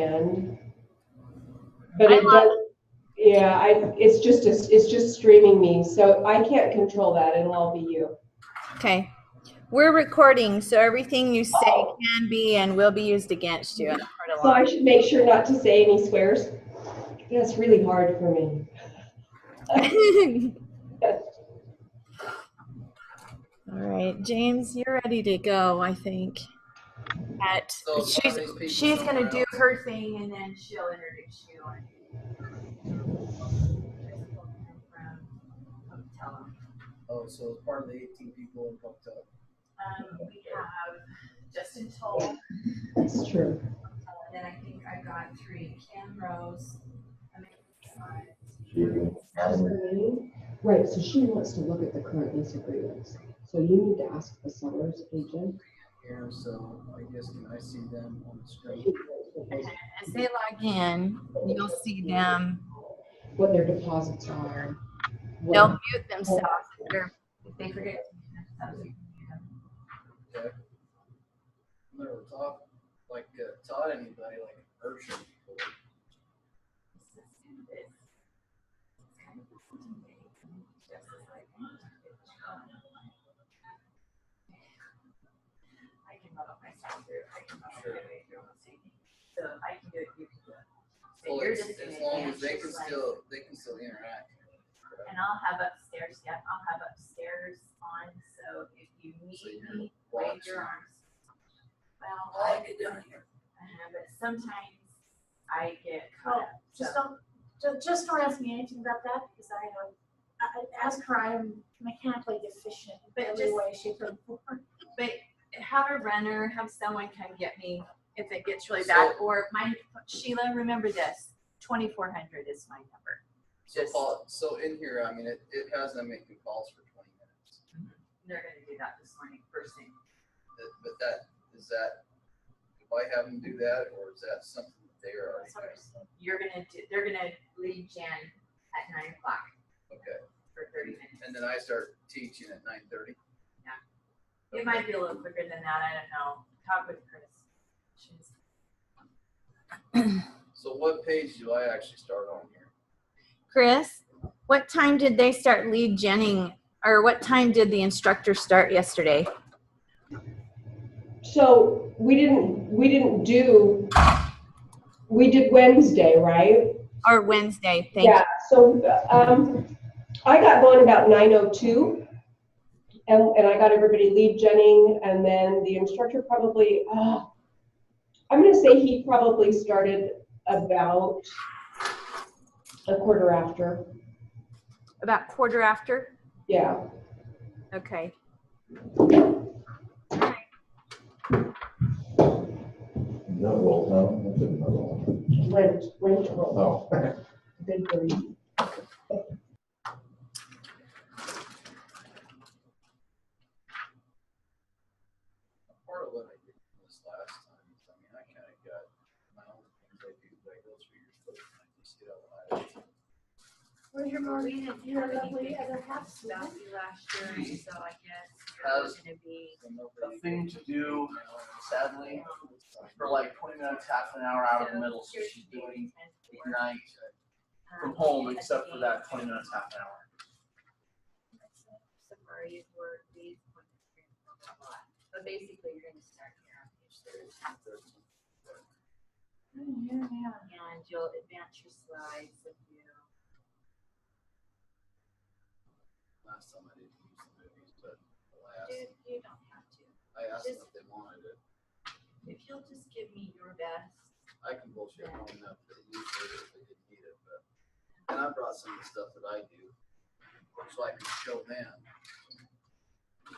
end, but it does. Yeah, it's just streaming me, so I can't control that. It'll all be you. Okay. We're recording, so everything you say can be and will be used against you. So I should make sure not to say any swears. That's really hard for me. All right, James, you're ready to go, I think. She's going to do her thing, and then she'll introduce you. Oh, so it's part of the 18 people in Pocatello. We have Justin Toll. That's true. And then I think I got 3 Kim Rose. Right, so she wants to look at the current lease agreements. So you need to ask the seller's agent. Here, so I guess can I see them on the screen? As they log in, you'll see them. What their deposits are. They'll mute themselves if they forget to mute themselves. Okay. I've never taught anybody like Urshan before. I can model myself through. I can model it. So I can do it. You can do it. So Well, you're as just long as they can still interact. And I'll have upstairs. Yep, I'll have upstairs on. So if you need me, wave your arms. Well, I get down here. But sometimes I get caught up. Just don't ask me anything about that because I ask her. I'm mechanically deficient in every way, shape, or form. But have a runner, have someone come get me if it gets really bad. Or Sheila, remember this: 2400 is my number. So in here, I mean, it has them making calls for 20 minutes. They're going to do that this morning, first thing. But do I have them do that, or is that something that they are already doing? They're going to lead Jen at 9 o'clock. Okay. For 30 minutes. And then I start teaching at 9:30. Yeah. Okay. It might be a little quicker than that. I don't know. Talk with Chris. So what page do I actually start on here? Chris, what time did they start lead Jenning, or what time did the instructor start yesterday? So we did Wednesday, right? Or Wednesday, thank you. Yeah, so I got going about 9:02, and I got everybody lead Jenning, and then the instructor probably, I'm going to say he probably started about a quarter after. About quarter after? Yeah. Okay. No roll down. That's another one. Rent roll. Oh. Good for you. Part of what I did this last time is, I mean, I kind of got my own things I do, but I go through your stuff and I just get out of it. Where's your mom? Your lovely other half. About you last year, so I guess Has you're going to be. a thing to do, sadly, for like 20 minutes, half an hour out of the middle. So she's doing night from home, except for that 20 minutes, half an hour. But basically, you're going to start here on page 13. And you'll advance your slides if you. Last time I didn't use the movies, but I asked them. You don't have to. I asked them if they wanted it. If you'll just give me your best. I can bullshit long enough that usually if they didn't need it, but and I brought some of the stuff that I do so I can show them.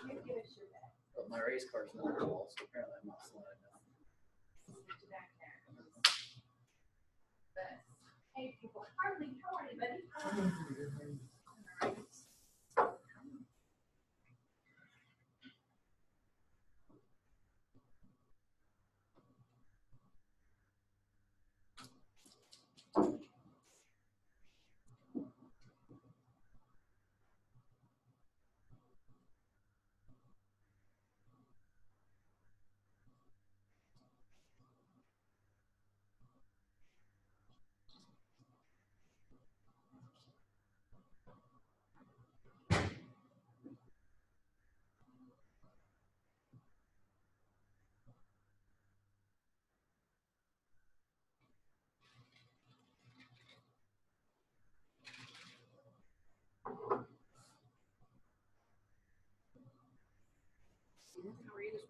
You give us your best. But my race car's not at all, so apparently I'm not slowing it down. Back there. But, hey, people, Harley, how are you, buddy? All right.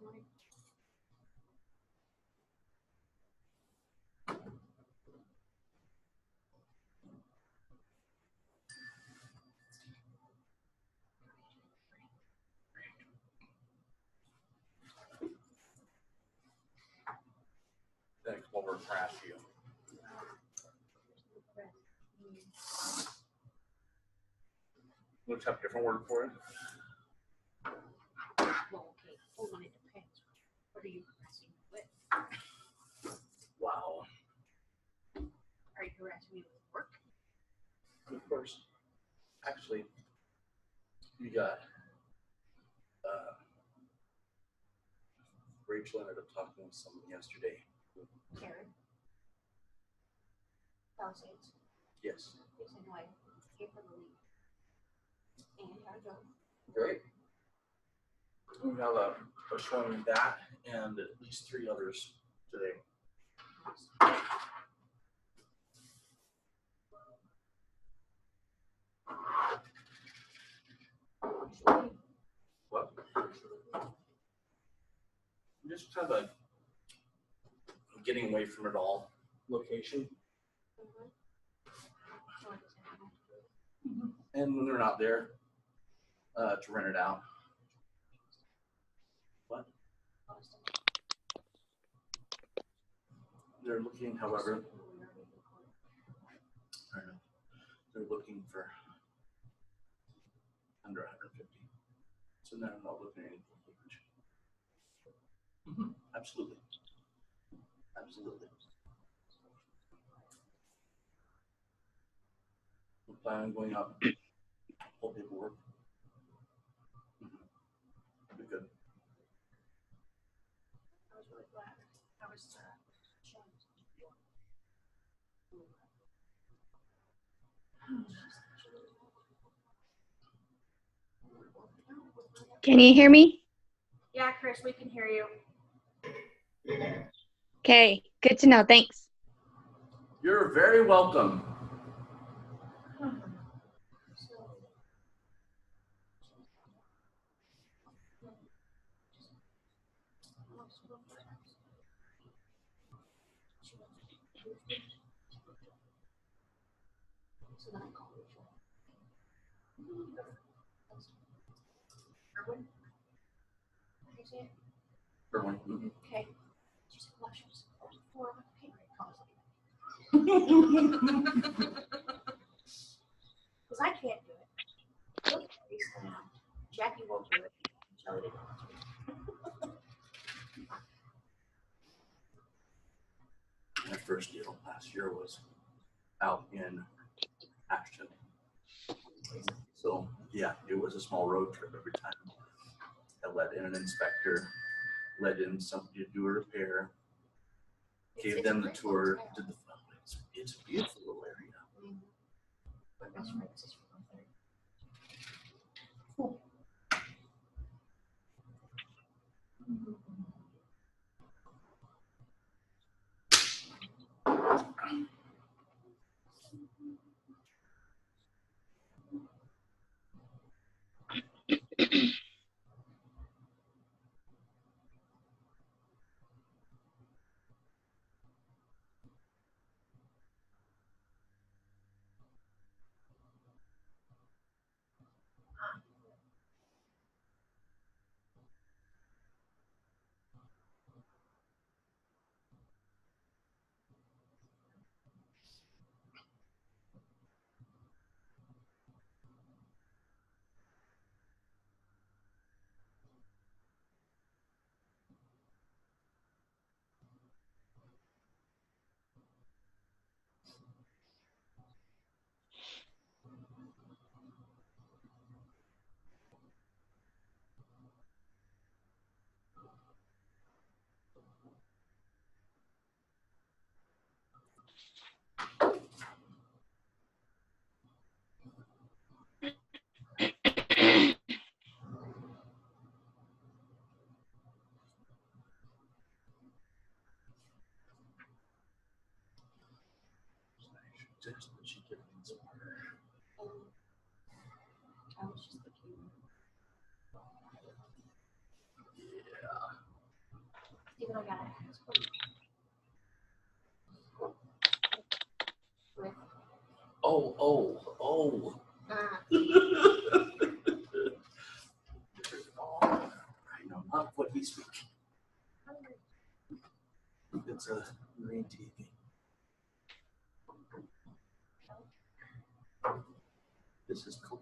morning. Then come over and harass you. Let's have a different word for it. Well, okay, hold on, it depends. What are you harassing me with? Wow. Are you harassing me with work? Of course. Actually, you got Rachel ended up talking with someone yesterday. Karen? Palisades? Yes. Yes, I know, I gave her the lead. And how'd it go? Great. We have a showing of that and at least 3 others today. What? Just kind of a getting away from it all location. And when they're not there, to rent it out. What? They're looking, however, I don't know, they're looking for under 150. So now I'm not looking at anything huge. Absolutely. Absolutely. We plan on going up, whole paperwork. Be good. I was really glad. I was showing. Can you hear me? Yeah, Chris, we can hear you. Okay, good to know. Thanks. You're very welcome. So then I called Rachel. Erwin? How do you say it? Everyone. Okay. She's like, well, she was for a pay rate policy. Because I can't do it. Jackie won't do it. Shelley didn't want to. My first deal last year was out in Ashton. So yeah, it was a small road trip every time. I let in an inspector, let in somebody to do a repair, gave them the tour, did the it's a beautiful little area. My best friend is from there. what I got. Oh. I know not what he's speaking. It's a green TV. This is cool.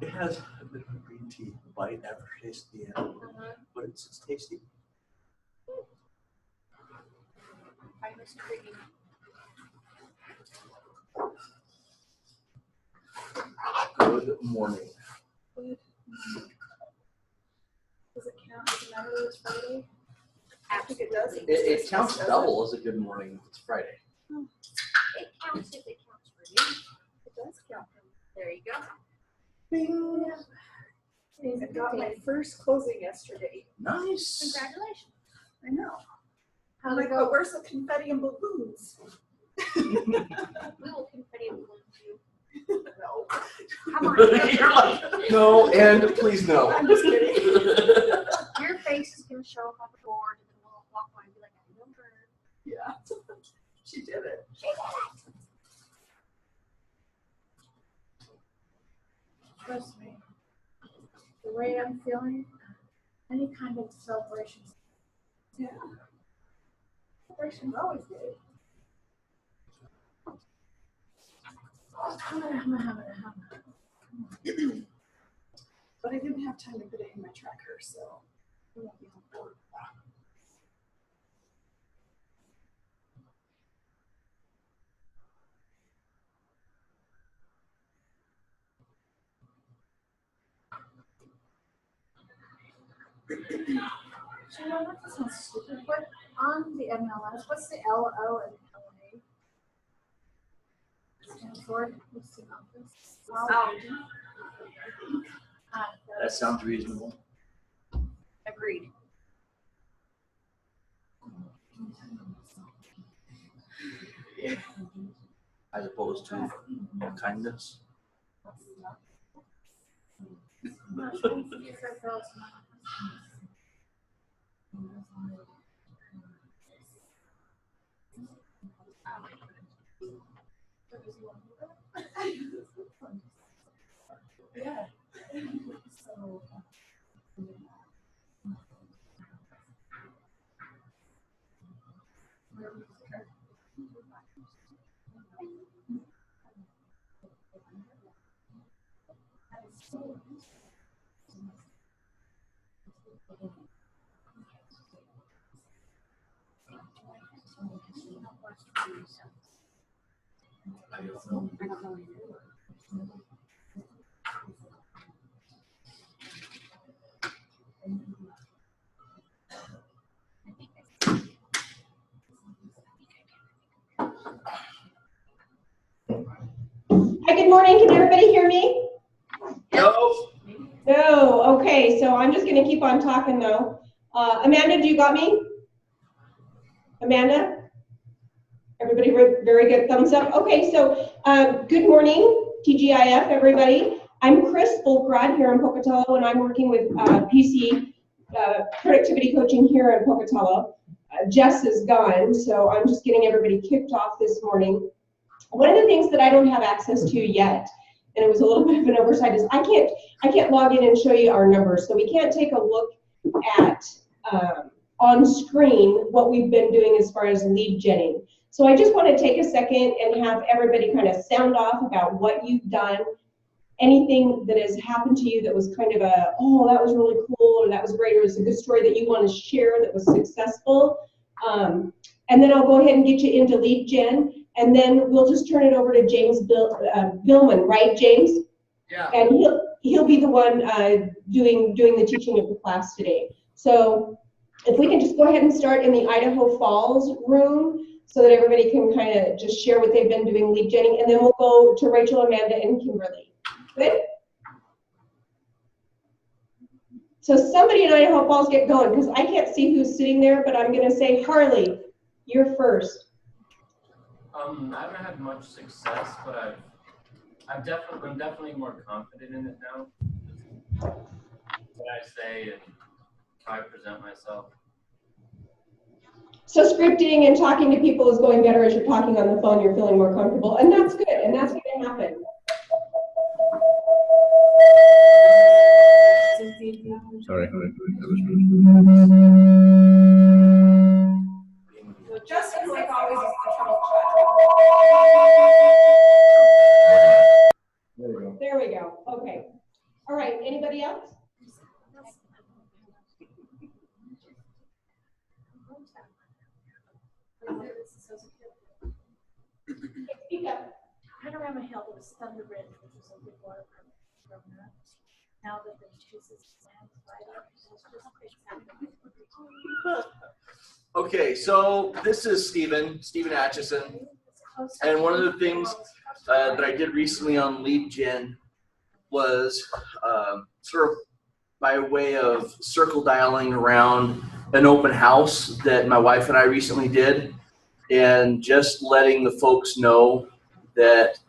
It has a bit of a green tea bite aftertaste at the end, but it's tasty. Good morning. Does it count? Does it matter that it's Friday? I think it does. It counts double as a good morning if it's Friday. It counts if it counts for you. It does count. There you go. Bing. I got my first closing yesterday. Nice. Congratulations. I know. How'd I'm it like, go? but where's the confetti and balloons? We will confetti and balloons you. No. Come on. You're like, no, and please no. I'm just kidding. Your face is gonna show up on the board and then we'll walk by and be like, I know her. Yeah. She did it. Trust me. The way I'm feeling, any kind of celebrations. Yeah. Celebration's always good. But I didn't have time to put it in my tracker, so it won't be on board. So you know what? This sounds stupid. What on the MLS? What's the LO and LA? Stand for what's the office? That sounds reasonable. Agreed. As opposed to kindness. Yeah. I don't know. Hi, good morning. Can everybody hear me? No. No. Okay, so I'm just going to keep on talking though. Amanda, do you got me? Amanda? Everybody, very good. Thumbs up. Okay, so good morning, TGIF, everybody. I'm Chris Fulkrod here in Pocatello, and I'm working with PC Productivity Coaching here in Pocatello. Jess is gone, so I'm just getting everybody kicked off this morning. One of the things that I don't have access to yet, and it was a little bit of an oversight, is I can't log in and show you our numbers, so we can't take a look at on screen what we've been doing as far as lead genning. So I just want to take a second and have everybody kind of sound off about what you've done, anything that has happened to you that was kind of a, oh, that was really cool, or that was great, or it's a good story that you want to share that was successful. And then I'll go ahead and get you into lead gen, and then we'll just turn it over to James Billman, right, James? Yeah. And he'll be the one doing the teaching of the class today. So if we can just go ahead and start in the Idaho Falls room so that everybody can kind of just share what they've been doing lead genning, and then we'll go to Rachel, Amanda, and Kimberly. Good? So somebody in Idaho Falls get going, because I can't see who's sitting there, but I'm going to say, Harley, you're first. I haven't had much success, but I've I'm definitely more confident in it now. What I say and how I present myself. So scripting and talking to people is going better as you're talking on the phone. You're feeling more comfortable, and that's good, and that's going to happen. Sorry. So Justin, like always, is the trouble child. There we go. There we go. Okay. All right. Anybody else? Speak up. Panorama Hill, there was Thunder Ridge, which was a big waterfront from that. Now that the chooses land right up, it's just Okay, so this is Stephen Atchison. And one of the things that I did recently on Lead Gen was sort of by way of circle dialing around an open house that my wife and I recently did, and just letting the folks know that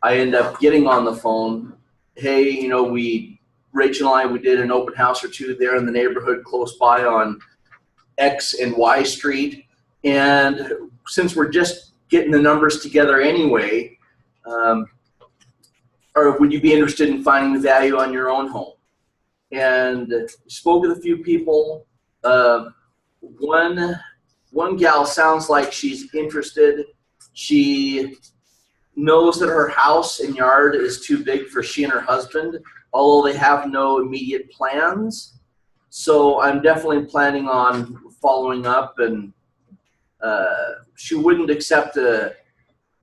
I end up getting on the phone. Hey, you know, Rachel and I, we did an open house or two there in the neighborhood close by on X and Y Street. And since we're just getting the numbers together anyway, or would you be interested in finding the value on your own home? And spoke with a few people. One gal sounds like she's interested. She knows that her house and yard is too big for she and her husband, although they have no immediate plans. So I'm definitely planning on following up, and she wouldn't accept an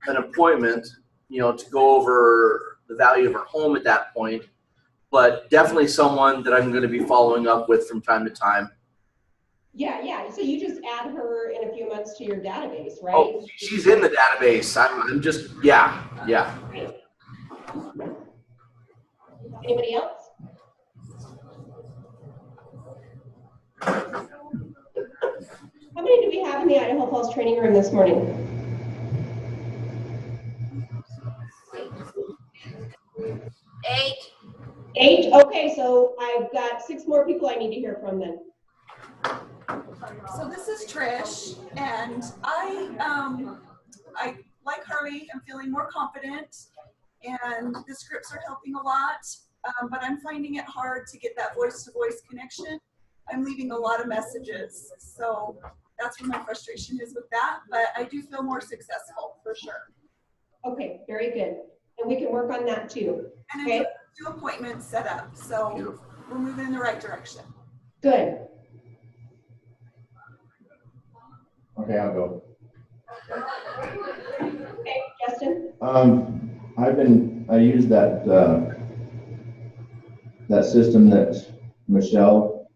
appointment, you know, to go over the value of her home at that point, but definitely someone that I'm going to be following up with from time to time. Yeah. So you just add her in a few months to your database, right? Oh, she's in the database. I'm just, yeah. Great. Anybody else? How many do we have in the Idaho Falls training room this morning? 8. 8? Okay, so I've got 6 more people I need to hear from then. So this is Trish, and I like Harley, I'm feeling more confident, and the scripts are helping a lot, but I'm finding it hard to get that voice-to-voice connection. I'm leaving a lot of messages, so that's where my frustration is with that, but I do feel more successful, for sure. Okay, very good. And we can work on that too. And okay? 2 appointments set up, so Beautiful. We're moving in the right direction. Good. Okay, I'll go. Okay, Justin? I use that system that Michelle,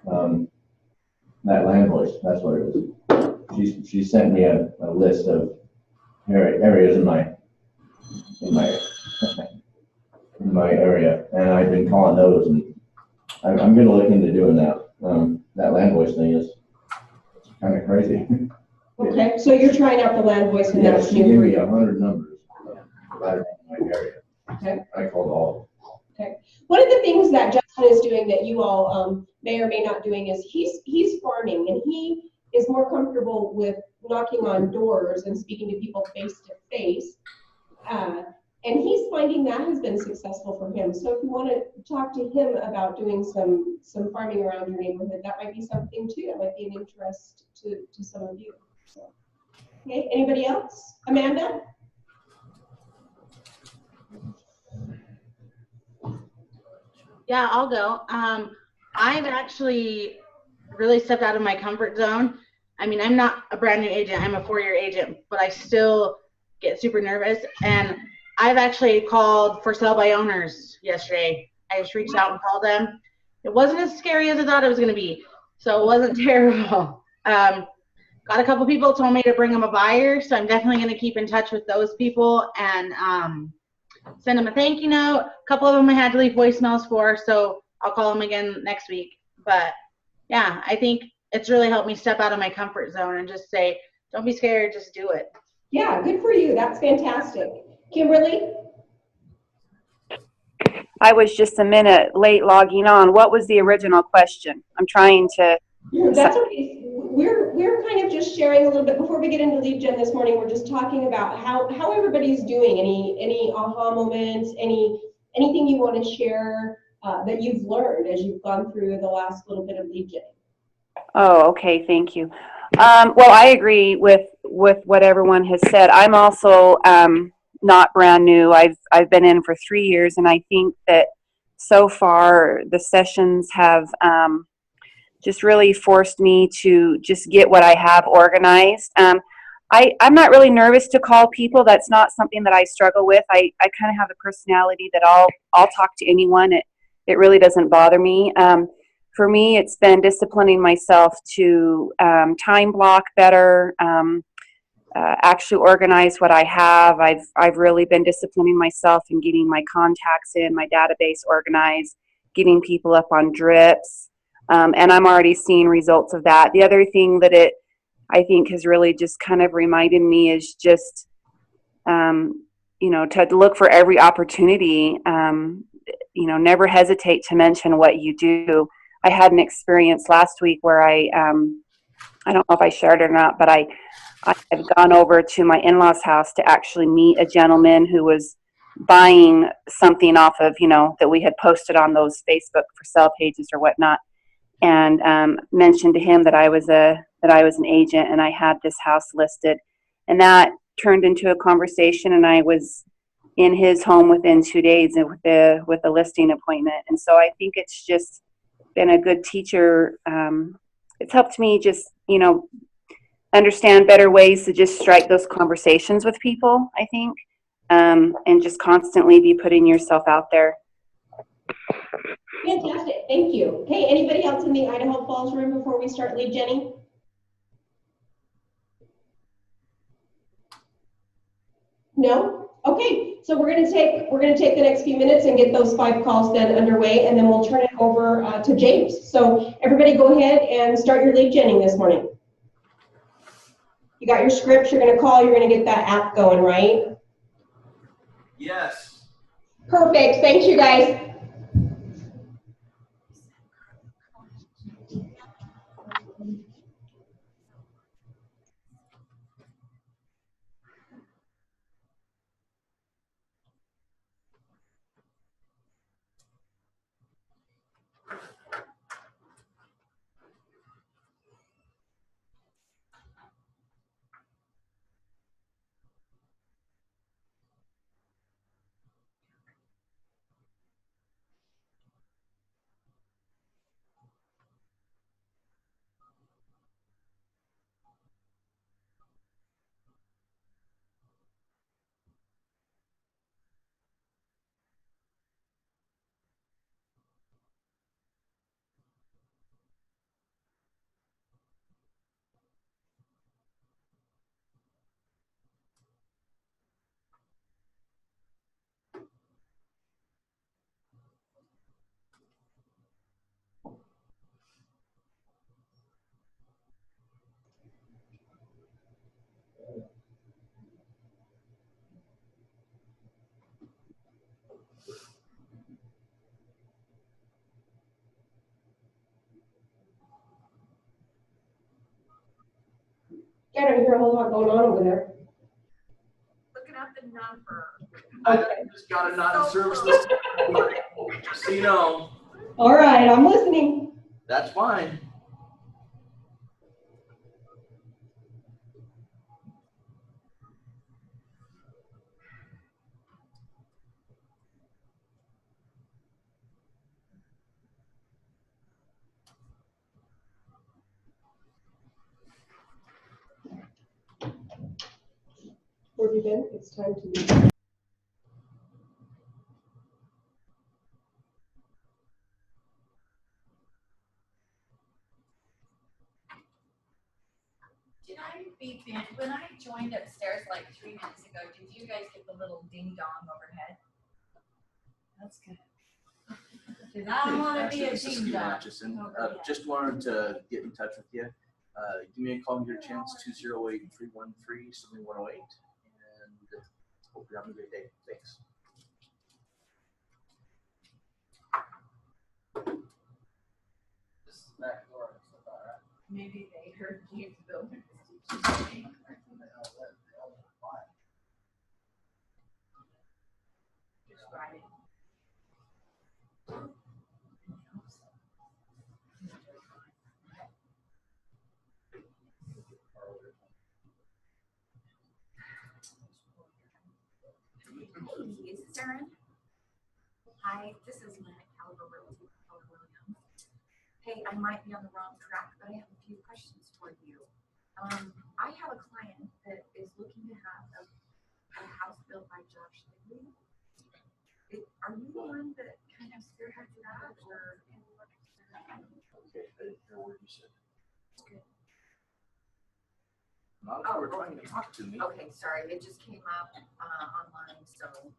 that land voice, that's what it was. She sent me a list of areas in my area, and I've been calling those, and I'm going to look into doing that. That land voice thing is kind of crazy. Okay, so you're trying out the land voice, and that's she new gave for me you. 100 numbers right in my area. Okay. I called all. Okay. One of the things that Justin is doing that you all may or may not doing is he's farming, and he is more comfortable with knocking on doors and speaking to people face to face. And he's finding that has been successful for him. So if you want to talk to him about doing some farming around your neighborhood, that might be something too. That might be an interest to some of you. So, okay, anybody else? Amanda? Yeah, I'll go. I've actually really stepped out of my comfort zone. I mean, I'm not a brand new agent. I'm a 4-year agent, but I still get super nervous. And I've actually called for sale by owners yesterday. I just reached out and called them. It wasn't as scary as I thought it was going to be, so it wasn't terrible. Got a couple people told me to bring them a buyer, so I'm definitely going to keep in touch with those people and send them a thank you note. A couple of them I had to leave voicemails for, so I'll call them again next week. But yeah, I think it's really helped me step out of my comfort zone and just say, don't be scared, just do it. Yeah, good for you. That's fantastic. Kimberly? I was just a minute late logging on. What was the original question? I'm trying to. That's okay. We're kind of just sharing a little bit before we get into lead gen this morning. We're just talking about how everybody's doing. Any aha moments? Anything you want to share that you've learned as you've gone through the last little bit of lead gen? Oh, okay. Thank you. Well, I agree with what everyone has said. I'm also not brand new. I've been in for 3 years, and I think that so far the sessions have just really forced me to just get what I have organized. I'm not really nervous to call people. That's not something that I struggle with. I kind of have a personality that I'll talk to anyone. It really doesn't bother me. For me, it's been disciplining myself to time block better, actually organize what I have. I've really been disciplining myself in getting my contacts in, my database organized, getting people up on drips, and I'm already seeing results of that. The other thing that I think has really just kind of reminded me is just, to look for every opportunity. Never hesitate to mention what you do. I had an experience last week where I don't know if I shared it or not, but I had gone over to my in-laws' house to actually meet a gentleman who was buying something off of, that we had posted on those Facebook for sale pages or whatnot, and mentioned to him that I was an agent and I had this house listed, and that turned into a conversation, and I was in his home within 2 days with a listing appointment. And so I think it's just been a good teacher. It's helped me just, understand better ways to just strike those conversations with people, I think, and just constantly be putting yourself out there. Fantastic, thank you. Okay, anybody else in the Idaho Falls room before we start lead genning? No? Okay, so we're gonna take the next few minutes and get those 5 calls then underway, and then we'll turn it over to James. So everybody go ahead and start your lead genning this morning. You got your scripts, you're gonna call, you're gonna get that app going, right? Yes. Perfect, thanks you guys. I don't hear a whole lot going on over there. Looking up the number. I just got a not in service list. Just so you know. All right, I'm listening. That's fine. Where have you been? It's time to leave. Did I beep in? When I joined upstairs like 3 minutes ago, did you guys get the little ding dong overhead? That's good. Because I don't want to be a ding dong. Just wanted to get in touch with you. Give me a call and get a chance, 208-313-7108. And hope you're having a great day. Thanks. back door. It's all right. Maybe they heard James Billman. Just riding. Hey, is this Erin? Hi, this is Lynn at Caliber Realty, Keller Williams. Hey, I might be on the wrong track, but I have a few questions for you. I have a client that is looking to have a house built by Josh Ligley. Are you the one that kind of spearheads that, or? Okay, I didn't hear what you said. Good. Not if you were trying to talk to me. Okay, sorry, it just came up online, so do you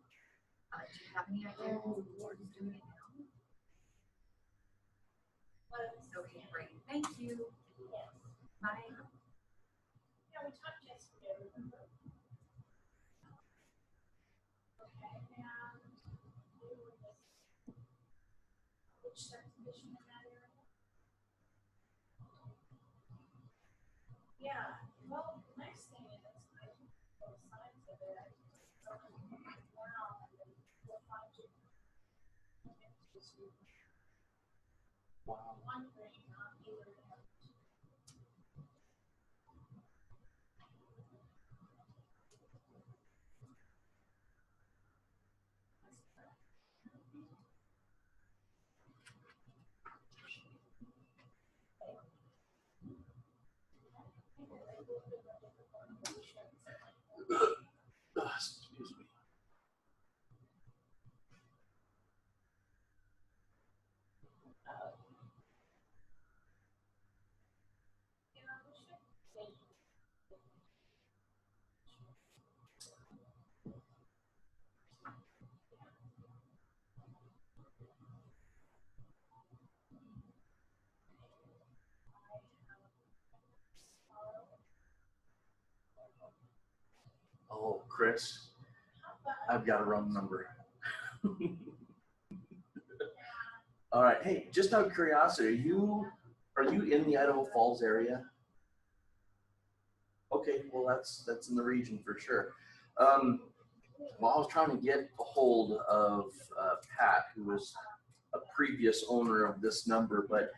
have any idea who's doing it now? Okay, great, thank you. Bye. Yeah, we talked yesterday, remember? Okay, and which subdivision in that area? Yeah, well, next thing is, I think both sides of it. Wow, and then we'll find you. Wow. One thing, not either. Excuse me. Oh, Chris, I've got a wrong number. All right, hey, just out of curiosity, are you in the Idaho Falls area? Okay, well that's in the region for sure. Well, I was trying to get a hold of Pat, who was a previous owner of this number, but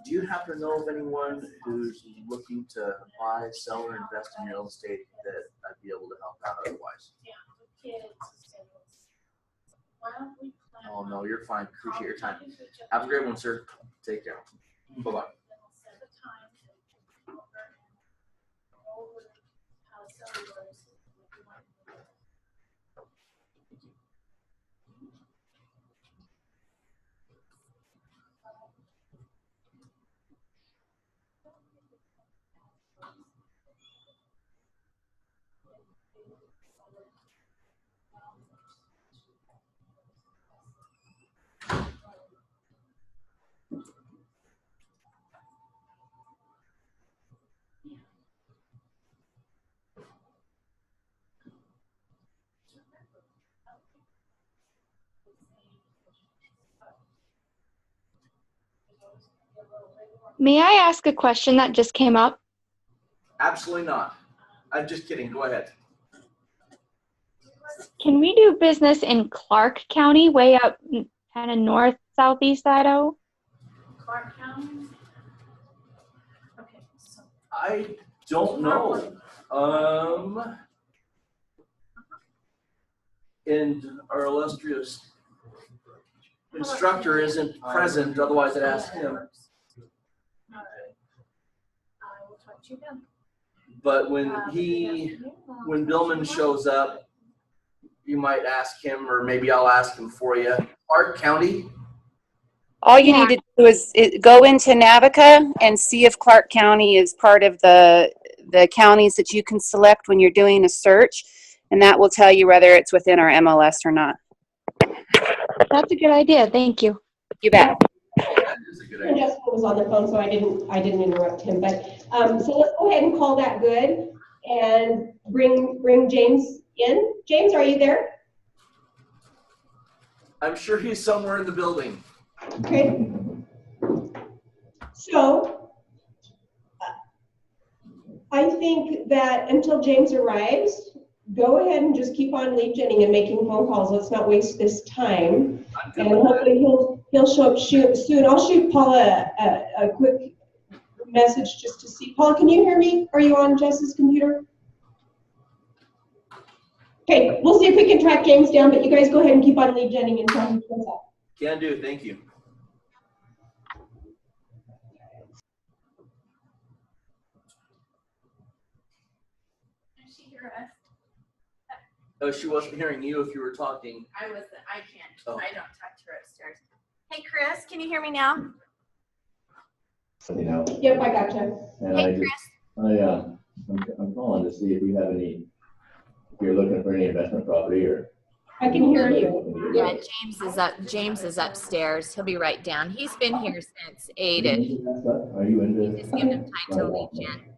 do you happen to know of anyone who's looking to buy, sell, or invest in real estate that I'd be able to help out otherwise? Yeah, the kids. Why don't we plan? Oh, no, you're fine. Appreciate your time. Have a great one, sir. Take care. Bye-bye. Set a time to go over how cellulose is. May I ask a question that just came up? Absolutely not. I'm just kidding. Go ahead. Can we do business in Clark County, way up kind of north, southeast Idaho? Clark County? Okay, so. I don't know. And our illustrious instructor isn't present, otherwise I'd ask him. All right. I will talk to you then. But when Billman shows up, you might ask him, or maybe I'll ask him for you. Clark County? All you need to do is go into Navica and see if Clark County is part of the counties that you can select when you're doing a search, and that will tell you whether it's within our MLS or not. That's a good idea. Thank you. You bet. That is a good idea. Jessica was on the phone, so I didn't interrupt him. But so let's go ahead and call that good and bring James in. James, are you there? I'm sure he's somewhere in the building. Okay. So I think that until James arrives, go ahead and just keep on lead genning and making phone calls. Let's not waste this time. I'm good And with that. hopefully he'll show up soon. I'll shoot Paula a quick message just to see. Paula, can you hear me? Are you on Jess's computer? Okay, we'll see if we can track James down, but you guys go ahead and keep on lead genning until he shows up. Can do, thank you. Can she hear us? Oh, she wasn't hearing you if you were talking. I can't. Oh. I don't talk to her upstairs. Hey, Chris, can you hear me now? You know, Yep, I gotcha. and Hey, I'm calling to see if you have any, if you're looking for any investment property or. I can hear you. Yeah, James is up. James is upstairs. He'll be right down. He's been here since 8-ish. Are you into? Just give him time to lead gen.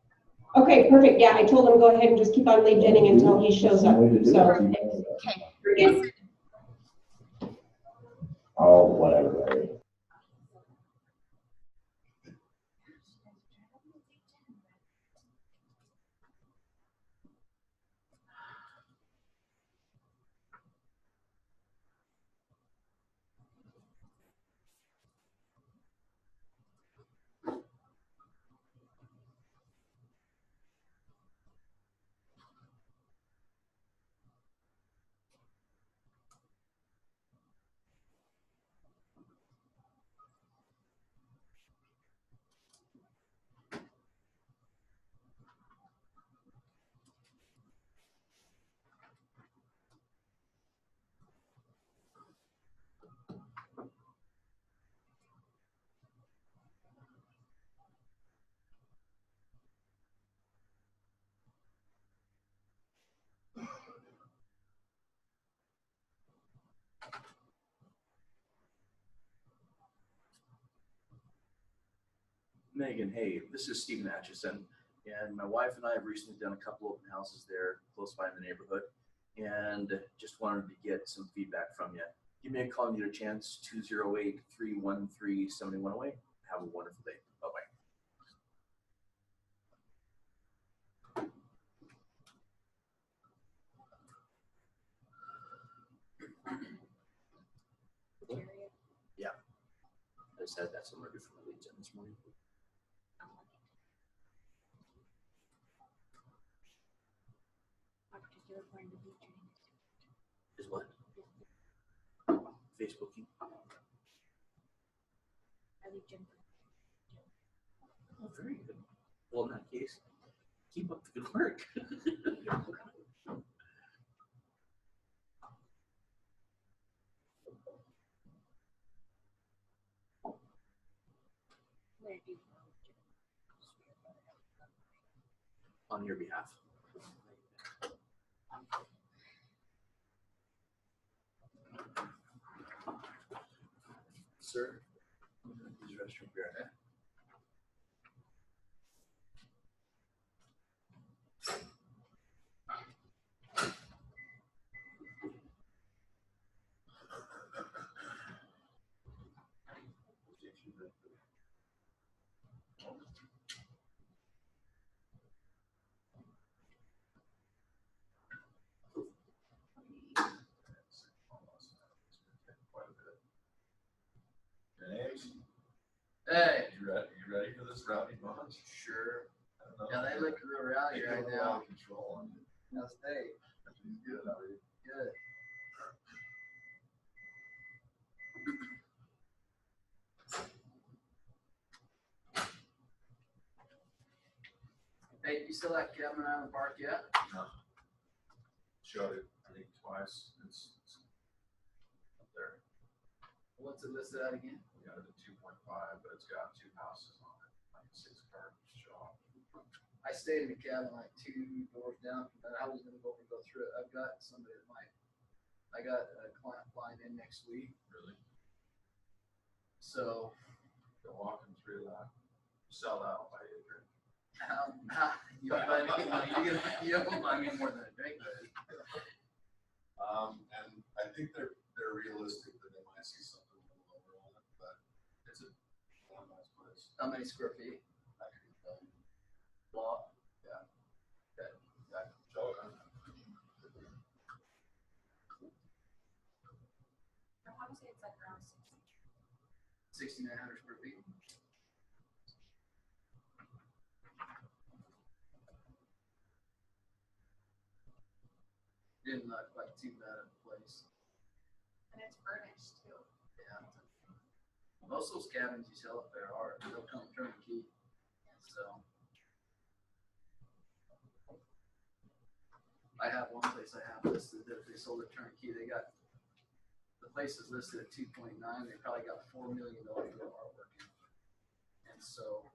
Okay, perfect. Yeah, I told him go ahead and just keep on lead genning until he shows up. So, Okay. good. Oh, whatever, Larry. Megan, hey, this is Stephen Atchison, and my wife and I have recently done a couple open houses there close by in the neighborhood, and just wanted to get some feedback from you. Give me a call when you get a chance, 208-313-7108. Have a wonderful day. Bye-bye. Yeah, I just had that somewhere good for my leads in this morning. Is what? Facebooking. Oh, very good. Well, in that case, keep up the good work. On your behalf. Sir, use the restroom here. Hey, you ready for this rowdy bunch? Sure. Yeah, they look real rowdy right now. Control on you. How's Dave? He's good, how are you? Good. Hey, you still at Cabin Island Park yet? No. Showed it, I think, twice. It's up there. What's it listed at again? We got it at 2.5, but it's got 2 houses on it, like 6 cars shop. I stayed in a cabin like 2 doors down from that. I was gonna go over and go through it. I've got somebody that might. I got a client flying in next week. Really? So. Go walking through that. Sell that, I'll buy you a drink. You don't buy me, you don't buy me more than a drink, but. And I think they're realistic that they might see something a little lower on it, but it's a nice place. How many square feet? Lot, yeah. Okay, yeah, show it. I would say it's like around 6,900 square feet. Didn't look like too bad of a place. and it's furnished too. Yeah. Most of those cabins you sell up there they'll come turnkey. So I have one place I have listed that if they sold it turnkey, the place is listed at 2.9. They probably got $4 million worth of artwork in. And so,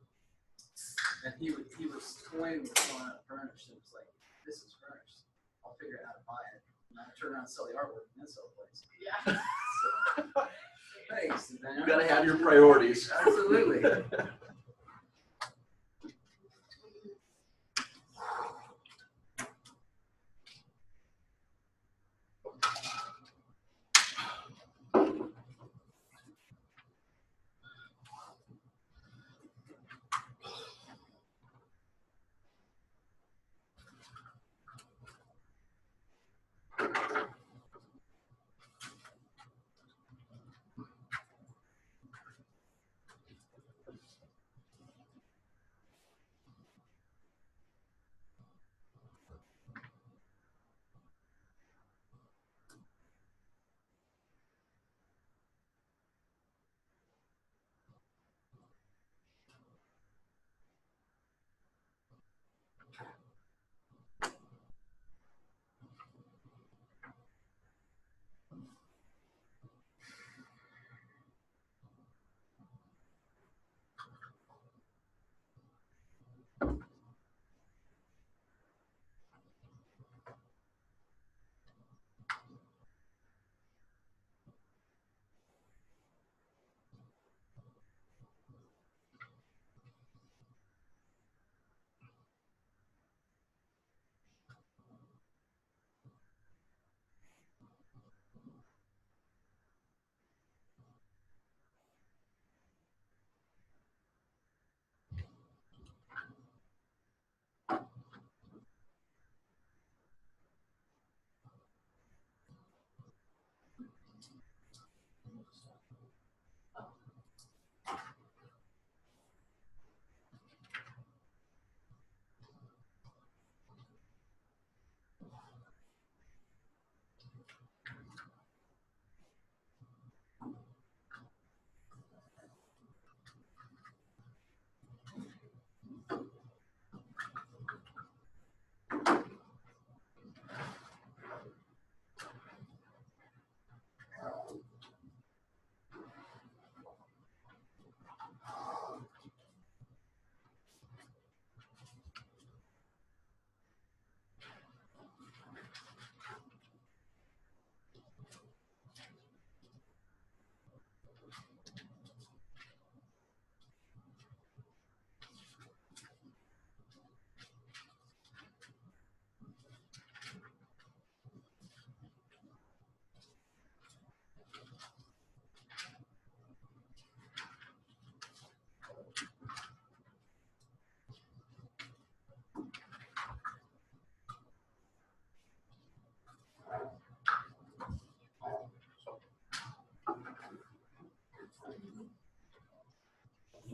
and he was toying with selling it furnished. It was like, this is furnished. I'll figure out how to buy it. And I turn around and sell the artwork and then sell the place. Yeah. So, thanks. You gotta have your priorities. Absolutely.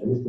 I just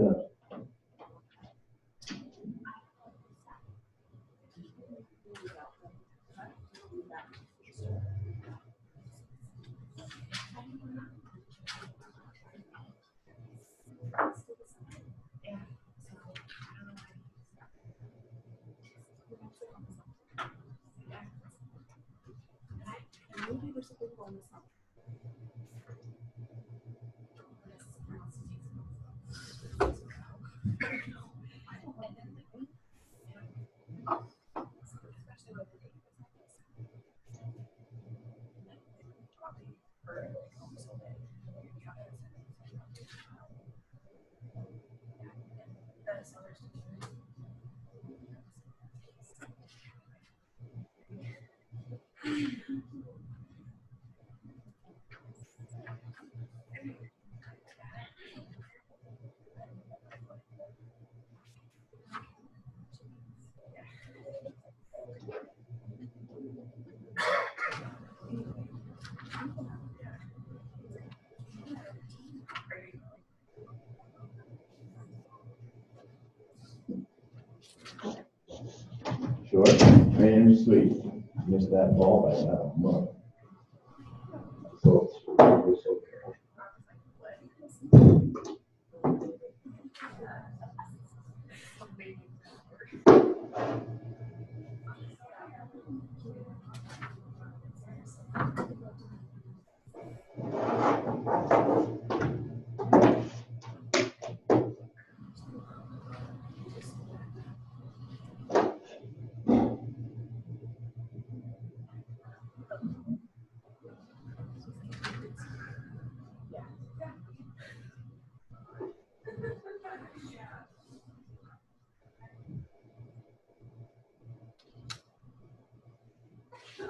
Short and sweet. Missed that ball by about a month. So,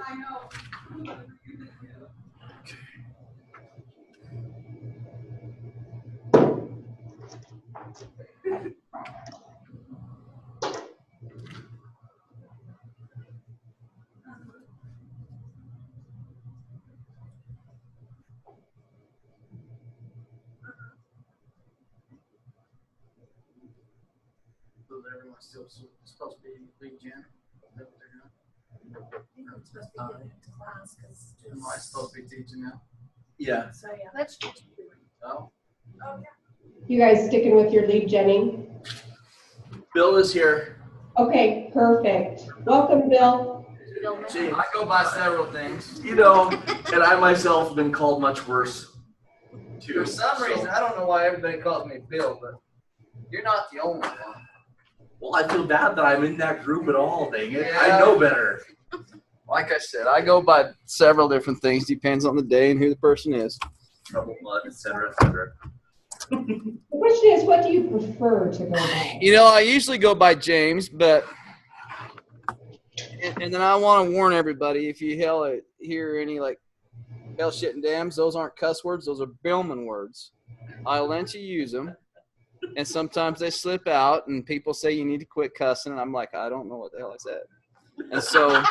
I know. So is everyone still supposed to be lead gen? Is that what they're doing? I'm supposed to be getting into class because. Am I supposed to be teaching now? Yeah. So, yeah. Let's just do it. Oh, Oh, yeah. You guys sticking with your lead Jenny? Bill is here. Okay, perfect. Welcome, Bill. Gee, I go by several things. you know, and I myself have been called much worse too. For some reason, I don't know why everybody calls me Bill, but you're not the only one. Well, I feel bad that I'm in that group at all, dang it. Yeah. I know better. Like I said, I go by several different things. Depends on the day and who the person is. Trouble, mud, etc., etc. The question is, what do you prefer to go by? You know, I usually go by James, but and then I want to warn everybody: if you hear any like hell, shit, and dams, those aren't cuss words; those are Billman words. I'll let you use them, and sometimes they slip out, and people say you need to quit cussing, and I'm like, I don't know what the hell I said, and so.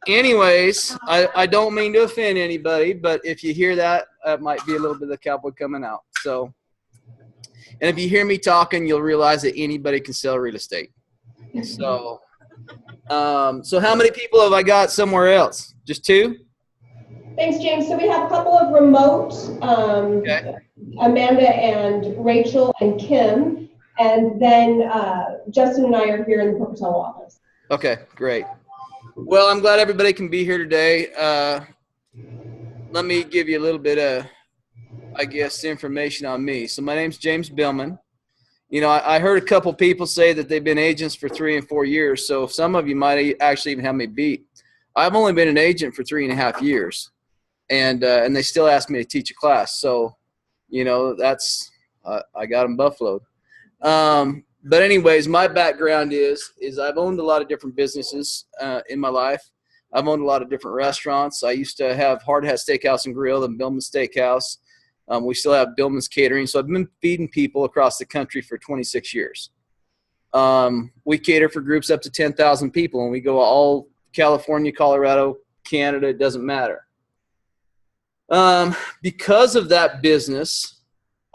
Anyways, I don't mean to offend anybody, but if you hear that, it might be a little bit of the cowboy coming out. So, and if you hear me talking, you'll realize that anybody can sell real estate. So, so how many people have I got somewhere else? Just two? Thanks, James. So we have a couple of remote, Okay. Amanda and Rachel and Kim, and then Justin and I are here in the Pocatello office. Okay, great. Well, I'm glad everybody can be here today. Let me give you a little bit of, I guess, information on me. So my name's James Billman. You know, I heard a couple people say that they've been agents for 3 and 4 years. So some of you might actually even have me beat. I've only been an agent for 3.5 years, and they still ask me to teach a class. So, you know, that's I got them buffaloed. But anyways, my background is I've owned a lot of different businesses in my life. I've owned a lot of different restaurants. I used to have Hard Hat Steakhouse and Grill and Billman Steakhouse. We still have Billman's Catering. So I've been feeding people across the country for 26 years. We cater for groups up to 10,000 people, and we go all California, Colorado, Canada, it doesn't matter. Because of that business,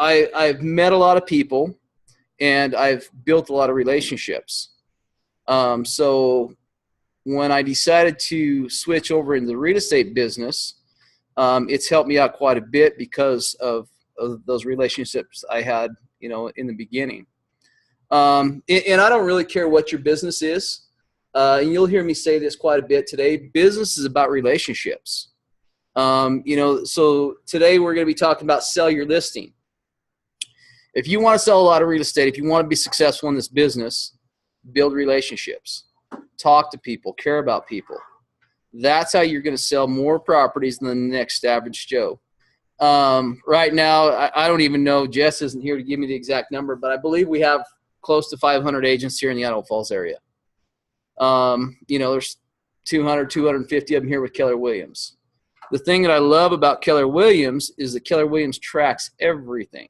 I've met a lot of people. And I've built a lot of relationships. So when I decided to switch over into the real estate business, it's helped me out quite a bit because of those relationships I had, you know, in the beginning. And I don't really care what your business is. And you'll hear me say this quite a bit today. Business is about relationships. You know, so today we're going to be talking about sell your listing. If you want to sell a lot of real estate, if you want to be successful in this business, build relationships, talk to people, care about people. That's how you're going to sell more properties than the next average Joe. Right now, I don't even know, Jess isn't here to give me the exact number, but I believe we have close to 500 agents here in the Idaho Falls area. You know, there's 200, 250 of them here with Keller Williams. The thing that I love about Keller Williams is that Keller Williams tracks everything.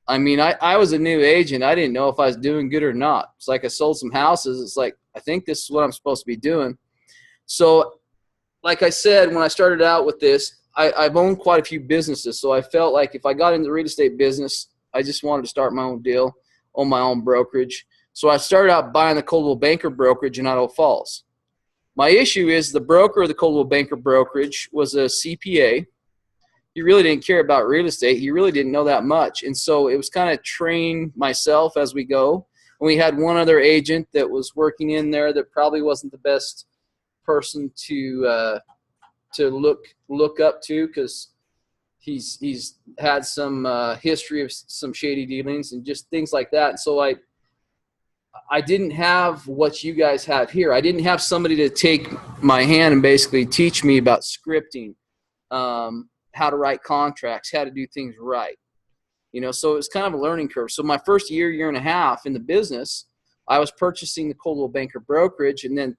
I mean, I was a new agent. I didn't know if I was doing good or not. It's like I sold some houses. It's like, I think this is what I'm supposed to be doing. So like I said, when I started out with this, I've owned quite a few businesses. So I felt like if I got into the real estate business, I just wanted to start my own deal, own my own brokerage. So I started out buying the Coldwell Banker brokerage in Idaho Falls. My issue is the broker of the Coldwell Banker brokerage was a CPA. He really didn't care about real estate. He really didn't know that much. And so it was kind of train myself as we go. And we had one other agent that was working in there that probably wasn't the best person to look up to, because he's had some history of some shady dealings and just things like that. And so I didn't have what you guys have here. I didn't have somebody to take my hand and basically teach me about scripting, how to write contracts, how to do things right. So it was kind of a learning curve. So my first year and a half in the business, I was purchasing the Coldwell Banker brokerage, and then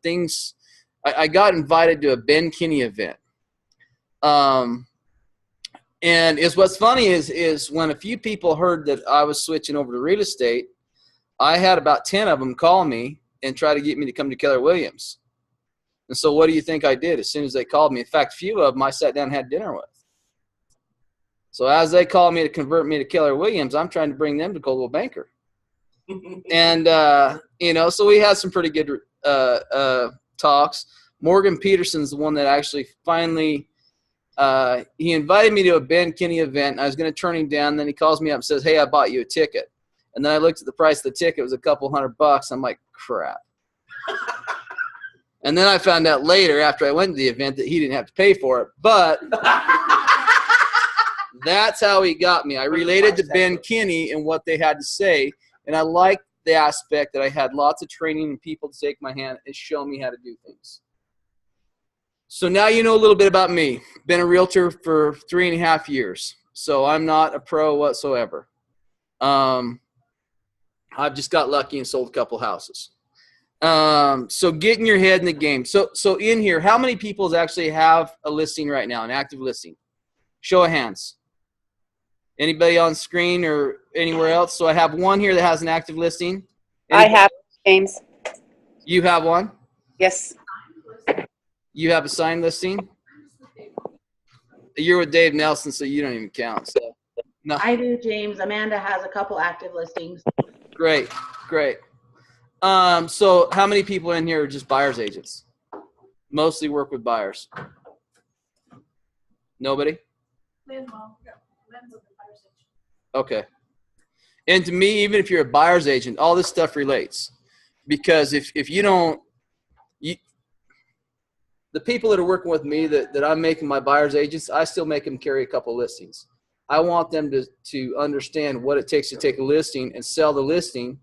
I got invited to a Ben Kinney event. And what's funny is when a few people heard that I was switching over to real estate, I had about 10 of them call me and try to get me to come to Keller Williams. And so what do you think I did as soon as they called me? In fact, a few of them I sat down and had dinner with. So as they called me to convert me to Keller Williams, I'm trying to bring them to Coldwell Banker. And, so we had some pretty good talks. Morgan Peterson's the one that actually finally he invited me to a Ben Kinney event. I was going to turn him down. Then he calls me up and says, "Hey, I bought you a ticket." And then I looked at the price of the ticket. It was a couple $100. I'm like, crap. And then I found out later after I went to the event that he didn't have to pay for it. But that's how he got me. I related to Ben Kinney and what they had to say. And I liked the aspect that I had lots of training and people to take my hand and show me how to do things. So now you know a little bit about me. Been a realtor for 3.5 years. So I'm not a pro whatsoever. I've just got lucky and sold a couple houses. So getting your head in the game. So in here, how many people actually have a listing right now, an active listing? Show of hands. Anybody on screen or anywhere else? So I have one here that has an active listing. I have, James. You have one? Yes. You have a signed listing? You're with Dave Nelson, so you don't even count. So no. I do, James. Amanda has a couple active listings. Great. So how many people in here are just buyer's agents? Mostly work with buyers. Nobody? Okay. And to me, even if you're a buyer's agent, all this stuff relates. Because if you don't, the people that are working with me that I'm making my buyer's agents, I still make them carry a couple listings. I want them to understand what it takes to take a listing and sell the listing,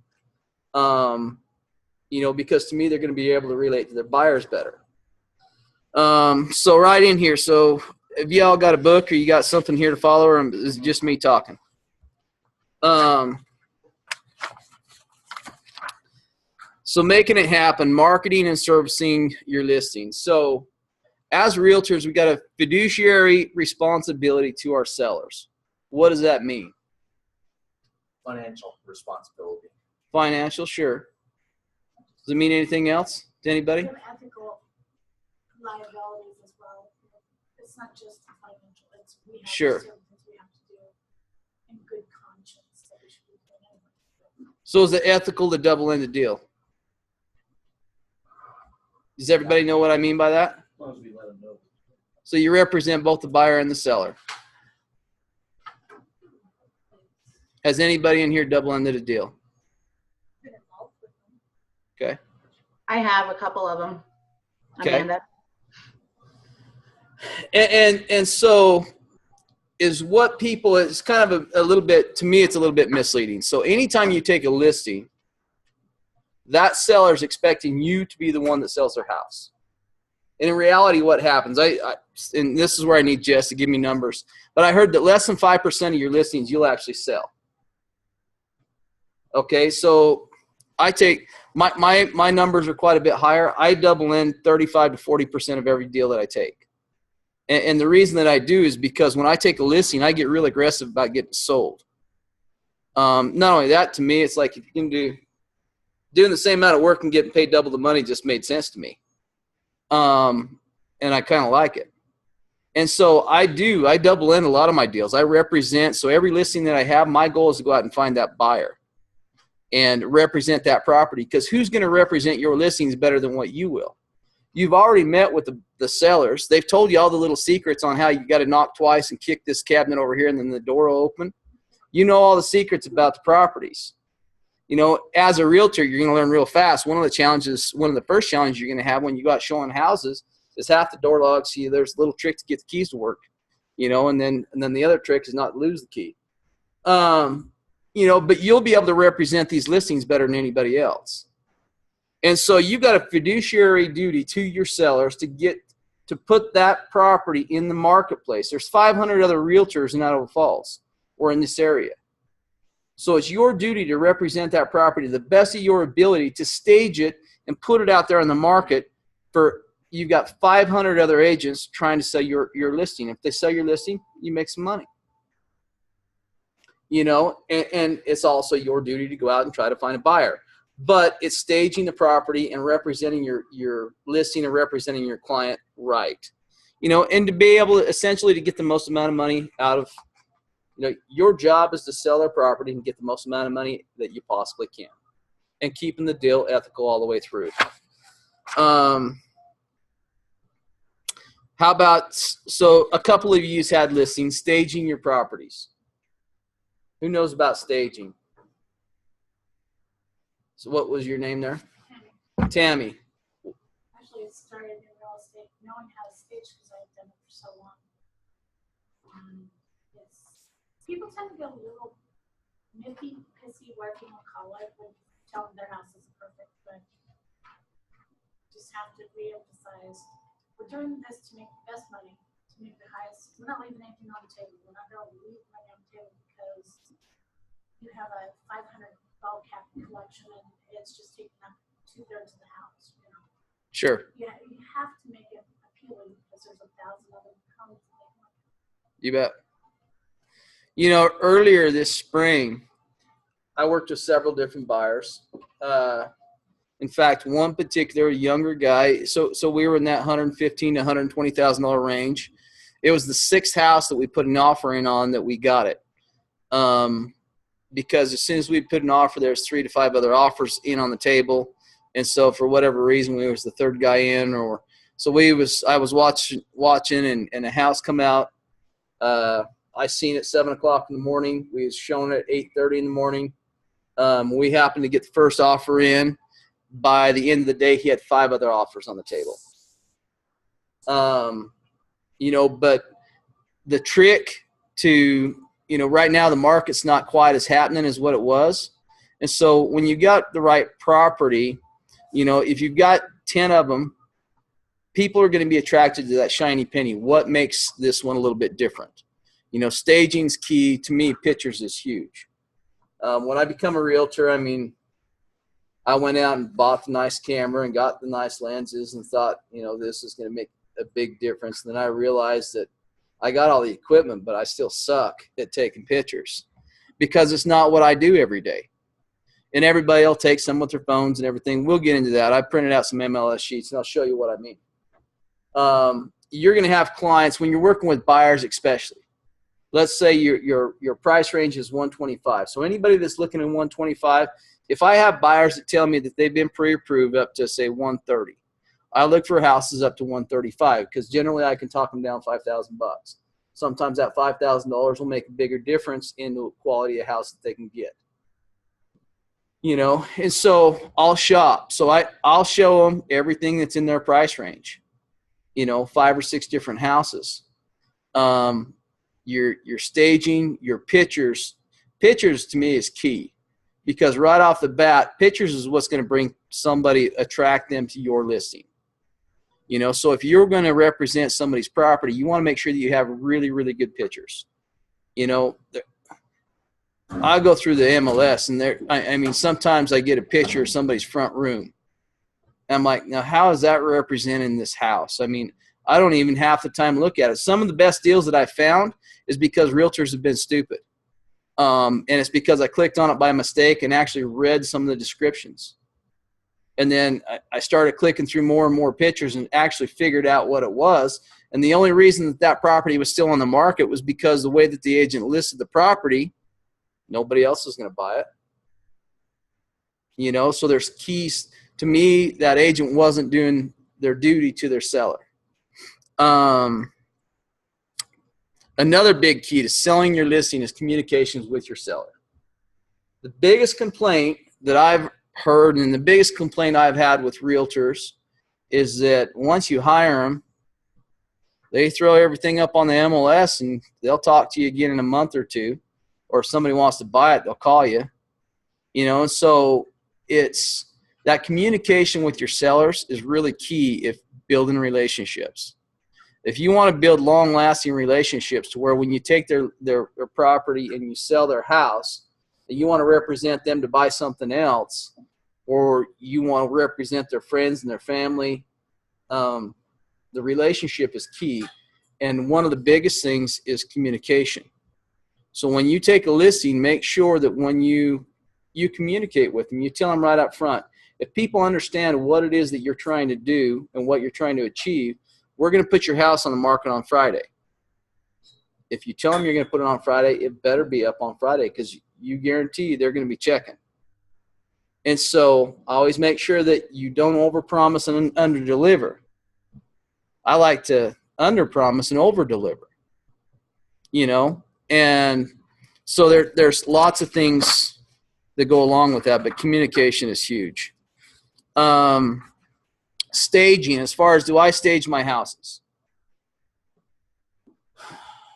because to me, they're going to be able to relate to their buyers better. So right in here. So if y'all got a book or you got something here to follow, or is it just me talking? So making it happen, marketing and servicing your listings. So as realtors, we got a fiduciary responsibility to our sellers. What does that mean? Financial responsibility. Financial, sure. Does it mean anything else to anybody? We have ethical liabilities as well. It's not just financial. It's we have Sure. certain things we have to do in good conscience that we should be doing anyway. So is it ethical the double-ended deal? Does everybody know what I mean by that? As long as we let them know. So you represent both the buyer and the seller. Has anybody in here double-ended a deal? Okay. I have a couple of them. Okay. Amanda. And so is what people, it's kind of a little bit, to me, it's a little bit misleading. So anytime you take a listing, that seller is expecting you to be the one that sells their house. And in reality, what happens, and this is where I need Jess to give me numbers, but I heard that less than 5% of your listings you'll actually sell. Okay, so I take, my numbers are quite a bit higher. I double in 35 to 40% of every deal that I take. And the reason that I do is because when I take a listing, I get real aggressive about getting sold. Not only that, to me, it's like if you can doing the same amount of work and getting paid double the money just made sense to me. And I kind of like it. And so I double in a lot of my deals. I represent, so every listing that I have, my goal is to go out and find that buyer. and represent that property, because who's going to represent your listings better than what you will? You've already met with the sellers. They've told you all the little secrets on how you got to knock twice and kick this cabinet over here and then the door will open. You know all the secrets about the properties. You know, as a realtor, you're going to learn real fast. One of the first challenges you're going to have when you go out showing houses is half the door logs. See, there's a little trick to get the keys to work, you know, and then the other trick is not to lose the key. You know, but you'll be able to represent these listings better than anybody else. And so you've got a fiduciary duty to your sellers to put that property in the marketplace. There's 500 other realtors in Idaho Falls or in this area. So it's your duty to represent that property to the best of your ability, to stage it and put it out there on the market for, you've got 500 other agents trying to sell your listing. If they sell your listing, you make some money. You know, and it's also your duty to go out and try to find a buyer. But it's staging the property and representing your listing and representing your client right. You know, and to be able to essentially to get the most amount of money out of, you know, your job is to sell their property and get the most amount of money that you possibly can, and keeping the deal ethical all the way through. How about, so a couple of you had listings, staging your properties. Who knows about staging? So what was your name there? Tammy. Actually, it started in real estate, knowing how to stage because I've done it for so long. People tend to get a little nitty, pissy, whatever you want to call it, when you tell them their house is perfect, but just have to re-emphasize, we're doing this to make the best money, to make the highest. We're not leaving anything on the table. We're not going to leave money on the table because you have a 500 ball cap collection and it's just taking up 2/3 of the house. You know? Sure. Yeah, you have to make it appealing because there's 1,000 other comments. You bet. You know, earlier this spring, I worked with several different buyers. In fact, one particular younger guy, so we were in that $115,000 to $120,000 range. It was the 6th house that we put an offer in on that we got it. Because as soon as we put an offer, there's 3 to 5 other offers in on the table. And so for whatever reason, we was the 3rd guy in, or so I was watching and a house come out. I seen it 7 o'clock in the morning. We was showing it at 8:30 in the morning. We happened to get the first offer in. By the end of the day, he had 5 other offers on the table. You know, but the trick to, you know, right now the market's not quite as happening as what it was. And so when you got the right property, you know, if you've got 10 of them, people are going to be attracted to that shiny penny. What makes this one a little bit different? You know, staging's key. To me, pictures is huge. When I become a realtor, I mean, I went out and bought the nice camera and got the nice lenses and thought, you know, this is going to make a big difference. And then I realized that I got all the equipment, but I still suck at taking pictures because it's not what I do every day. And everybody will take some with their phones and everything. We'll get into that. I printed out some MLS sheets, and I'll show you what I mean. You're going to have clients, when you're working with buyers especially, let's say your price range is 125. So anybody that's looking at 125, if I have buyers that tell me that they've been pre-approved up to, say, 130, I look for houses up to 135 because generally I can talk them down $5,000. Sometimes that $5,000 will make a bigger difference in the quality of house that they can get. You know, and so I'll shop. So I'll show them everything that's in their price range. You know, 5 or 6 different houses. Your staging, your pictures. Pictures to me is key because right off the bat, pictures is what's going to attract them to your listing. You know, so if you're going to represent somebody's property, you want to make sure that you have really, really good pictures. You know, I go through the MLS and I mean, sometimes I get a picture of somebody's front room. And I'm like, now how is that representing this house? I mean, I don't even half the time look at it. Some of the best deals that I found is because realtors have been stupid. And it's because I clicked on it by mistake and actually read some of the descriptions. And then I started clicking through more and more pictures and actually figured out what it was. And the only reason that that property was still on the market was because the way that the agent listed the property, nobody else was going to buy it. You know, so there's keys. To me, that agent wasn't doing their duty to their seller. Another big key to selling your listing is communications with your seller. The biggest complaint that I've heard and the biggest complaint I've had with realtors is that once you hire them, they throw everything up on the MLS and they'll talk to you again in a month or two, or if somebody wants to buy it, they'll call you. You know, and so it's that communication with your sellers is really key if building relationships. If you want to build long-lasting relationships to where when you take their property and you sell their house, and you want to represent them to buy something else, or you want to represent their friends and their family, the relationship is key. And one of the biggest things is communication. So when you take a listing, make sure that when you communicate with them, you tell them right up front. If people understand what it is that you're trying to do and what you're trying to achieve, we're going to put your house on the market on Friday. If you tell them you're going to put it on Friday, it better be up on Friday because you guarantee they're going to be checking. And so always make sure that you don't overpromise and underdeliver. I like to underpromise and overdeliver, you know, and so there's lots of things that go along with that, but communication is huge. Staging, as far as do I stage my houses?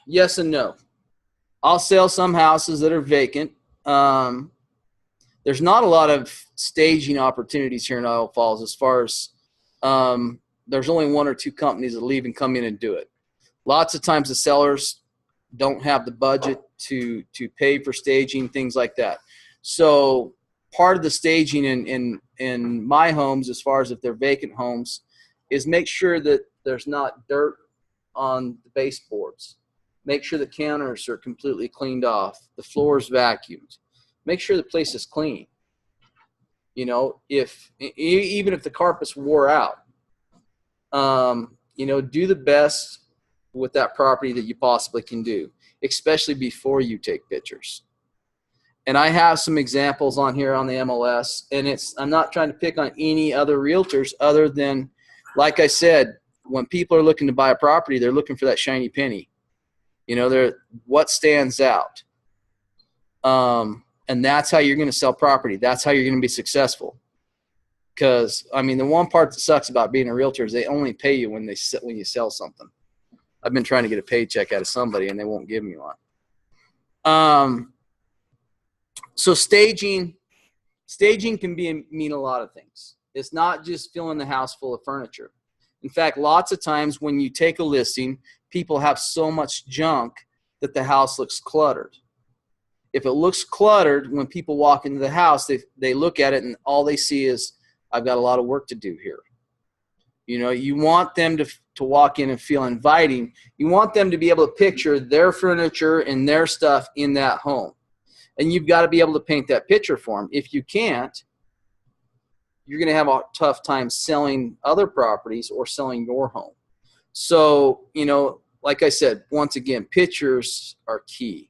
Yes and no. I'll sell some houses that are vacant. There's not a lot of staging opportunities here in Iowa Falls as far as there's only one or two companies that will even come in and do it. Lots of times the sellers don't have the budget to pay for staging, things like that. So part of the staging in my homes, as far as if they're vacant homes, is make sure that there's not dirt on the baseboards. Make sure the counters are completely cleaned off. The floor's vacuumed. Make sure the place is clean. You know, even if the carpet's wore out, you know, do the best with that property that you possibly can do, especially before you take pictures. And I have some examples on here on the MLS, and I'm not trying to pick on any other realtors other than, like I said, when people are looking to buy a property, they're looking for that shiny penny. You know, what stands out. And that's how you're going to sell property. That's how you're going to be successful. Because, I mean, the one part that sucks about being a realtor is they only pay you when you sell something. I've been trying to get a paycheck out of somebody, and they won't give me one. So staging can mean a lot of things. It's not just filling the house full of furniture. In fact, lots of times when you take a listing, people have so much junk that the house looks cluttered. If it looks cluttered, when people walk into the house, they look at it and all they see is, I've got a lot of work to do here. You know, you want them to walk in and feel inviting. You want them to be able to picture their furniture and their stuff in that home. And you've got to be able to paint that picture for them. If you can't, you're going to have a tough time selling other properties or selling your home. So, you know, like I said, once again, pictures are key.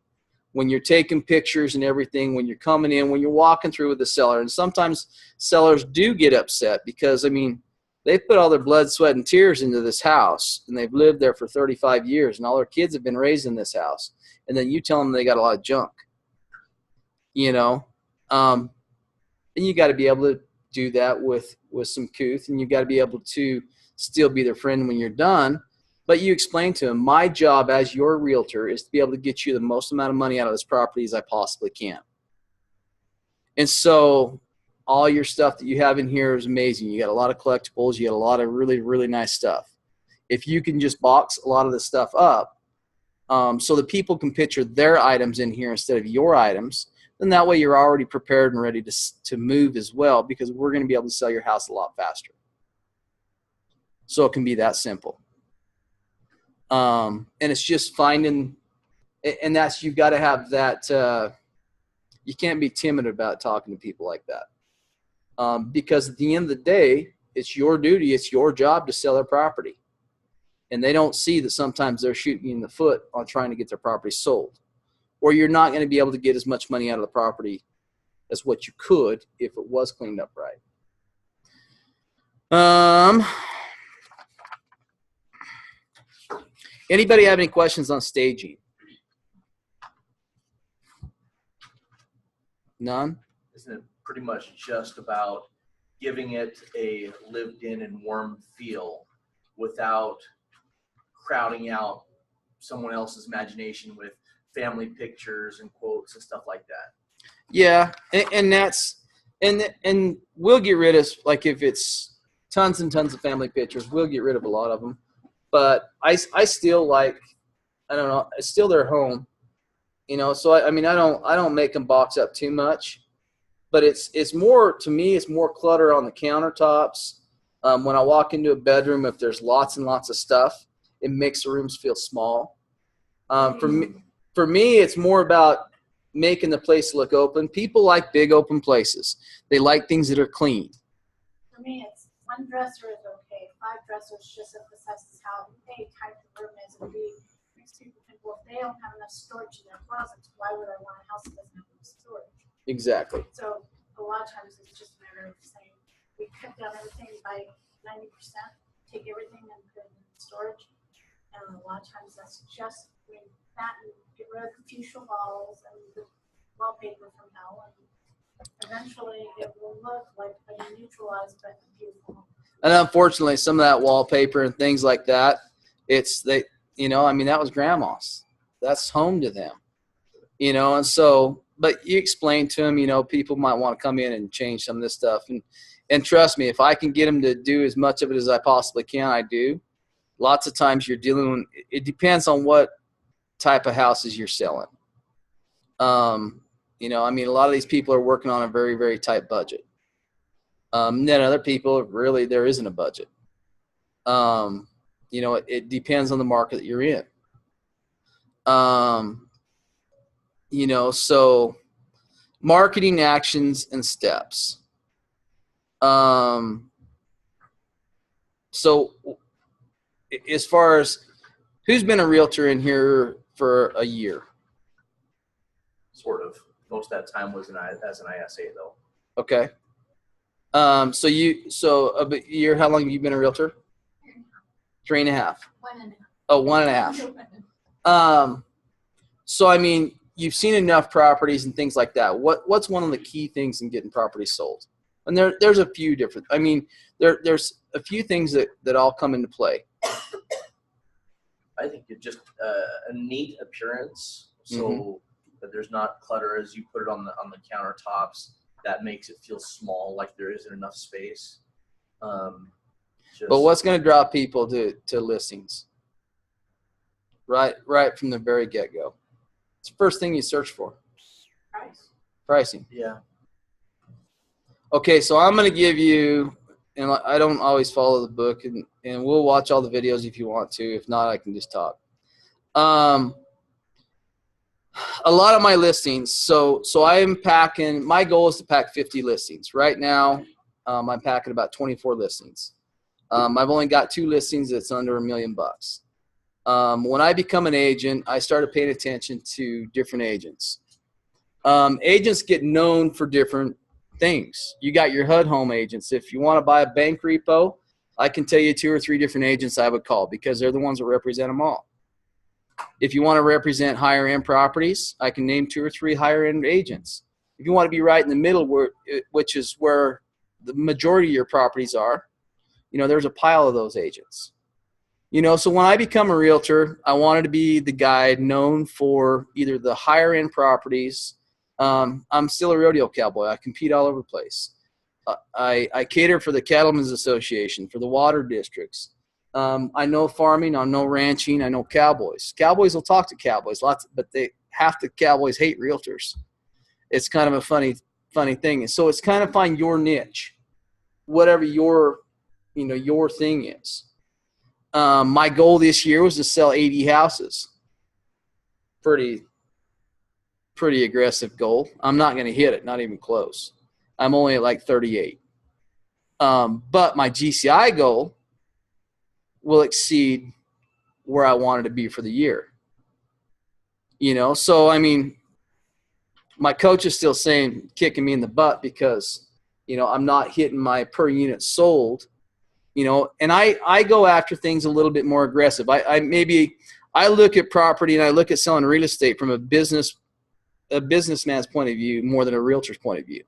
When you're taking pictures and everything, when you're coming in, when you're walking through with the seller, and sometimes sellers do get upset because, I mean, they've put all their blood, sweat, and tears into this house, and they've lived there for 35 years, and all their kids have been raised in this house. And then you tell them they got a lot of junk, you know. And you got to be able to do that with some couth, and you got to be able to still be their friend when you're done. But you explain to them, my job as your realtor is to be able to get you the most amount of money out of this property as I possibly can. And so all your stuff that you have in here is amazing. You got a lot of collectibles. You got a lot of really, really nice stuff. If you can just box a lot of this stuff up so that people can picture their items in here instead of your items, then that way you're already prepared and ready to move as well, because we're going to be able to sell your house a lot faster. So it can be that simple. And it's just finding, and that's, you've got to have that, you can't be timid about talking to people like that. Because at the end of the day, it's your duty, it's your job to sell their property. And they don't see that sometimes they're shooting you in the foot on trying to get their property sold. Or you're not going to be able to get as much money out of the property as what you could if it was cleaned up right. Anybody have any questions on staging? None? Isn't it pretty much just about giving it a lived in and warm feel without crowding out someone else's imagination with family pictures and quotes and stuff like that? Yeah, and that's and we'll get rid of, like, if it's tons and tons of family pictures, we'll get rid of a lot of them. But I still like, I don't know, it's still their home, you know. So I mean, I don't make them box up too much, but it's more, to me, it's more clutter on the countertops. When I walk into a bedroom, if there's lots and lots of stuff, it makes the rooms feel small. For me, it's more about making the place look open. People like big open places. They like things that are clean. For me, it's one dresser is okay. 5 dressers just emphasizes how A, tight the room is, and B, makes people think, well, if they don't have enough storage in their closets, why would I want a house that doesn't have enough storage? Exactly. So a lot of times it's just a matter of saying, we cut down everything by 90%, take everything and put it in storage. And a lot of times that's just, I mean, that and get rid of the fuchsia walls and the wallpaper from hell, and eventually it will look like a neutralized but beautiful home. And unfortunately, some of that wallpaper and things like that, you know, I mean, that was grandma's. That's home to them, you know. And so, but you explain to them, you know, people might want to come in and change some of this stuff. And trust me, if I can get them to do as much of it as I possibly can, I do. Lots of times you're dealing with, it depends on what type of houses you're selling. You know, I mean, a lot of these people are working on a very, very tight budget. Then other people, really, there isn't a budget. You know, it depends on the market that you're in. You know, so marketing actions and steps. So as far as who's been a realtor in here for a year? Sort of. Most of that time was as an ISA, though. Okay. So a year, how long have you been a realtor? 3.5. 1.5. Oh, 1.5. So I mean, you've seen enough properties and things like that. What's one of the key things in getting properties sold? And there's a few different, I mean, there's a few things that all come into play. I think it's just a neat appearance, so that there's not clutter as you put it on the countertops. That makes it feel small, like there isn't enough space. But what's going to draw people to listings? Right from the very get-go. It's the first thing you search for. Price. Pricing. Yeah. Okay, so I'm going to give you, and I don't always follow the book, and we'll watch all the videos if you want to. If not, I can just talk. A lot of my listings, so I'm packing, my goal is to pack 50 listings. Right now, I'm packing about 24 listings. I've only got 2 listings that's under $1 million. When I become an agent, I started paying attention to different agents. Agents get known for different things. You got your HUD home agents. If you want to buy a bank repo, I can tell you 2 or 3 different agents I would call because they're the ones that represent them all. If you want to represent higher end properties, I can name 2 or 3 higher end agents. If you want to be right in the middle, which is where the majority of your properties are, you know, there's a pile of those agents. You know, so when I become a realtor, I wanted to be the guy known for either the higher end properties. I'm still a rodeo cowboy. I compete all over the place. I cater for the Cattlemen's Association, for the water districts. I know farming, I know ranching, I know cowboys. Cowboys will talk to cowboys, but half the cowboys hate realtors. It's kind of a funny thing. And so it's kind of find your niche, whatever your thing is. My goal this year was to sell 80 houses. Pretty aggressive goal. I'm not going to hit it, not even close. I'm only at like 38. But my GCI goal will exceed where I wanted to be for the year. You know, so I mean, my coach is still saying, kicking me in the butt because, you know, I'm not hitting my per unit sold, you know, and I go after things a little bit more aggressive. I look at property and I look at selling real estate from a businessman's point of view more than a realtor's point of view.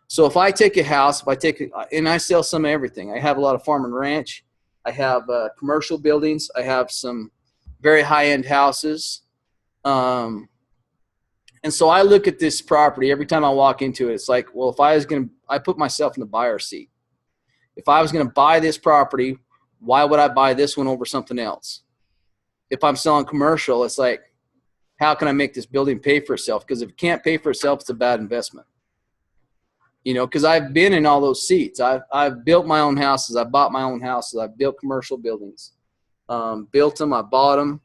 So if I take a house, and I sell some of everything. I have a lot of farm and ranch. I have commercial buildings. I have some very high-end houses. And so I look at this property every time I walk into it. It's like, well, I put myself in the buyer's seat. If I was going to buy this property, why would I buy this one over something else? If I'm selling commercial, it's like, how can I make this building pay for itself? Because if it can't pay for itself, it's a bad investment. You know, because I've been in all those seats. I've built my own houses. I bought my own houses. I've built commercial buildings. Built them. I bought them.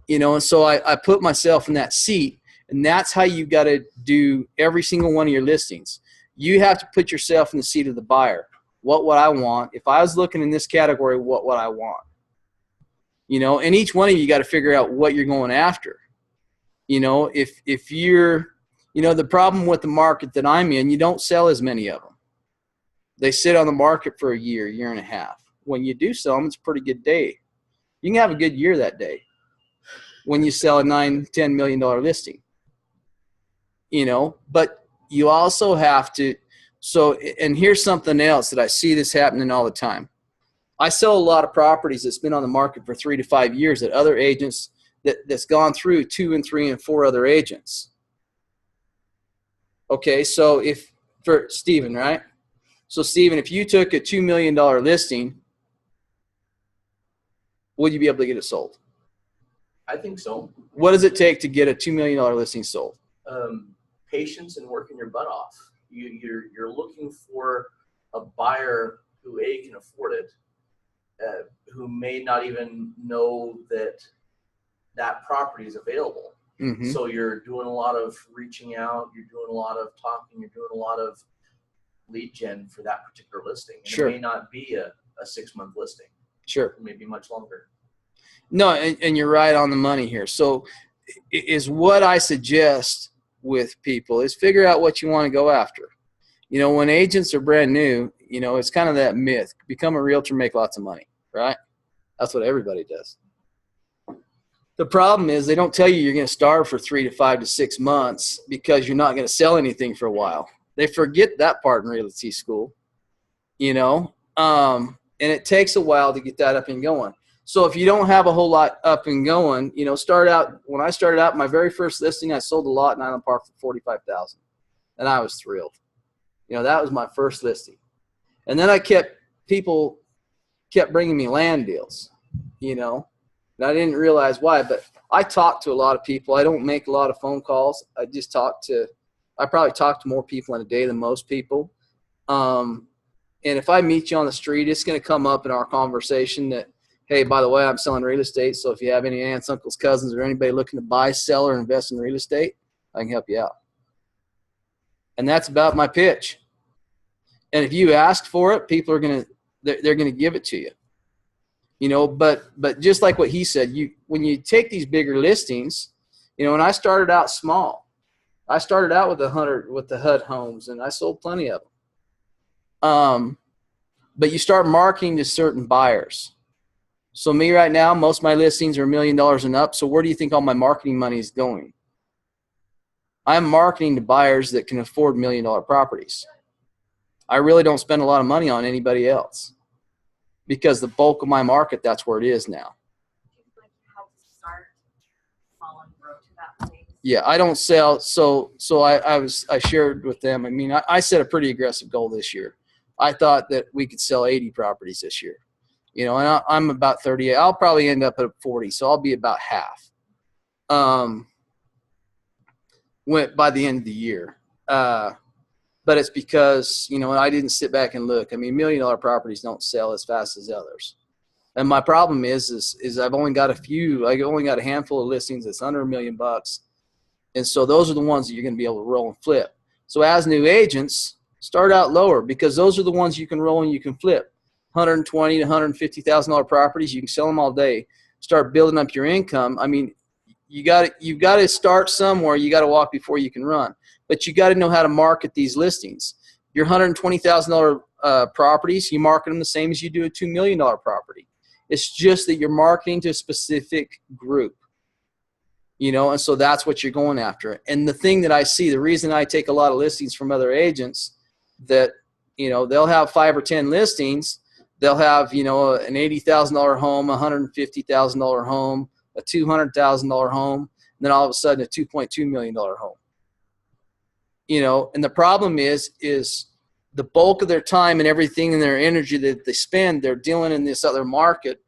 You know, and so I put myself in that seat. And that's how you got to do every single one of your listings. You have to put yourself in the seat of the buyer. What would I want? If I was looking in this category, what would I want? You know, and each one of you got to figure out what you're going after. You know, if you're, you know, the problem with the market that I'm in, you don't sell as many of them. They sit on the market for a year, year and a half. When you do sell them, it's a pretty good day. You can have a good year that day when you sell a $9-10 million listing. You know, but you also have to, and here's something else that I see this happening all the time. I sell a lot of properties that's been on the market for 3 to 5 years that other agents, that's gone through 2 and 3 and 4 other agents. Okay, so for Steven, right? So Steven, if you took a $2 million listing, would you be able to get it sold? I think so. What does it take to get a $2 million listing sold? Patience and working your butt off. You're looking for a buyer who can afford it, who may not even know that property is available. Mm-hmm. So you're doing a lot of reaching out, you're doing a lot of talking, you're doing a lot of lead gen for that particular listing. And Sure. It may not be a 6-month listing. Sure. It may be much longer. No, and you're right on the money here. So is what I suggest with people is figure out what you want to go after. You know, when agents are brand new, you know, it's kind of that myth. Become a realtor, make lots of money, right? That's what everybody does. The problem is they don't tell you you're going to starve for 3 to 5 to 6 months because you're not going to sell anything for a while. They forget that part in realty school, you know, and it takes a while to get that up and going. So if you don't have a whole lot up and going, you know, when I started out, my very first listing, I sold a lot in Island Park for $45,000, and I was thrilled. You know, that was my first listing. And then people kept bringing me land deals, you know, and I didn't realize why, but I talk to a lot of people. I don't make a lot of phone calls. I probably talk to more people in a day than most people. And if I meet you on the street, it's going to come up in our conversation that, hey, by the way, I'm selling real estate. So if you have any aunts, uncles, cousins, or anybody looking to buy, sell, or invest in real estate, I can help you out. And that's about my pitch. And if you ask for it, people are they're going to give it to you. You know, but just like what he said, when you take these bigger listings, you know, when I started out small, I started out with 100 with the HUD homes, and I sold plenty of them. But you start marketing to certain buyers. So me right now, most of my listings are $1 million and up. So where do you think all my marketing money is going? I'm marketing to buyers that can afford $1 million properties. I really don't spend a lot of money on anybody else because the bulk of my market, that's where it is now. Yeah, I don't sell. So I shared with them. I mean, I set a pretty aggressive goal this year. I thought that we could sell 80 properties this year. You know, and I'm about 38. I'll probably end up at 40, so I'll be about half. Went by the end of the year. But it's because, you know, I didn't sit back and look. I mean, $1 million properties don't sell as fast as others. And my problem is I've only got a handful of listings that's under $1 million. And so those are the ones that you're going to be able to roll and flip. So as new agents, start out lower because those are the ones you can roll and you can flip. $120,000 to $150,000 properties, you can sell them all day. Start building up your income. I mean, you've got to start somewhere. You got to walk before you can run. But you got to know how to market these listings. Your $120,000 properties, you market them the same as you do a $2 million property. It's just that you're marketing to a specific group, you know, and so that's what you're going after. And the thing that I see, the reason I take a lot of listings from other agents, that, you know, they'll have 5 or 10 listings. They'll have, you know, an $80,000 home, a $150,000 home, a $200,000 home, and then all of a sudden a $2.2 million home. You know, and the problem is the bulk of their time and everything and their energy that they spend, they're dealing in this other market,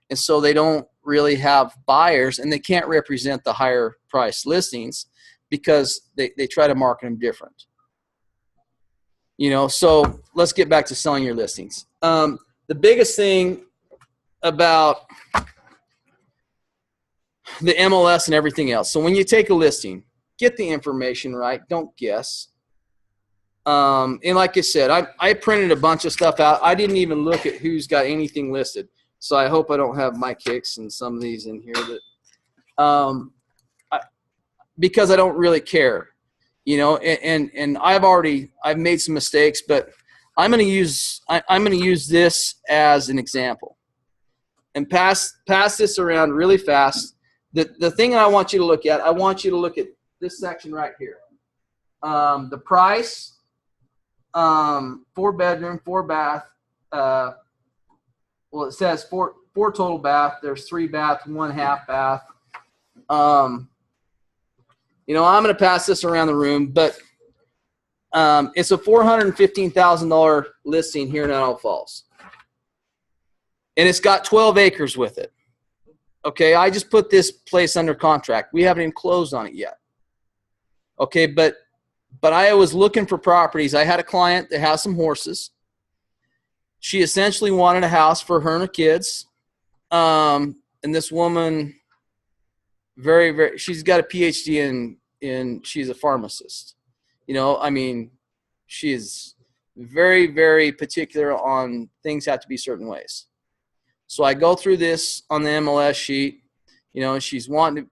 and so they don't really have buyers, and they can't represent the higher price listings because they try to market them different. You know, so let's get back to selling your listings. The biggest thing about the MLS and everything else, so when you take a listing, get the information right. Don't guess. And like I said, I printed a bunch of stuff out. I didn't even look at who's got anything listed. So I hope I don't have my kicks and some of these in here that, because I don't really care, you know. And I've made some mistakes, but I'm going to use this as an example, and pass this around really fast. The thing I want you to look at, I want you to look at this section right here. The price, 4 bedroom, 4 bath. Well, it says four total bath. There's 3 bath, 1 half bath. You know, I'm going to pass this around the room, but it's a $415,000 listing here in Idaho Falls, and it's got 12 acres with it. Okay, I just put this place under contract. We haven't even closed on it yet. Okay, but I was looking for properties. I had a client that has some horses. She essentially wanted a house for her and her kids. And this woman, she's got a PhD in she's a pharmacist. You know, I mean, she is very, very particular on things have to be certain ways. So I go through this on the MLS sheet. You know, she's living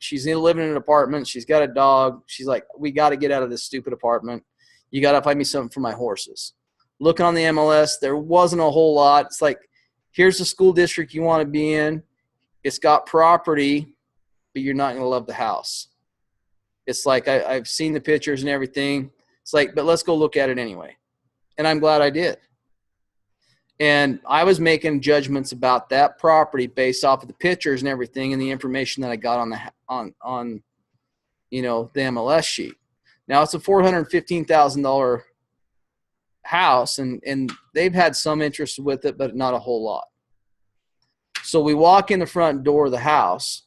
in an apartment. She's got a dog. She's like, we got to get out of this stupid apartment. You got to find me something for my horses. Looking on the MLS, there wasn't a whole lot. It's like, here's the school district you want to be in. It's got property, but you're not going to love the house. It's like, I've seen the pictures and everything. It's like, but let's go look at it anyway. And I'm glad I did. And I was making judgments about that property based off of the pictures and everything and the information that I got on you know, the MLS sheet. Now it's a $415,000 house, and they've had some interest with it, but not a whole lot. So we walk in the front door of the house.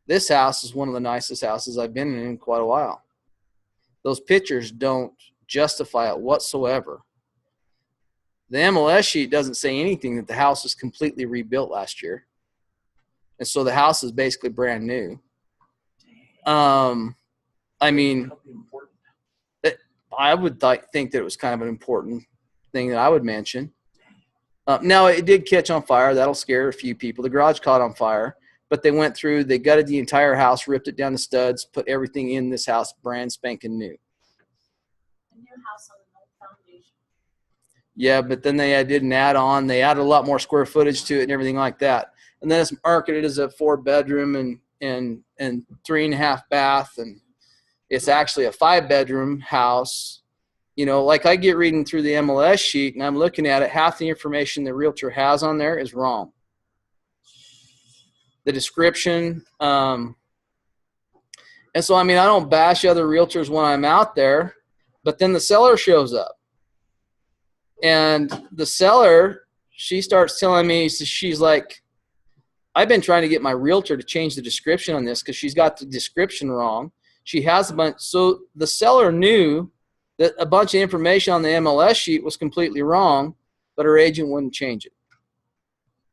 This house is one of the nicest houses I've been in quite a while. Those pictures don't justify it whatsoever. The MLS sheet doesn't say anything that the house was completely rebuilt last year. And so the house is basically brand new. I mean, I would think that it was kind of an important thing that I would mention. Now, it did catch on fire. That'll scare a few people. The garage caught on fire, but they went through, they gutted the entire house, ripped it down to studs, put everything in this house brand spanking new. A new house on an old foundation. Yeah, but then they did an add-on. They added a lot more square footage to it and everything like that. And then it's marketed as a 4-bedroom and 3.5 bath, and it's actually a 5-bedroom house. You know, like I get reading through the MLS sheet and I'm looking at it, half the information the realtor has on there is wrong. The description, and so, I mean, I don't bash other realtors when I'm out there, but then the seller shows up. And the seller, she starts telling me, she's like, I've been trying to get my realtor to change the description on this because she's got the description wrong. She has a bunch. So the seller knew that a bunch of information on the MLS sheet was completely wrong, but her agent wouldn't change it.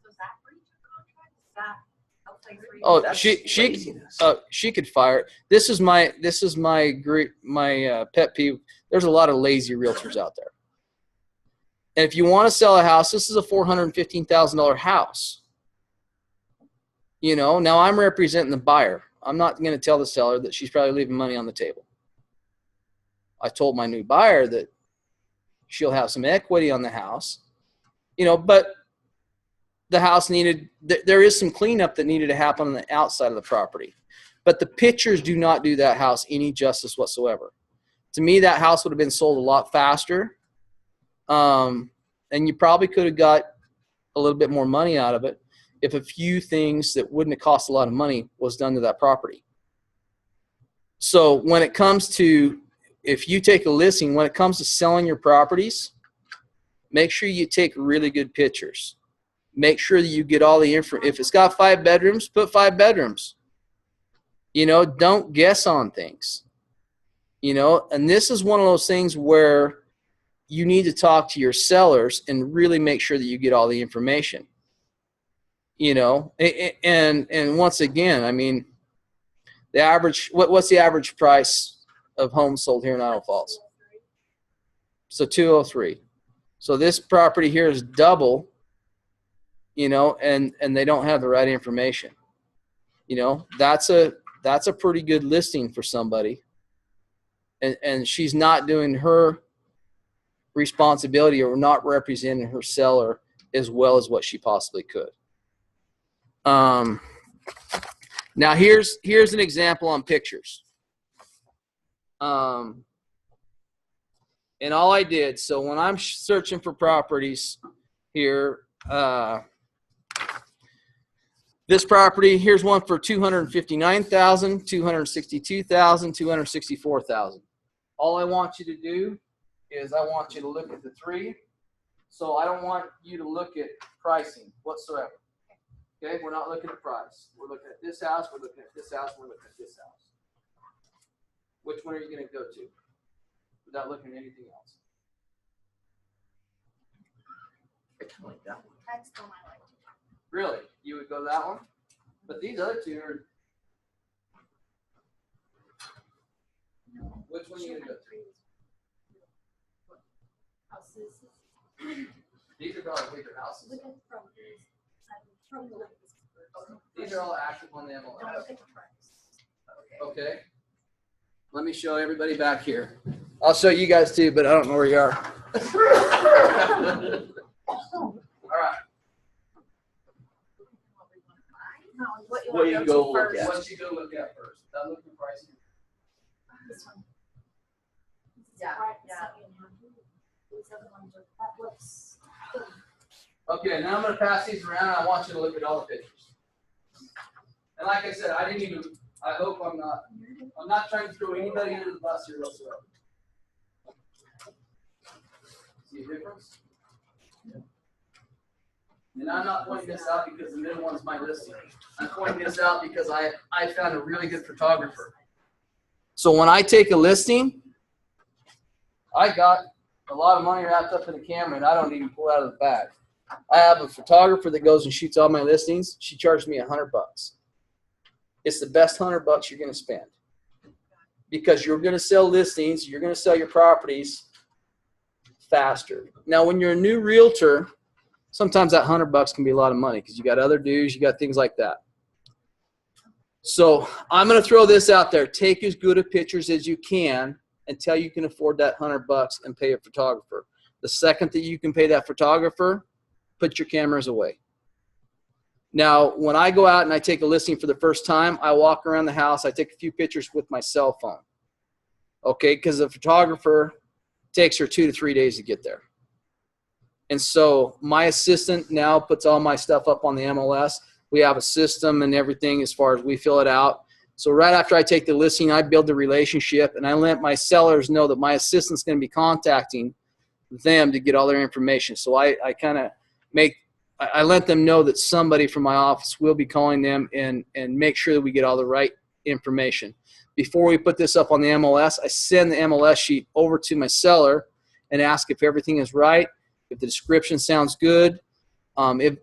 So is that breach of contract? Is that Oh, she could fire it. This is my pet peeve. There's a lot of lazy realtors out there. And if you want to sell a house, this is a $415,000 house. You know, now I'm representing the buyer. I'm not going to tell the seller that she's probably leaving money on the table. I told my new buyer that she'll have some equity on the house, but the house there is some cleanup that needed to happen on the outside of the property. But the pictures do not do that house any justice whatsoever. To me, that house would have been sold a lot faster. And you probably could have got a little bit more money out of it if a few things that wouldn't have cost a lot of money was done to that property. So when it comes to, if you take a listing, when it comes to selling your properties, make sure you take really good pictures. Make sure that you get all the info. If it's got 5 bedrooms, put 5 bedrooms. Don't guess on things. And this is one of those things where you need to talk to your sellers and really make sure that you get all the information. And once again, I mean, the average, what's the average price of homes sold here in Idaho Falls? So 203. So this property here is double, and they don't have the right information. That's a pretty good listing for somebody. And she's not doing her responsibility or not representing her seller as well as what she possibly could. Now here's an example on pictures. And all I did, so when I'm searching for properties here, this property, here's one for $259,000, $262,000, $264,000. All I want you to do is I want you to look at the 3. So I don't want you to look at pricing whatsoever. Okay, we're not looking at price. We're looking at this house, we're looking at this house, we're looking at this house. Which one are you going to go to without looking at anything else? I kind of like that one. That's the one I like. Really? You would go that one? But these other 2 are. Which one are you going to go to? Houses. These are probably bigger houses. Look at from the left. These are all active on the Don't MLS. look at the price. Okay. Let me show everybody back here. I'll show you guys too, but I don't know where you are. All right. No, what you What want you to go go look first. at. What you go look at first? That looking pricing. This one. Yeah, Right, yeah. These other ones are, that looks good. Okay, now I'm going to pass these around. I want you to look at all the pictures. And like I said, I hope I'm not trying to throw anybody under the bus here whatsoever. See a difference? And I'm not pointing this out because the middle one's my listing. I'm pointing this out because I found a really good photographer. So when I take a listing, I got a lot of money wrapped up in the camera and I don't even pull it out of the bag. I have a photographer that goes and shoots all my listings. She charged me $100. It's the best $100 you're going to spend because you're going to sell listings. You're going to sell your properties faster. Now, when you're a new realtor, sometimes that $100 can be a lot of money because you got other dues, you got things like that. So I'm going to throw this out there. Take as good of pictures as you can until you can afford that $100 and pay a photographer. The second that you can pay that photographer, put your cameras away. Now, when I go out and I take a listing for the first time, I walk around the house. I take a few pictures with my cell phone. Okay, because the photographer takes her 2 to 3 days to get there. And so my assistant now puts all my stuff up on the MLS. We have a system and everything as far as we fill it out. So right after I take the listing, I build the relationship, and I let my sellers know that my assistant's going to be contacting them to get all their information. So I let them know that somebody from my office will be calling them and make sure that we get all the right information. Before we put this up on the MLS, I send the MLS sheet over to my seller and ask if everything is right, if the description sounds good,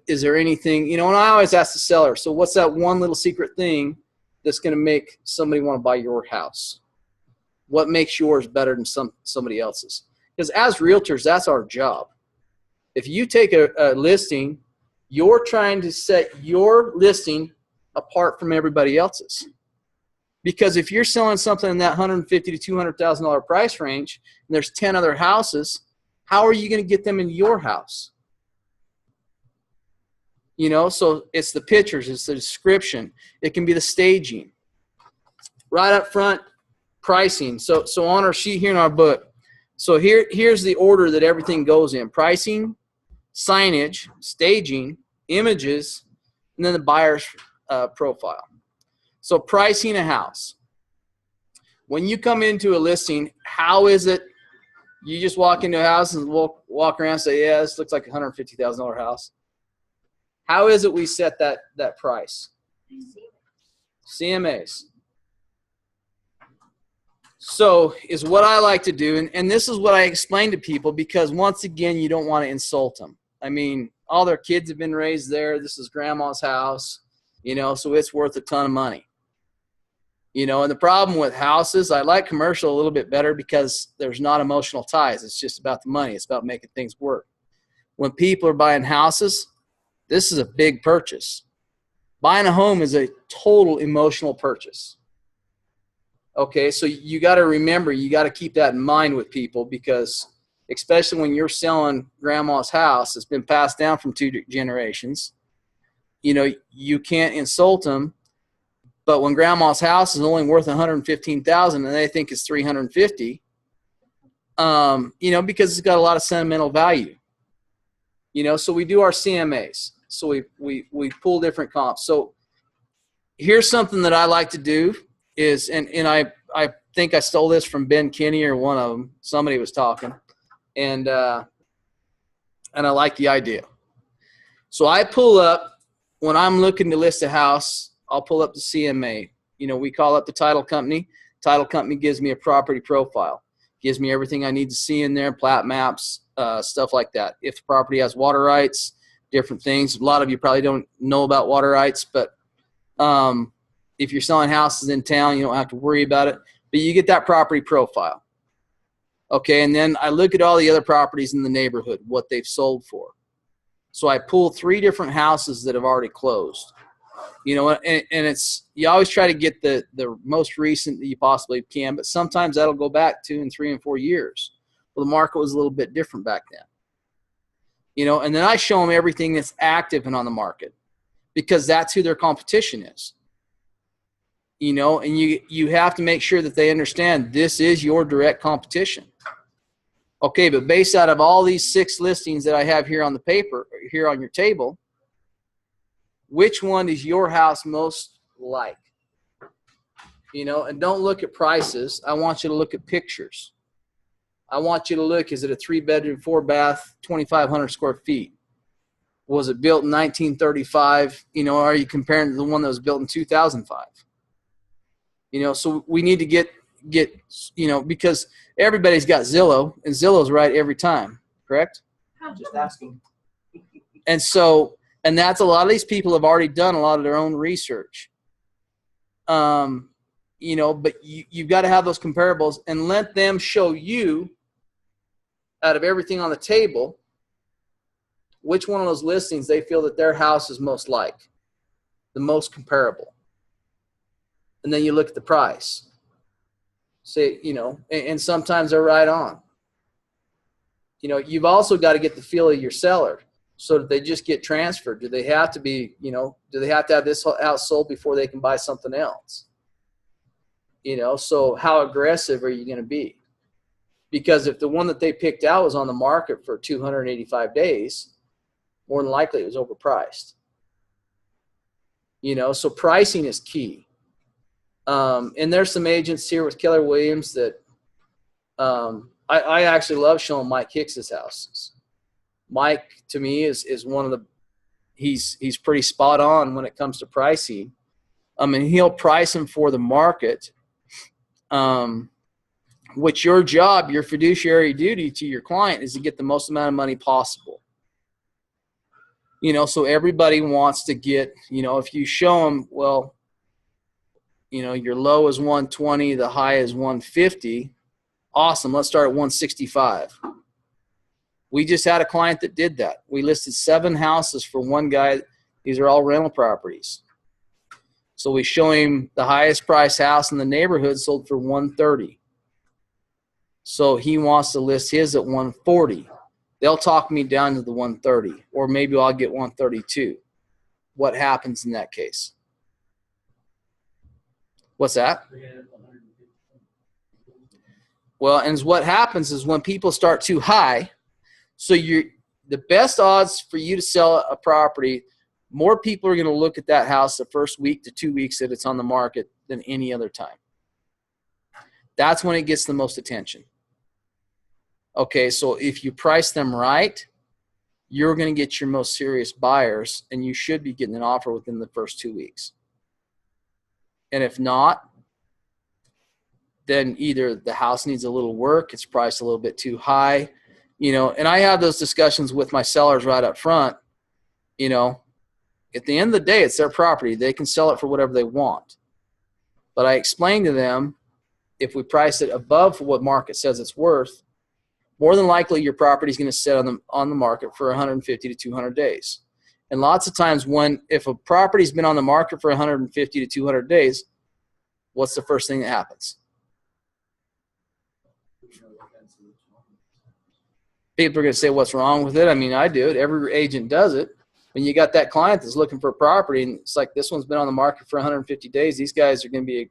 is there anything, and I always ask the seller, so what's that one little secret thing that's going to make somebody want to buy your house? What makes yours better than somebody else's? Because as realtors, that's our job. If you take a listing, you're trying to set your listing apart from everybody else's. Because if you're selling something in that $150,000 to $200,000 price range, and there's 10 other houses, how are you going to get them into your house? You know, so it's the pictures, it's the description. It can be the staging. Right up front, pricing. So on our sheet here in our book, so here's the order that everything goes in: pricing, signage, staging, images, and then the buyer's profile. So pricing a house. When you come into a listing, how is it? You just walk into a house and walk around and say, yeah, this looks like a $150,000 house. How is it we set that price? CMAs. So is what I like to do, and this is what I explain to people, because once again, you don't want to insult them. I mean, all their kids have been raised there. This is grandma's house, you know, so it's worth a ton of money. You know, and the problem with houses, I like commercial a little bit better because there's not emotional ties. It's just about the money. It's about making things work. When people are buying houses, this is a big purchase. Buying a home is a total emotional purchase. Okay, so you got to remember, you got to keep that in mind with people, because especially when you're selling grandma's house, it's been passed down from 2 generations. You know, you can't insult them. But when grandma's house is only worth $115,000 and they think it's $350,000, you know, because it's got a lot of sentimental value. You know, so we do our CMAs. So we pull different comps. So here's something that I like to do is, and I think I stole this from Ben Kinney or one of them. Somebody was talking, and I like the idea. So I pull up, when I'm looking to list a house, I'll pull up the CMA. You know, we call up the title company. Title company gives me a property profile, gives me everything I need to see in there, plat maps, stuff like that. If the property has water rights, different things. A lot of you probably don't know about water rights, but if you're selling houses in town, you don't have to worry about it. But you get that property profile. Okay, and then I look at all the other properties in the neighborhood, what they've sold for. So I pull 3 different houses that have already closed. You know, and it's, you always try to get the most recent that you possibly can, but sometimes that'll go back 2 and 3 and 4 years. Well, the market was a little bit different back then. You know, and then I show them everything that's active and on the market, because that's who their competition is. You know, and you have to make sure that they understand this is your direct competition. Okay, but based out of all these 6 listings that I have here on the paper, here on your table, which one is your house most like? You know, and don't look at prices. I want you to look at pictures. I want you to look, is it a 3-bedroom, 4-bath, 2,500 square feet? Was it built in 1935? You know, are you comparing to the one that was built in 2005? You know, so we need to get, you know, because everybody's got Zillow, and Zillow's right every time, correct? I'm just asking. And so, and that's, a lot of these people have already done a lot of their own research. You know, but you've got to have those comparables and let them show you, out of everything on the table, which one of those listings they feel that their house is most like, the most comparable. And then you look at the price. Say, you know, and sometimes they're right on. You know, you've also got to get the feel of your seller. So that they just get transferred? Do they have to be, you know, do they have to have this house sold before they can buy something else? You know, so how aggressive are you going to be? Because if the one that they picked out was on the market for 285 days, more than likely it was overpriced. You know, so pricing is key. And there's some agents here with Keller Williams that I actually love showing Mike Hicks's houses. Mike, to me, is one of the, he's pretty spot on when it comes to pricing. I mean, he'll price them for the market, which your job, your fiduciary duty to your client is to get the most amount of money possible. You know, so everybody wants to get, you know, if you show them, well, you know, your low is 120, the high is 150. Awesome. Let's start at 165. We just had a client that did that. We listed 7 houses for one guy. These are all rental properties. So we show him the highest price house in the neighborhood sold for 130. So he wants to list his at 140. They'll talk me down to the 130, or maybe I'll get 132. What happens in that case? What's that? Well, and what happens is when people start too high, so the best odds for you to sell a property, more people are going to look at that house the first week to 2 weeks that it's on the market than any other time. That's when it gets the most attention. Okay, so if you price them right, you're going to get your most serious buyers, and you should be getting an offer within the first 2 weeks. And if not, then either the house needs a little work, it's priced a little bit too high, and I have those discussions with my sellers right up front. At the end of the day, it's their property. They can sell it for whatever they want. But I explain to them, if we price it above what market says it's worth, more than likely your property is going to sit on the market for 150 to 200 days. And lots of times if a property's been on the market for 150 to 200 days, what's the first thing that happens? People are going to say, what's wrong with it? I mean, I do it. Every agent does it. When you got that client that's looking for a property, and it's like, this one's been on the market for 150 days, these guys are going to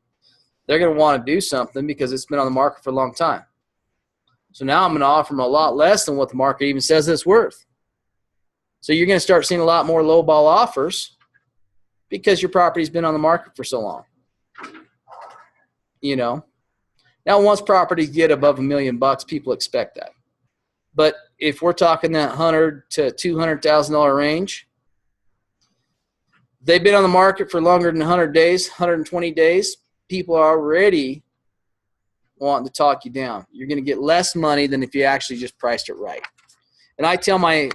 they're going to want to do something because it's been on the market for a long time. So now I'm going to offer them a lot less than what the market even says it's worth. So you're going to start seeing a lot more lowball offers because your property's been on the market for so long. Now once properties get above $1 million, people expect that. But if we're talking that $100,000 to $200,000 range, they've been on the market for longer than 100 days, 120 days. People are already wanting to talk you down. You're going to get less money than if you actually just priced it right. And I tell my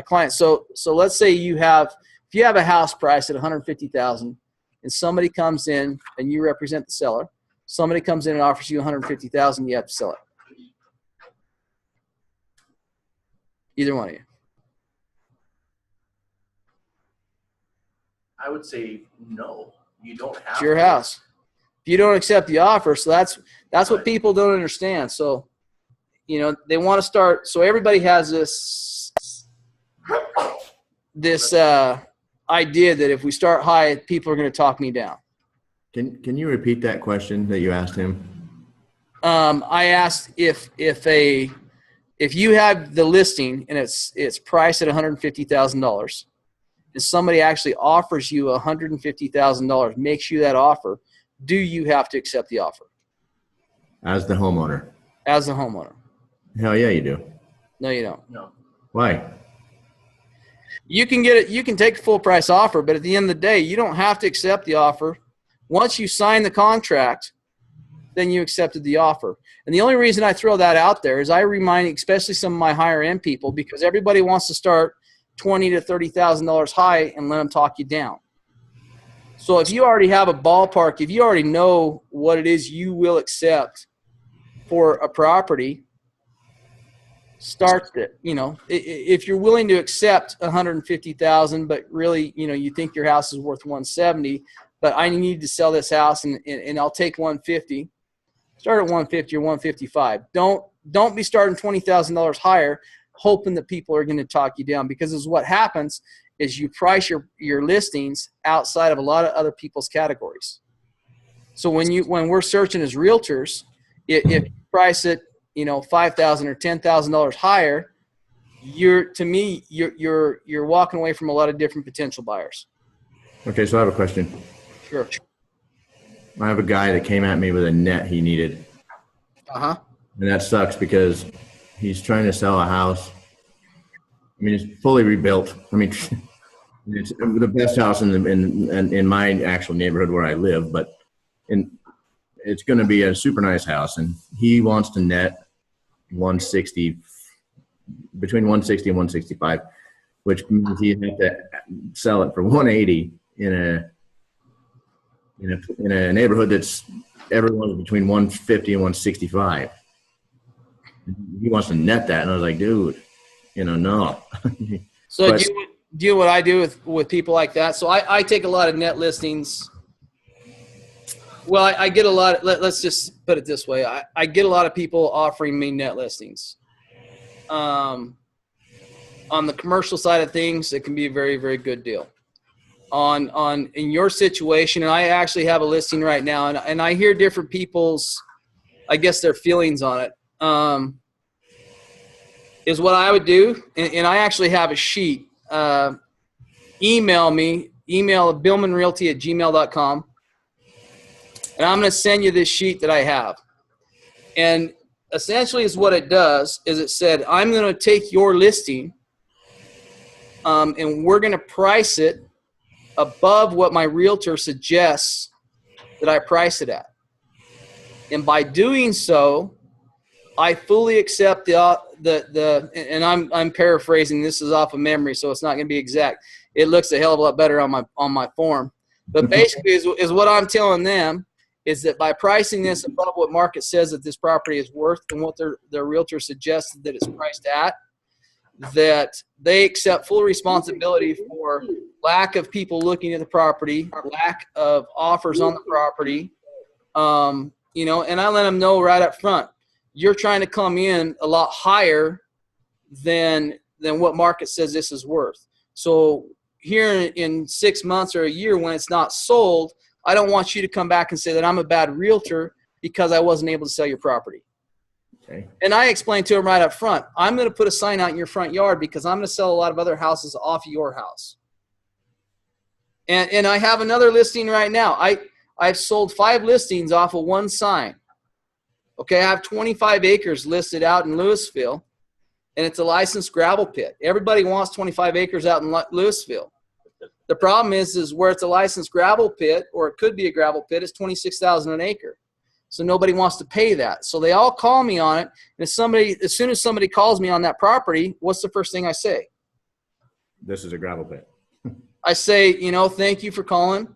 clients, so let's say if you have a house priced at $150,000 and somebody comes in and you represent the seller, somebody comes in and offers you $150,000, you have to sell it. Either one of you. I would say no. You don't have It's your to. house. If you don't accept the offer, so that's what people don't understand. So, they want to start. So everybody has this idea that if we start high, people are going to talk me down. Can you repeat that question that you asked him? I asked if you have the listing and it's priced at $150,000, and somebody actually offers you $150,000, makes you that offer, do you have to accept the offer? As the homeowner. As the homeowner. Hell yeah, you do. No, you don't. No. Why? You can get it. You can take a full price offer, but at the end of the day, you don't have to accept the offer. Once you sign the contract, then you accepted the offer. And the only reason I throw that out there is I remind, especially some of my higher end people, because everybody wants to start $20,000 to $30,000 high and let them talk you down. So if you already have a ballpark, if you already know what it is you will accept for a property, start it. If you're willing to accept $150,000, but really, you think your house is worth $170,000, but I need to sell this house and I'll take $150,000. Start at $150,000 or $155,000. Don't be starting $20,000 higher, hoping that people are going to talk you down, because is what happens is you price your listings outside of a lot of other people's categories. So when we're searching as realtors, if you price it, $5,000 or $10,000 higher, you're walking away from a lot of different potential buyers. Okay, so I have a question. Sure. I have a guy that came at me with a net he needed. Uh-huh. And that sucks because he's trying to sell a house. I mean, it's fully rebuilt. I mean, it's the best house in my actual neighborhood where I live, but it's going to be a super nice house. And he wants to net 160, between 160 and 165, which means he'd have to sell it for 180 in a neighborhood that's everyone's between 150 and 165. He wants to net that, and I was like, dude, no. So but, do what I do with people like that. So I take a lot of net listings. Well, I get a lot. Let's just put it this way. I get a lot of people offering me net listings. On the commercial side of things, it can be a very, very good deal. In your situation, and I actually have a listing right now, and I hear different people's, I guess, their feelings on it. Is what I would do, and I actually have a sheet. Email me, email billmanrealty@gmail.com, and I'm going to send you this sheet that I have. And essentially is what it does is it said, I'm going to take your listing and we're going to price it above what my realtor suggests that I price it at. And by doing so, I fully accept and I'm paraphrasing, this is off of memory, so it's not going to be exact. It looks a hell of a lot better on my form. But basically is what I'm telling them is that by pricing this above what market says that this property is worth and what their realtor suggested that it's priced at, that they accept full responsibility for lack of people looking at the property, lack of offers on the property, you know, and I let them know right up front, you're trying to come in a lot higher than what market says this is worth. So here in 6 months or a year when it's not sold, I don't want you to come back and say that I'm a bad realtor because I wasn't able to sell your property. Okay. And I explained to them right up front, I'm going to put a sign out in your front yard because I'm going to sell a lot of other houses off your house. And I have another listing right now. I've sold 5 listings off of one sign. Okay, I have 25 acres listed out in Louisville, and it's a licensed gravel pit. Everybody wants 25 acres out in Louisville. The problem is where it's a licensed gravel pit, or it could be a gravel pit, it's $26,000 an acre. So nobody wants to pay that. So they all call me on it. And as soon as somebody calls me on that property, what's the first thing I say? This is a gravel pit. I say, you know, thank you for calling.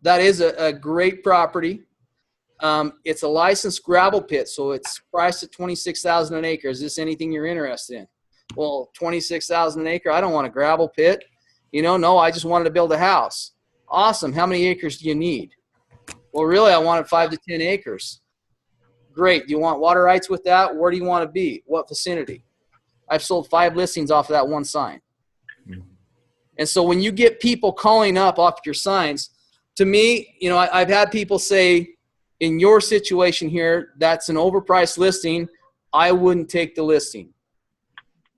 That is a great property. It's a licensed gravel pit, so it's priced at $26,000 an acre. Is this anything you're interested in? Well, $26,000 an acre, I don't want a gravel pit. You know, no, I just wanted to build a house. Awesome. How many acres do you need? Well, really, I wanted 5 to 10 acres. Great. Do you want water rights with that? Where do you want to be? What vicinity? I've sold 5 listings off of that one sign. And so when you get people calling up off your signs, to me, you know, I've had people say, in your situation here, that's an overpriced listing. I wouldn't take the listing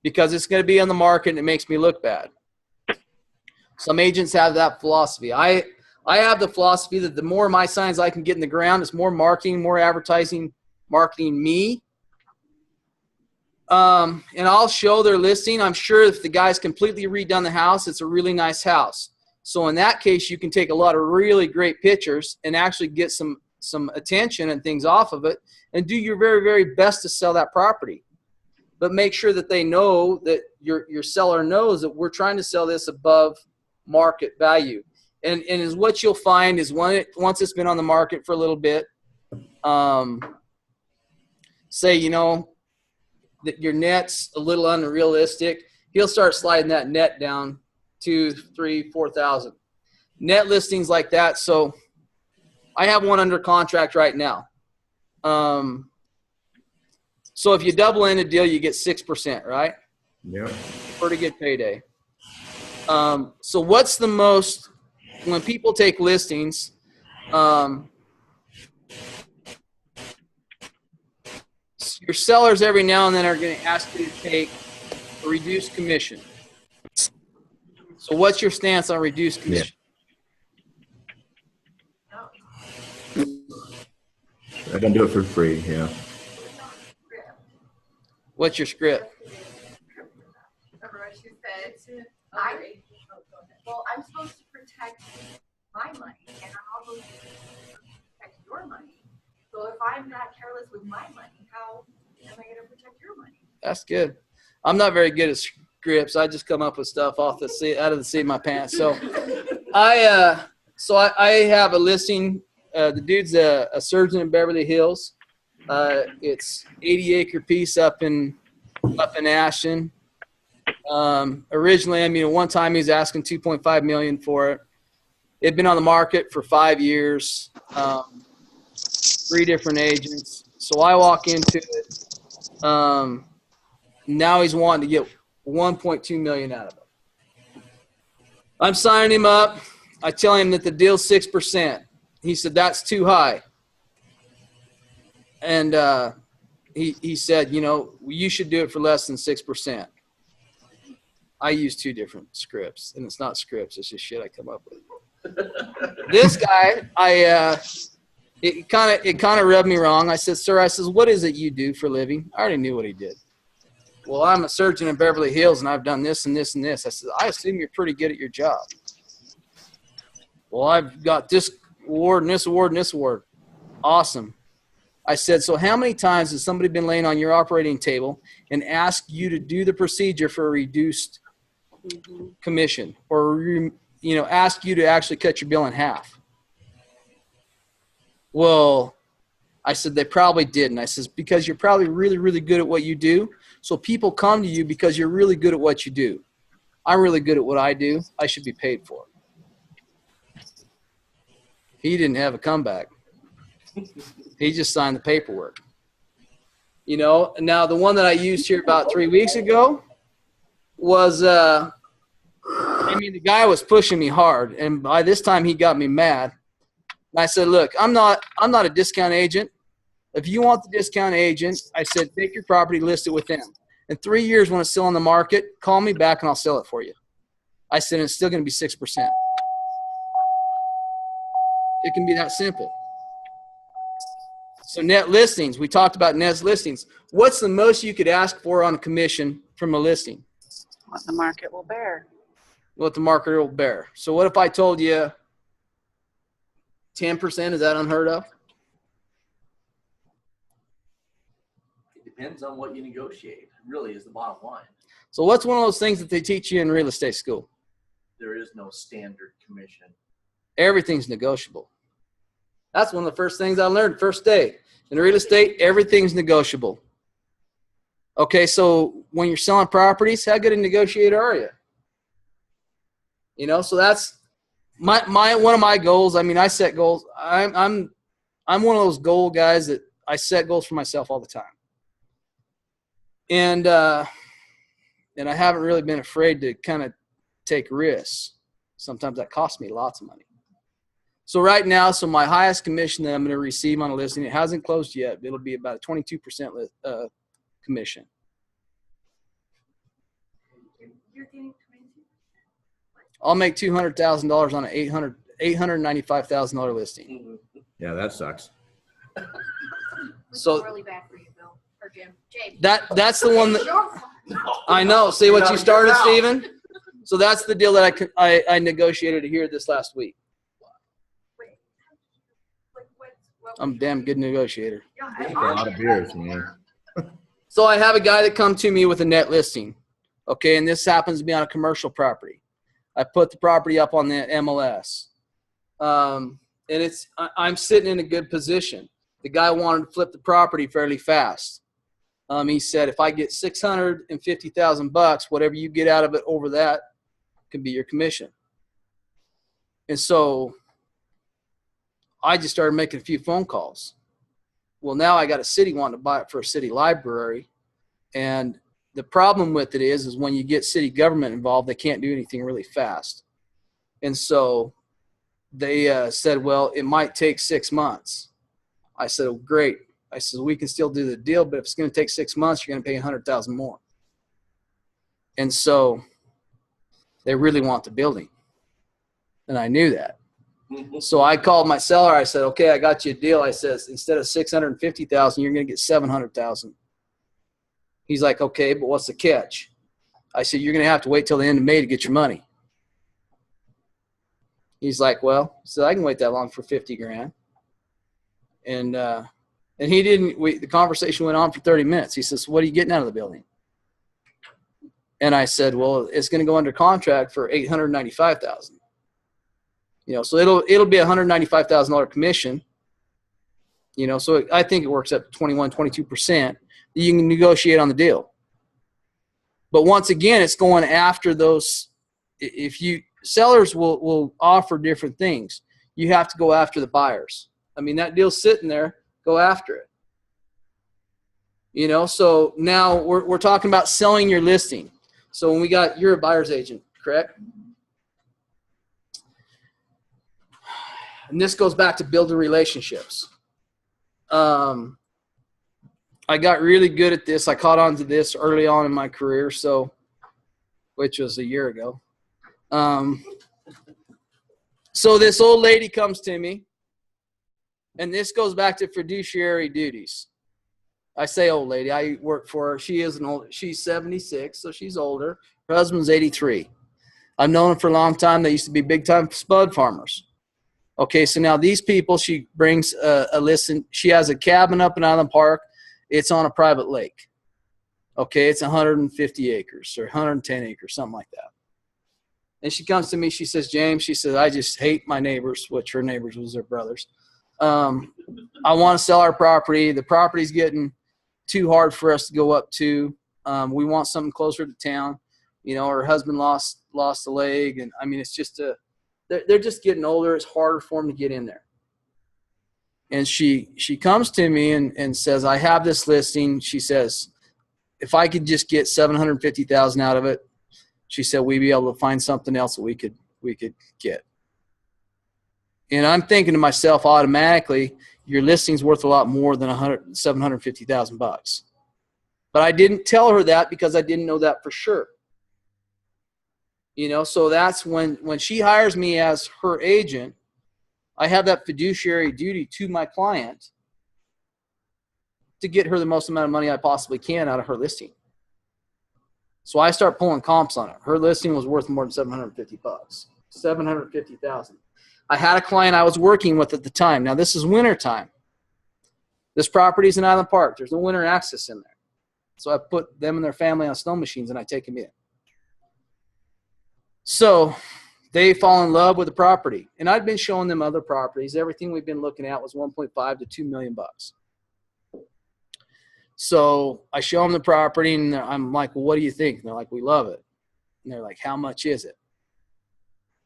because it's going to be on the market and it makes me look bad. Some agents have that philosophy. I have the philosophy that the more my signs I can get in the ground, it's more marketing, more advertising, marketing me. And I'll show their listing. I'm sure if the guy's completely redone the house, it's a really nice house. So in that case, you can take a lot of really great pictures and actually get some attention and things off of it and do your very, very best to sell that property. But make sure that they know that your seller knows that we're trying to sell this above market value. And is what you'll find is once it's been on the market for a little bit, say, you know, that your net's a little unrealistic, he'll start sliding that net down 2, 3, 4,000. Net listings like that. So I have one under contract right now. So if you double in a deal, you get 6%, right? Yeah. Pretty good payday. So what's the most, when people take listings, your sellers every now and then are going to ask you to take a reduced commission. So what's your stance on reduced commission? I can do it for free, yeah. What's your script? Remember what she said? I'm supposed to protect my money, and I'm also supposed to protect your money. So if I'm not careless with my money, how am I going to protect your money? That's good. I'm not very good at scripts. I just come up with stuff out of the seat of my pants. So I have a listing. The dude's a surgeon in Beverly Hills. It's 80-acre piece up in Ashton. Originally, I mean, at one time he was asking 2.5 million for it. It'd been on the market for 5 years, 3 different agents. So I walk into it. Now he's wanting to get 1.2 million out of it. I'm signing him up. I tell him that the deal's 6%. He said, that's too high. And he said, you know, you should do it for less than 6%. I use 2 different scripts, and it's not scripts. It's just shit I come up with. This guy, it kind of rubbed me wrong. I said, sir, I says, what is it you do for a living? I already knew what he did. Well, I'm a surgeon in Beverly Hills, and I've done this and this and this. I said, I assume you're pretty good at your job. Well, I've got this award and this award and this award. Awesome. I said, so how many times has somebody been laying on your operating table and asked you to do the procedure for a reduced commission, or ask you to actually cut your bill in half? Well, I said, they probably didn't. I says, because you're probably really, really good at what you do. So people come to you because you're really good at what you do. I'm really good at what I do. I should be paid for it. He didn't have a comeback. He just signed the paperwork. You know, now the one that I used here about 3 weeks ago was, the guy was pushing me hard, and by this time he got me mad. And I said, look, I'm not a discount agent. If you want the discount agent, I said, take your property, list it with them. In 3 years, when it's still on the market, call me back and I'll sell it for you. I said, it's still going to be 6%. It can be that simple. So net listings, we talked about net listings. What's the most you could ask for on a commission from a listing? What the market will bear. What the market will bear. So what if I told you 10%? Is that unheard of? Depends on what you negotiate, really, is the bottom line. So what's one of those things that they teach you in real estate school? There is no standard commission. Everything's negotiable. That's one of the first things I learned first day. In real estate, everything's negotiable. Okay, so when you're selling properties, how good a negotiator are you? You know, so that's my one of my goals. I mean, I set goals. I'm one of those goal guys that I set goals for myself all the time. And I haven't really been afraid to kind of take risks. Sometimes that costs me lots of money. So right now, my highest commission that I'm going to receive on a listing, it hasn't closed yet. It'll be about a 22% commission. You're getting 22? I'll make $200,000 on an $895,000 listing. Yeah, that sucks. So really bad for you, Bill or Jim. Jay. That's the one that I know. See what you started, Stephen? So that's the deal that I negotiated here this last week. I'm a damn good negotiator. A lot of beers, man. So I have a guy that come to me with a net listing. Okay, and this happens to be on a commercial property. I put the property up on the MLS. And I'm sitting in a good position. The guy wanted to flip the property fairly fast. He said, if I get $650,000, whatever you get out of it over that can be your commission. And so I just started making a few phone calls. Well, now I got a city wanting to buy it for a city library. And the problem with it is when you get city government involved, they can't do anything really fast. And so they said, well, it might take 6 months. I said, oh, great. I said, we can still do the deal, but if it's going to take 6 months, you're going to pay $100,000 more. And so they really want the building. And I knew that. So I called my seller. I said, okay, I got you a deal. I said, instead of $650,000, you're going to get $700,000. He's like, okay, but what's the catch? I said, you're going to have to wait till the end of May to get your money. He's like, well, so I can wait that long for $50,000. And he didn't. The conversation went on for 30 minutes. He says, what are you getting out of the building? And I said, well, it's going to go under contract for $895,000. You know, so it'll be $195,000 commission. You know, so I think it works up to 21, 22%. You can negotiate on the deal. But once again, it's going after those. If you sellers will offer different things, you have to go after the buyers. I mean, that deal's sitting there. Go after it. You know, so now we're talking about selling your listing. So when you're a buyer's agent, correct? And this goes back to building relationships. I got really good at this. I caught on to this early on in my career, which was a year ago. So this old lady comes to me, and this goes back to fiduciary duties. I say old lady. I work for her. She's 76, so she's older. Her husband's 83. I've known them for a long time. They used to be big-time spud farmers. Okay, so now these people, she brings a listen. She has a cabin up in Island Park. It's on a private lake. Okay, it's 150 acres or 110 acres, something like that. And she comes to me. She says, James, she says, I just hate my neighbors, which her neighbors was their brothers. I want to sell our property. The property's getting too hard for us to go up to. We want something closer to town. You know, her husband lost a leg, and I mean, it's just they're just getting older. It's harder for them to get in there. And she comes to me and says, I have this listing. She says, if I could just get $750,000 out of it, she said, we'd be able to find something else that we could get. And I'm thinking to myself automatically, your listing's worth a lot more than $750,000. But I didn't tell her that because I didn't know that for sure. You know, so that's when she hires me as her agent, I have that fiduciary duty to my client to get her the most amount of money I possibly can out of her listing. So I start pulling comps on it. Her listing was worth more than $750, $750,000. I had a client I was working with at the time. Now this is winter time. This property's in Island Park. There's no winter access in there. So I put them and their family on snow machines and I take them in. So they fall in love with the property. And I'd been showing them other properties. Everything we've been looking at was 1.5 to 2 million bucks. So I show them the property and I'm like, well, what do you think? And they're like, we love it. And they're like, how much is it?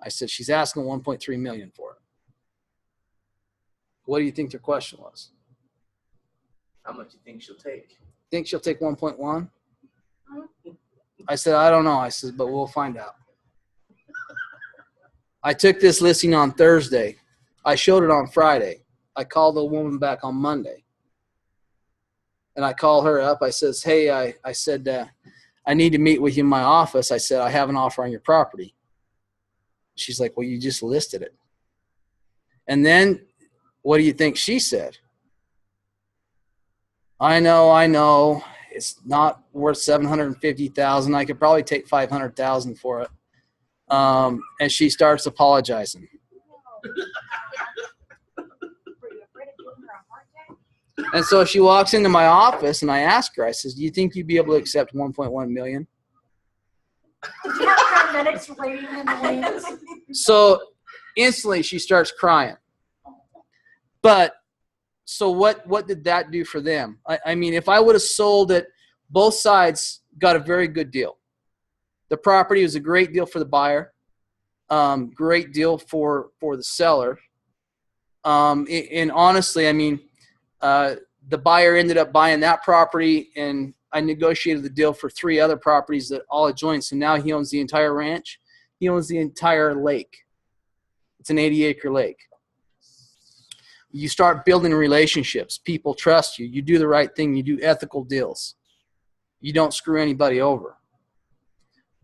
I said, she's asking 1.3 million for it. What do you think their question was? How much do you think she'll take? Think she'll take 1.1? I said, I don't know. I said, but we'll find out. I took this listing on Thursday. I showed it on Friday. I called the woman back on Monday. And I call her up. I says, hey, I said, I need to meet with you in my office. I said, I have an offer on your property. She's like, well, you just listed it. And then what do you think she said? I know. It's not worth $750,000. I could probably take $500,000 for it. And she starts apologizing. And so she walks into my office and I ask her, I says, do you think you'd be able to accept 1.1 million? Did you have paramedics waiting in the wings? So instantly she starts crying. But so what did that do for them? I mean, if I would have sold it, both sides got a very good deal. The property was a great deal for the buyer, great deal for the seller. And honestly, I mean, the buyer ended up buying that property, and I negotiated the deal for 3 other properties that all adjoin. So now he owns the entire ranch. He owns the entire lake. It's an 80-acre lake. You start building relationships. People trust you. You do the right thing. You do ethical deals. You don't screw anybody over.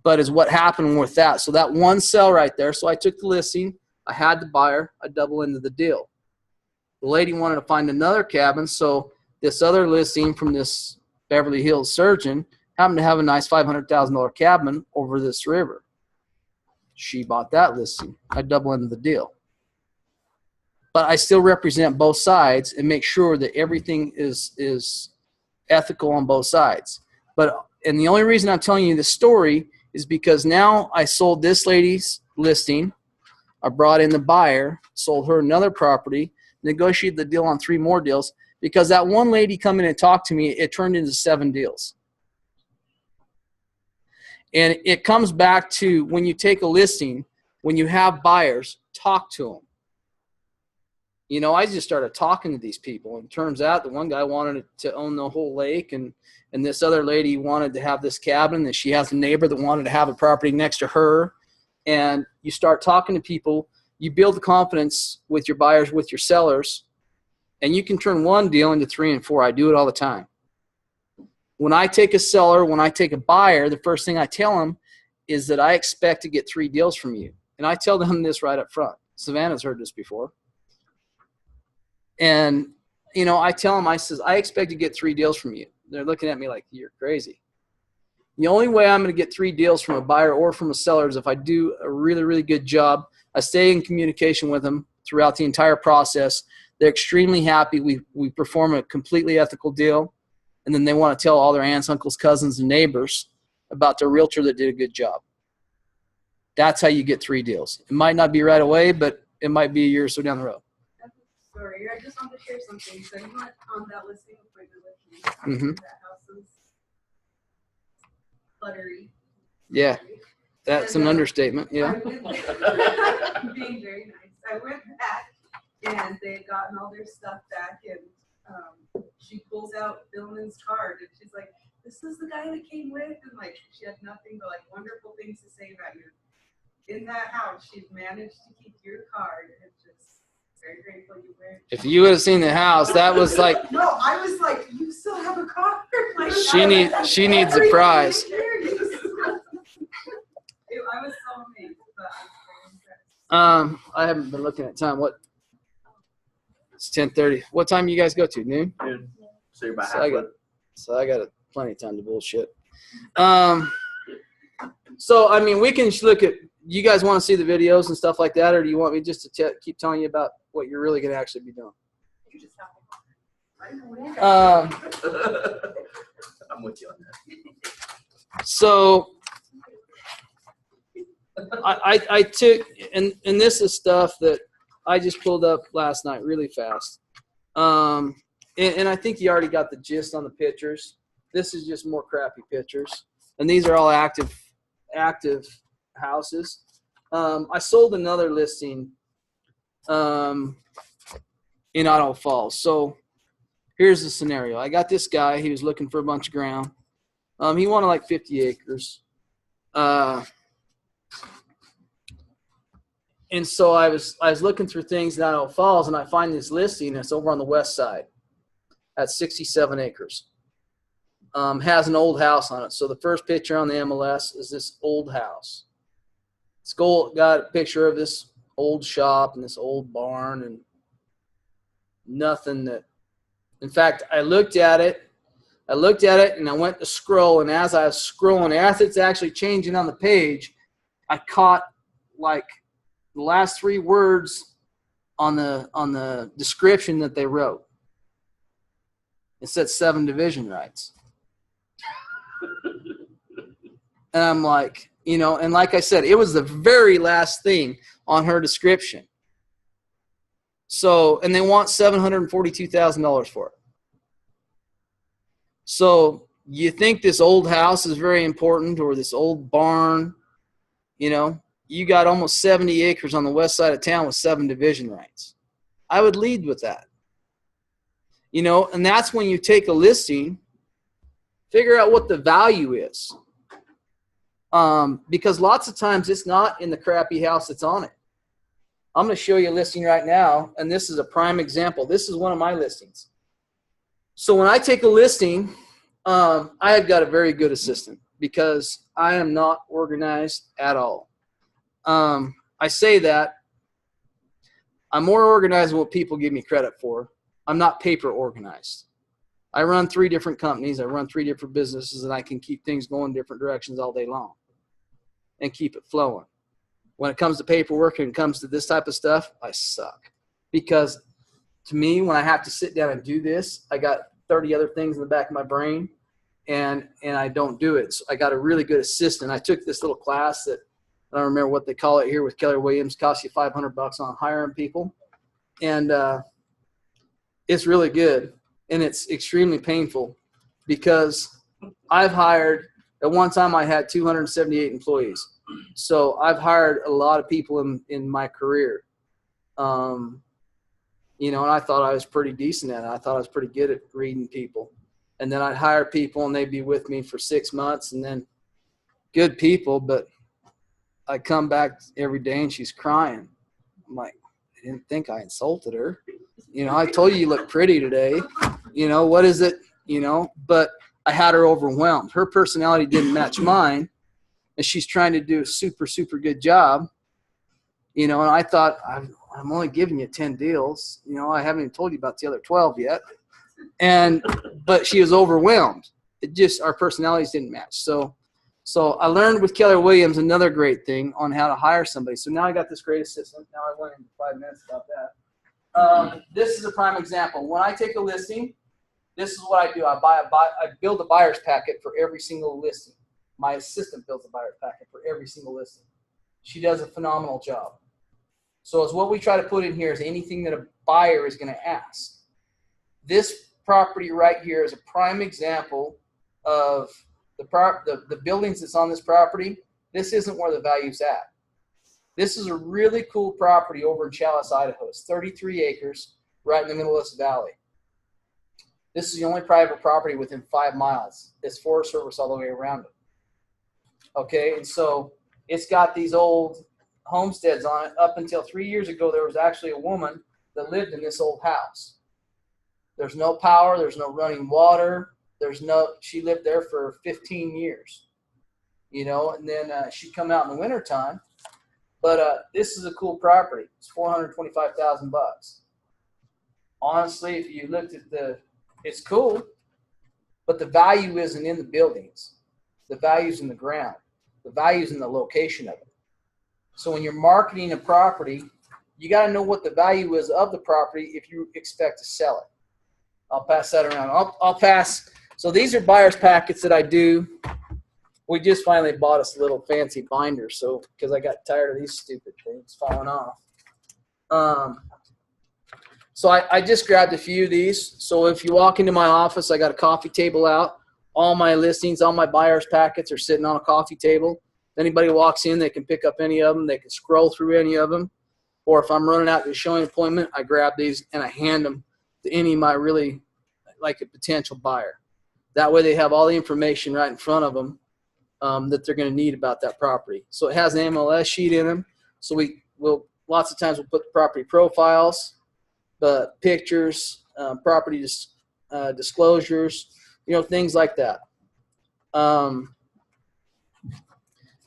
But is what happened with that. So that one sell right there. So I took the listing. I had the buyer. I double into the deal. The lady wanted to find another cabin. So this other listing from this Beverly Hills surgeon happened to have a nice $500,000 cabin over this river. She bought that listing. I double into the deal. But I still represent both sides and make sure that everything is ethical on both sides. And the only reason I'm telling you this story is because now I sold this lady's listing. I brought in the buyer, sold her another property, negotiated the deal on 3 more deals, because that one lady come in and talked to me, it turned into 7 deals. And it comes back to when you take a listing, when you have buyers, talk to them. You know, I just started talking to these people, and it turns out the one guy wanted to own the whole lake, and this other lady wanted to have this cabin, and she has a neighbor that wanted to have a property next to her. And you start talking to people, you build the confidence with your buyers, with your sellers, and you can turn one deal into 3 and 4. I do it all the time. When I take a seller, when I take a buyer, the first thing I tell them is that I expect to get 3 deals from you. And I tell them this right up front. Savannah's heard this before. And, you know, I tell them, I says, I expect to get 3 deals from you. They're looking at me like, you're crazy. The only way I'm going to get 3 deals from a buyer or from a seller is if I do a really, really good job. I stay in communication with them throughout the entire process. They're extremely happy. We perform a completely ethical deal. And then they want to tell all their aunts, uncles, cousins, and neighbors about their realtor that did a good job. That's how you get 3 deals. It might not be right away, but it might be a year or so down the road. Sorry, I just wanted to share something. So you went on that listing appointment with me. Mm-hmm. That house is cluttery. Yeah, that's an understatement. Yeah. Being very nice. I went back and they had gotten all their stuff back, and she pulls out Billman's card and she's like, "This is the guy that came with," and like she had nothing but like wonderful things to say about you. In that house, she's managed to keep your card and just very grateful you were. If you would have seen the house, that was like. No, I was like, you still have a card. Like, she needs a prize. I was so amazed, but I was very impressed. I haven't been looking at time. What? It's 10:30. What time you guys go to? Noon? Noon. So you're about So I got plenty of time to bullshit. So I mean, we can look at. You guys want to see the videos and stuff like that, or do you want me just to keep telling you about what you're really going to actually be doing? You just have I'm with you on that. So I took, and this is stuff that I just pulled up last night really fast. And I think you already got the gist on the pictures. This is just more crappy pictures. And these are all active houses. I sold another listing in Idaho Falls. So here's the scenario. I got this guy. He was looking for a bunch of ground. He wanted like 50 acres. And so I was looking through things in Idaho Falls, and I find this listing. It's over on the west side at 67 acres. Has an old house on it. So the first picture on the MLS is this old house. It's got a picture of this old shop and this old barn and nothing that, in fact, I looked at it and I went to scroll, and as I was scrolling, as it's actually changing on the page, I caught like the last 3 words on the description that they wrote. It said 7 division rights. And I'm like, you know, and like I said, it was the very last thing on her description. So, and they want $742,000 for it. So you think this old house is very important, or this old barn, you know, you got almost 70 acres on the west side of town with 7 division rights. I would lead with that. You know, and that's when you take a listing, figure out what the value is. Because lots of times it's not in the crappy house that's on it. I'm going to show you a listing right now, and this is a prime example. This is one of my listings. So when I take a listing, I have got a very good assistant because I am not organized at all. I say that I'm more organized than what people give me credit for. I'm not paper organized. I run 3 different companies. I run 3 different businesses, and I can keep things going different directions all day long and keep it flowing. When it comes to paperwork and it comes to this type of stuff, I suck. Because to me, when I have to sit down and do this, I got 30 other things in the back of my brain, and I don't do it. So I got a really good assistant. I took this little class that I don't remember what they call it here with Keller Williams. Costs you $500 on hiring people. And it's really good. And it's extremely painful because I've hired At one time, I had 278 employees. So I've hired a lot of people in my career. You know, and I thought I was pretty decent at it. I thought I was pretty good at reading people. And then I'd hire people, and they'd be with me for 6 months, and then good people, but I come back every day, and she's crying. I'm like, I didn't think I insulted her. You know, I told you look pretty today. You know, what is it? You know, but I had her overwhelmed. Her personality didn't match mine, and she's trying to do a super, super good job. You know, and I thought, I'm only giving you 10 deals. You know, I haven't even told you about the other 12 yet. But she was overwhelmed. It just, our personalities didn't match. So I learned with Keller Williams another great thing on how to hire somebody. So now I got this great assistant. Now I went into 5 minutes about that. This is a prime example. When I take a listing, this is what I do. I build a buyer's packet for every single listing. My assistant builds a buyer's packet for every single listing. She does a phenomenal job. So it's what we try to put in here is anything that a buyer is going to ask. This property right here is a prime example of the buildings that's on this property. This isn't where the value's at. This is a really cool property over in Chalice, Idaho. It's 33 acres right in the middle of this valley. This is the only private property within 5 miles. There's Forest Service all the way around it. Okay, and so it's got these old homesteads on it. Up until 3 years ago, there was actually a woman that lived in this old house. There's no power. There's no running water. She lived there for 15 years, you know, and then she'd come out in the wintertime. But this is a cool property. It's $425,000. Honestly, if you looked at it's cool, but the value isn't in the buildings. The value's in the ground. The value's in the location of it. So when you're marketing a property, you got to know what the value is of the property if you expect to sell it. I'll pass that around. I'll pass. So these are buyer's packets that I do. We just finally bought us a little fancy binder, so because I got tired of these stupid things falling off. So I just grabbed a few of these. So if you walk into my office, I got a coffee table out. All my listings, all my buyer's packets are sitting on a coffee table. If anybody walks in, they can pick up any of them. They can scroll through any of them. Or if I'm running out to a showing appointment, I grab these and I hand them to any of my really like a potential buyer. That way they have all the information right in front of them that they're going to need about that property. So it has an MLS sheet in them. So lots of times we'll put the property profiles, but pictures, property disclosures, you know, things like that.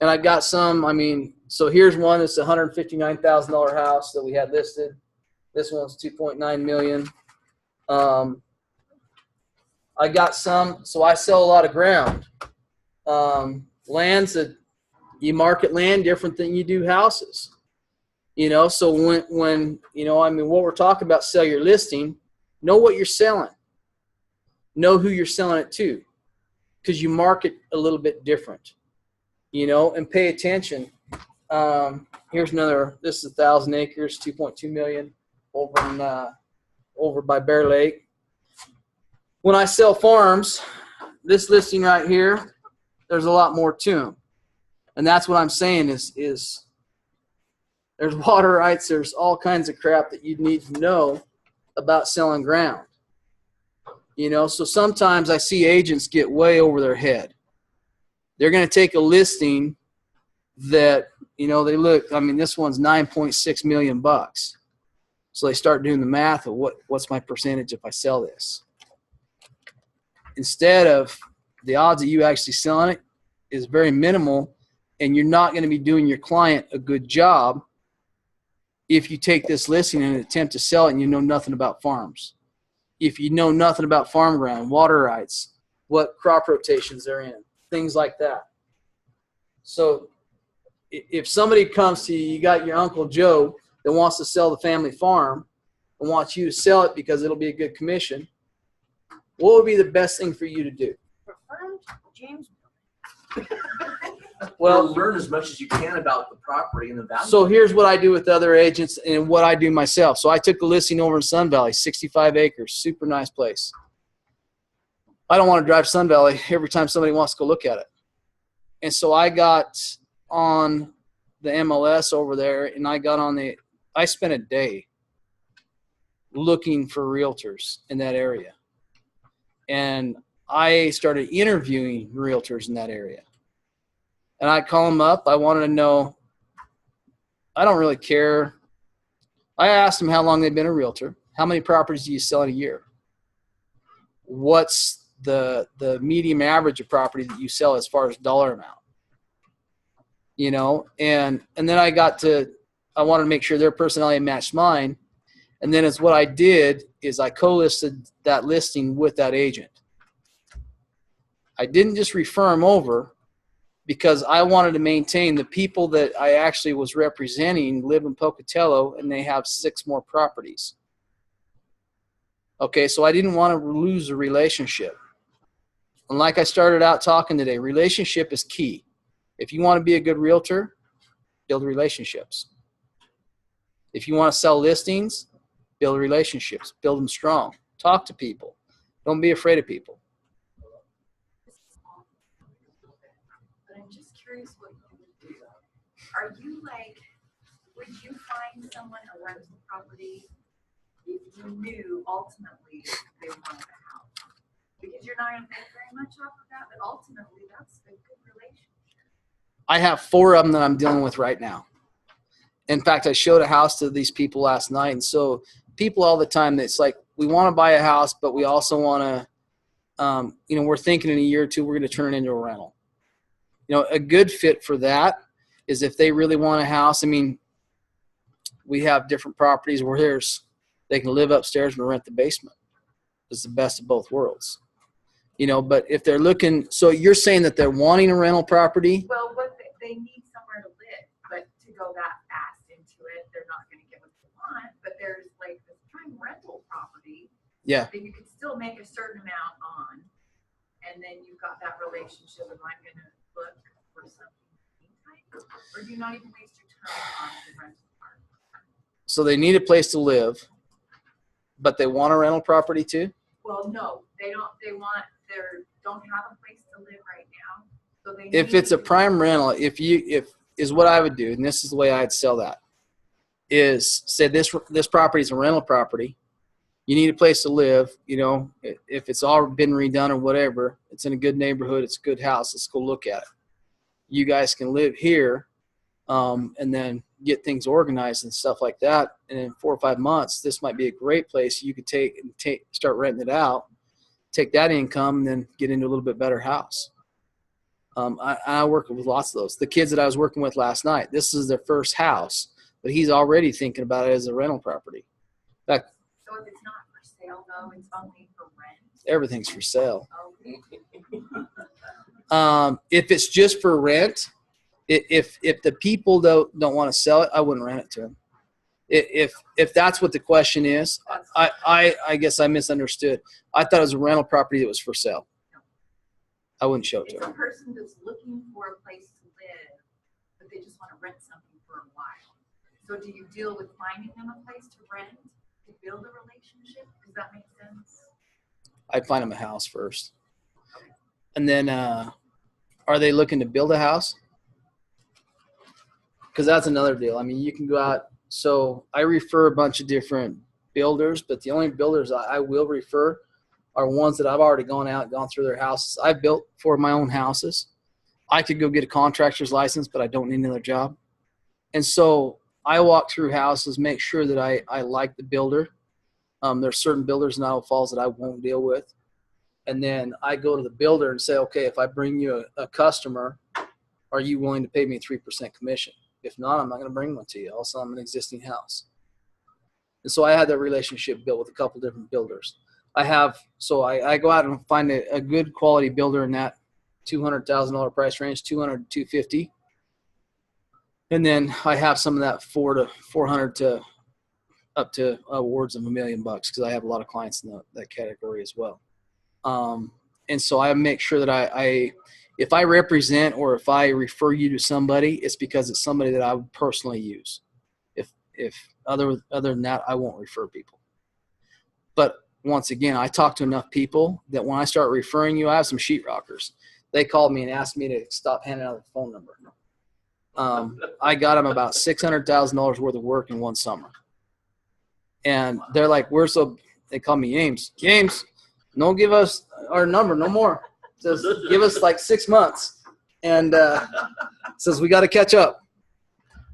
And I got some, I mean, so here's one that's a $159,000 house that we had listed. This one's $2.9 million. I got some, so I sell a lot of ground. Lands that you market land different than you do houses. You know, so when you know, I mean, what we're talking about, sell your listing, know what you're selling. Know who you're selling it to, because you market a little bit different. You know, and pay attention. Here's another, this is 1,000 acres, 2.2 million over by Bear Lake. When I sell farms, this listing right here, there's a lot more to them. And that's what I'm saying is there's water rights, there's all kinds of crap that you need to know about selling ground. You know, so sometimes I see agents get way over their head. They're going to take a listing that, you know, they look, I mean, this one's $9.6 million. So they start doing the math of what's my percentage if I sell this. Instead of the odds of you actually selling it is very minimal, and you're not going to be doing your client a good job if you take this listing and attempt to sell it and you know nothing about farms. If you know nothing about farm ground, water rights, what crop rotations they're in, things like that. So if somebody comes to you, you got your Uncle Joe that wants to sell the family farm and wants you to sell it because it'll be a good commission, what would be the best thing for you to do? James. Well, learn as much as you can about the property and the value. So here's what I do with other agents and what I do myself. So I took a listing over in Sun Valley, 65 acres, super nice place. I don't want to drive Sun Valley every time somebody wants to go look at it. And so I got on the MLS over there, and I spent a day looking for realtors in that area. And I started interviewing realtors in that area. And I call them up. I wanted to know, I don't really care. I asked them how long they've been a realtor. How many properties do you sell in a year? What's the medium average of property that you sell as far as dollar amount? You know, and then I wanted to make sure their personality matched mine. And then what I did is I co-listed that listing with that agent. I didn't just refer them over because I wanted to maintain the people that I actually was representing live in Pocatello, and they have 6 more properties. Okay, so I didn't want to lose a relationship. And like I started out talking today, relationship is key. If you want to be a good realtor, build relationships. If you want to sell listings, build relationships. Build them strong. Talk to people. Don't be afraid of people. But I'm just curious what you would do. Are you like, would you find someone a rental property if you knew ultimately they wanted a house? Because you're not going to pay very much off of that, but ultimately that's a good relationship. I have 4 of them that I'm dealing with right now. In fact, I showed a house to these people last night. And so people all the time, it's like, we want to buy a house, but we also want to, we're thinking in a year or 2, we're going to turn it into a rental. You know, a good fit for that is if they really want a house. I mean, we have different properties where they can live upstairs and rent the basement. It's the best of both worlds. You know, but if they're looking, so you're saying that they're wanting a rental property? Well, they need somewhere to live, but to go that fast into it, they're not going to get what they want. But there's like this prime rental property. Yeah. That you could still make a certain amount on, and then you've got that relationship. Am I going to look for something meantime, or do you not even waste your time on the rental part? So they need a place to live, but they want a rental property too? Well, no, they don't. They don't have a place to live right now. So they If it's a prime rental, if is what I would do, and this is the way I'd sell that, is say this property is a rental property. You need a place to live. You know, if it's all been redone or whatever, it's in a good neighborhood, it's a good house. Let's go look at it. You guys can live here, and then get things organized and stuff like that. And in 4 or 5 months, this might be a great place you could start renting it out, take that income, and then get into a little bit better house. I work with lots of those. The kids that I was working with last night, this is their first house, but he's already thinking about it as a rental property. In fact, so if it's not for sale, though, it's only for rent? Everything's for sale. Okay. If it's just for rent, if the people don't want to sell it, I wouldn't rent it to them. If that's what the question is, I guess I misunderstood. I thought it was a rental property that was for sale. I wouldn't show it to It's a them. person that's looking for a place to live, but they just want to rent something for a while. So do you deal with finding them a place to rent to build a relationship? Does that make sense? I'd find them a house first. And then are they looking to build a house? Because that's another deal. I mean, you can go out. So I refer a bunch of different builders, but the only builders I will refer are ones that I've already gone through their houses. I've built 4 of my own houses. I could go get a contractor's license, but I don't need another job. And so I walk through houses, make sure that I like the builder. There's certain builders in Idaho Falls that I won't deal with. And then I go to the builder and say, okay, if I bring you a customer, are you willing to pay me 3% commission? If not, I'm not going to bring one to you. I'll sell them an existing house. And so I had that relationship built with a couple different builders. I go out and find a good quality builder in that $200,000 price range, 200 to 250. And then I have some of that 400 to up to awards of $1 million because I have a lot of clients in that category as well. And so I make sure that if I represent or if I refer you to somebody, it's because it's somebody that I would personally use. If other than that, I won't refer people. But once again, I talk to enough people that when I start referring you, I have some sheetrockers. they called me and asked me to stop handing out the phone number. I got them about $600,000 worth of work in one summer. And they're like, they call me James, don't give us our number no more. Just give us like 6 months. And says, we got to catch up.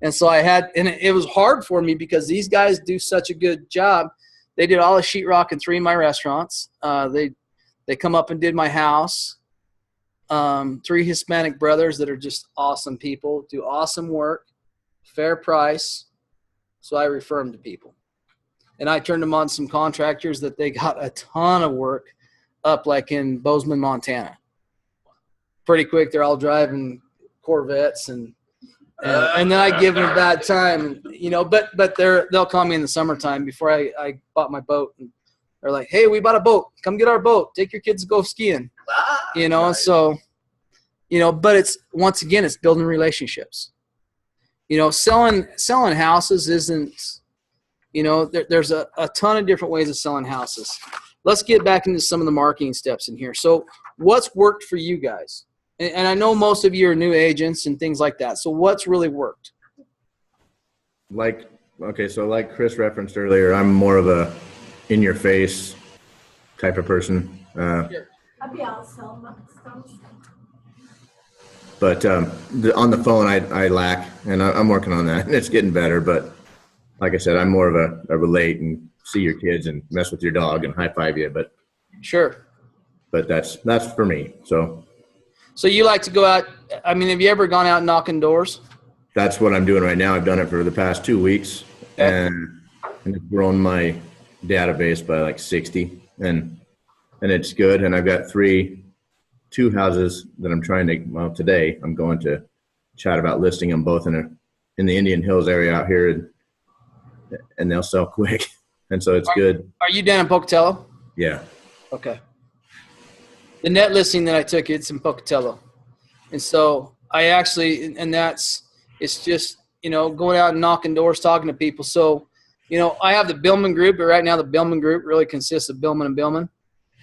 And so and it was hard for me because these guys do such a good job. They did all the sheetrock in 3 of my restaurants. They come up and did my house. 3 Hispanic brothers that are just awesome people, do awesome work, fair price. So I refer them to people. And I turned them on some contractors that they got a ton of work up like in Bozeman, Montana. Pretty quick, they're all driving Corvettes and then I give them a bad time, but they'll call me in the summertime before I bought my boat. And they're like, hey, we bought a boat. Come get our boat. Take your kids to go skiing. Nice. So, but it's, once again, it's building relationships. Selling houses isn't, there's a ton of different ways of selling houses. Let's get back into some of the marketing steps in here. So what's worked for you guys? And I know most of you are new agents and things like that. So what's really worked? Like Chris referenced earlier, I'm more of a in-your-face type of person. I'd be out selling stuff. But on the phone, I lack, and I'm working on that. It's getting better, but like I said, I'm more of a relate and see your kids and mess with your dog and high five you. But sure. But that's for me. So you like to go out? I mean, have you ever gone out knocking doors? That's what I'm doing right now. I've done it for the past 2 weeks, and it's grown my database by like 60, and it's good. And I've got 2 houses that I'm trying to. Well, today I'm going to chat about listing them both in the Indian Hills area out here, and they'll sell quick, and so it's good. Are you down in Pocatello? Yeah. Okay. The net listing that I took, it's in Pocatello. And so I actually, it's just, going out and knocking doors, talking to people. So, I have the Billman group, but right now the Billman group really consists of Billman and Billman.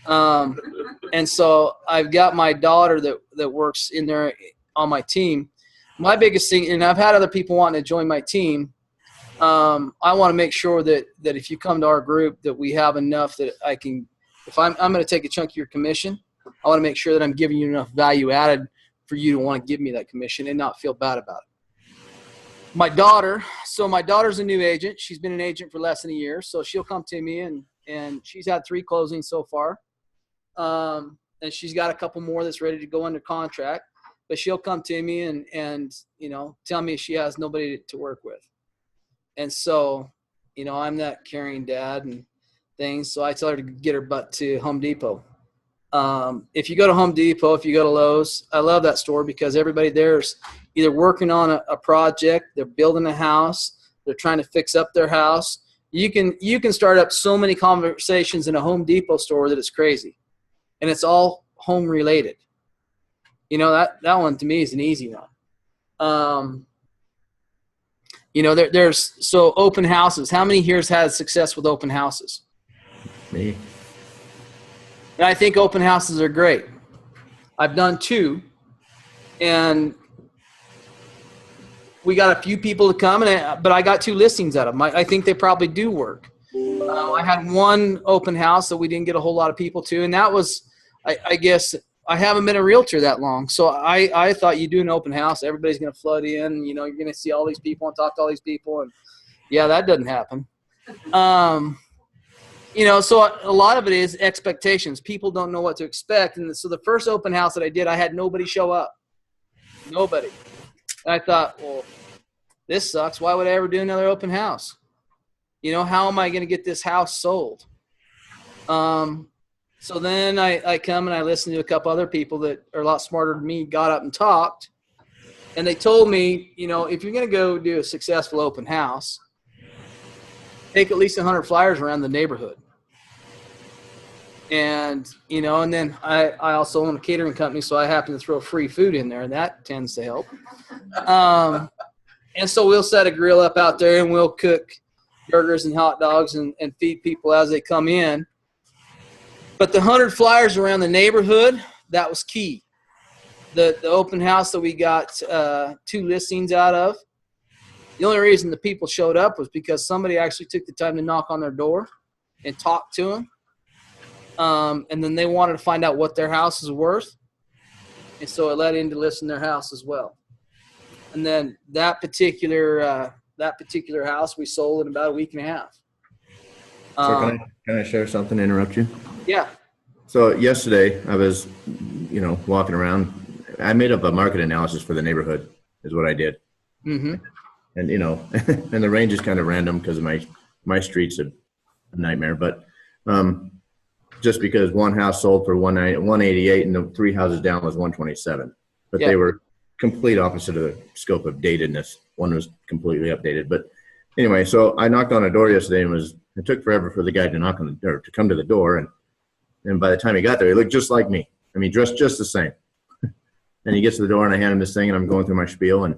And so I've got my daughter that works in there on my team. My biggest thing, and I've had other people wanting to join my team. I want to make sure that if you come to our group, that we have enough that I can, if I'm going to take a chunk of your commission, I want to make sure that I'm giving you enough value added for you to want to give me that commission and not feel bad about it. My daughter's a new agent. She's been an agent for less than a year. So she'll come to me and she's had 3 closings so far. And she's got a couple more that's ready to go under contract, but she'll come to me and tell me she has nobody to work with. And so, I'm that caring dad and things. So I tell her to get her butt to Home Depot. If you go to Home Depot, if you go to Lowe's, I love that store because everybody there's either working on a project, they're building a house, they're trying to fix up their house. You can start up so many conversations in a Home Depot store that it's crazy, and it's all home related. That one to me is an easy one. There's open houses. How many here has had success with open houses? Me. And I think open houses are great. I've done 2, and we got a few people to come, but I got 2 listings out of them. I think they probably do work. I had 1 open house that we didn't get a whole lot of people to, and that was, I guess, I haven't been a realtor that long, so I thought you do an open house, everybody's going to flood in. You're going to see all these people and talk to all these people, and yeah, that doesn't happen. So a lot of it is expectations. People don't know what to expect. And so the first open house that I did, I had nobody show up. Nobody. And I thought, well, this sucks. Why would I ever do another open house? How am I going to get this house sold? So then I come and I listen to a couple other people that are a lot smarter than me, got up and talked. And they told me, if you're going to go do a successful open house, take at least 100 flyers around the neighborhood. And, and then I also own a catering company, so I happen to throw free food in there, and that tends to help. And so we'll set a grill up out there, and we'll cook burgers and hot dogs and feed people as they come in. But the 100 flyers around the neighborhood, that was key. the open house that we got 2 listings out of, the only reason the people showed up was because somebody actually took the time to knock on their door and talk to them. And then they wanted to find out what their house is worth. And so it led into listing their house as well. And then that particular house we sold in about a week and a half. So can I share something, interrupt you? Yeah. So yesterday I was, walking around. I made up a market analysis for the neighborhood is what I did. Mm-hmm. And, and the range is kind of random because of my street's a nightmare. But just because one house sold for 188 and the 3 houses down was 127. But Yeah. they were complete opposite of the scope of datedness. One was completely updated. But anyway, so I knocked on a door yesterday and it took forever for the guy to knock on the door, to come to the door. And by the time he got there, he looked just like me. I mean, dressed just the same. And he gets to the door and I hand him this thing and I'm going through my spiel and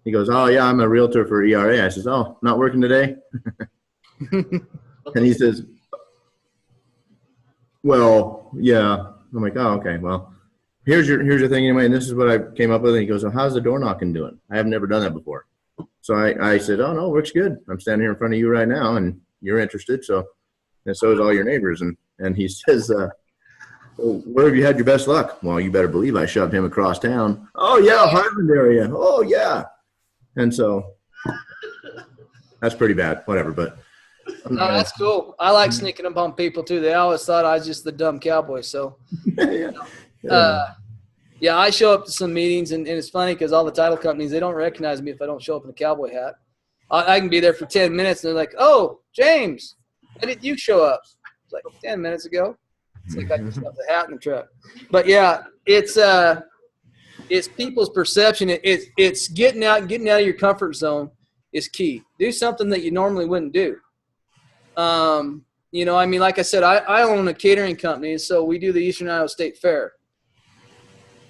he goes, "Oh yeah, I'm a realtor for ERA." I says, "Oh, not working today?" And he says, "Well, yeah." I'm like, "Oh, okay. Well, here's your thing anyway." And this is what I came up with. And he goes, "Well, how's the door knocking doing?" I have never done that before. So I said, "Oh no, works good. I'm standing here in front of you right now and you're interested. And so is all your neighbors." And he says, "Well, where have you had your best luck?" Well, you better believe I shoved him across town. "Oh yeah, Highland area. Oh yeah." And so that's pretty bad. Whatever, but No, that's cool. I like sneaking up on people too. They always thought I was just the dumb cowboy. So, yeah, I show up to some meetings, and it's funny because all the title companies, they don't recognize me if I don't show up in a cowboy hat. I can be there for 10 minutes, and they're like, "Oh, James, when did you show up?" It's like 10 minutes ago. It's like I just left the hat in the truck. But yeah, it's people's perception. It's getting out of your comfort zone is key. Do something that you normally wouldn't do. Like I said, I own a catering company, so we do the Eastern Iowa State Fair.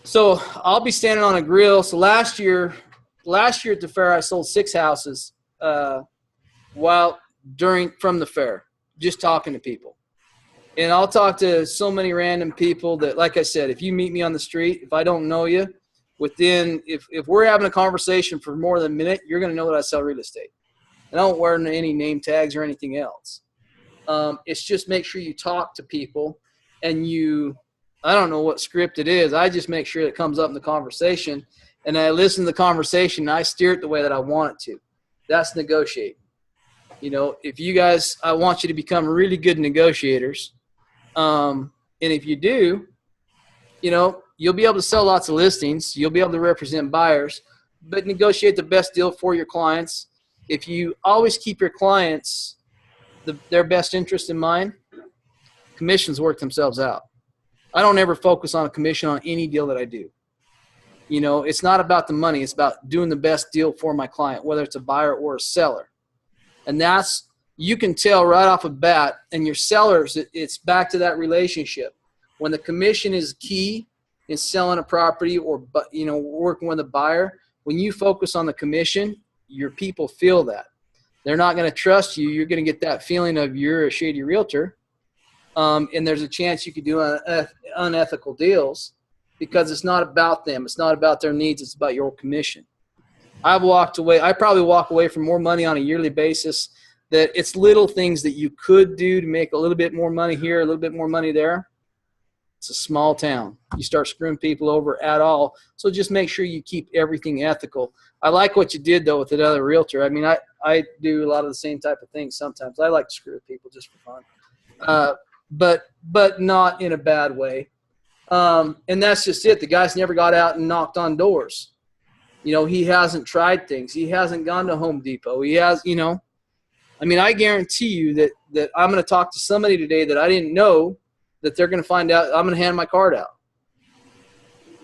So I'll be standing on a grill. So last year at the fair, I sold 6 houses from the fair, just talking to people. And I'll talk to so many random people that, like I said, if you meet me on the street, if I don't know you, if we're having a conversation for more than a minute, you're going to know that I sell real estate. And I don't wear any name tags or anything else. It's just make sure you talk to people and I don't know what script it is. I just make sure it comes up in the conversation and I listen to the conversation and I steer it the way that I want it to. That's negotiating. If you guys, I want you to become really good negotiators. And if you do, you'll be able to sell lots of listings. You'll be able to represent buyers, but negotiate the best deal for your clients. If you always keep your clients their best interest in mind, commissions work themselves out. I don't ever focus on a commission on any deal that I do. It's not about the money. It's about doing the best deal for my client, whether it's a buyer or a seller. And you can tell right off the bat, and your sellers, it's back to that relationship. When the commission is key in selling a property or, working with a buyer, when you focus on the commission, your people feel that. They're not going to trust you. You're going to get that feeling of you're a shady realtor. And there's a chance you could do unethical deals because it's not about them. It's not about their needs. It's about your commission. I probably walk away from more money on a yearly basis. That it's little things that you could do to make a little bit more money here, a little bit more money there. It's a small town. You start screwing people over at all. So just make sure you keep everything ethical. I like what you did, though, with that other realtor. I mean, I do a lot of the same type of things sometimes. I like to screw with people just for fun, but not in a bad way. And that's just it. The guy's never got out and knocked on doors. He hasn't tried things. He hasn't gone to Home Depot. He has, I guarantee you that I'm going to talk to somebody today that I didn't know that they're going to find out. I'm going to hand my card out.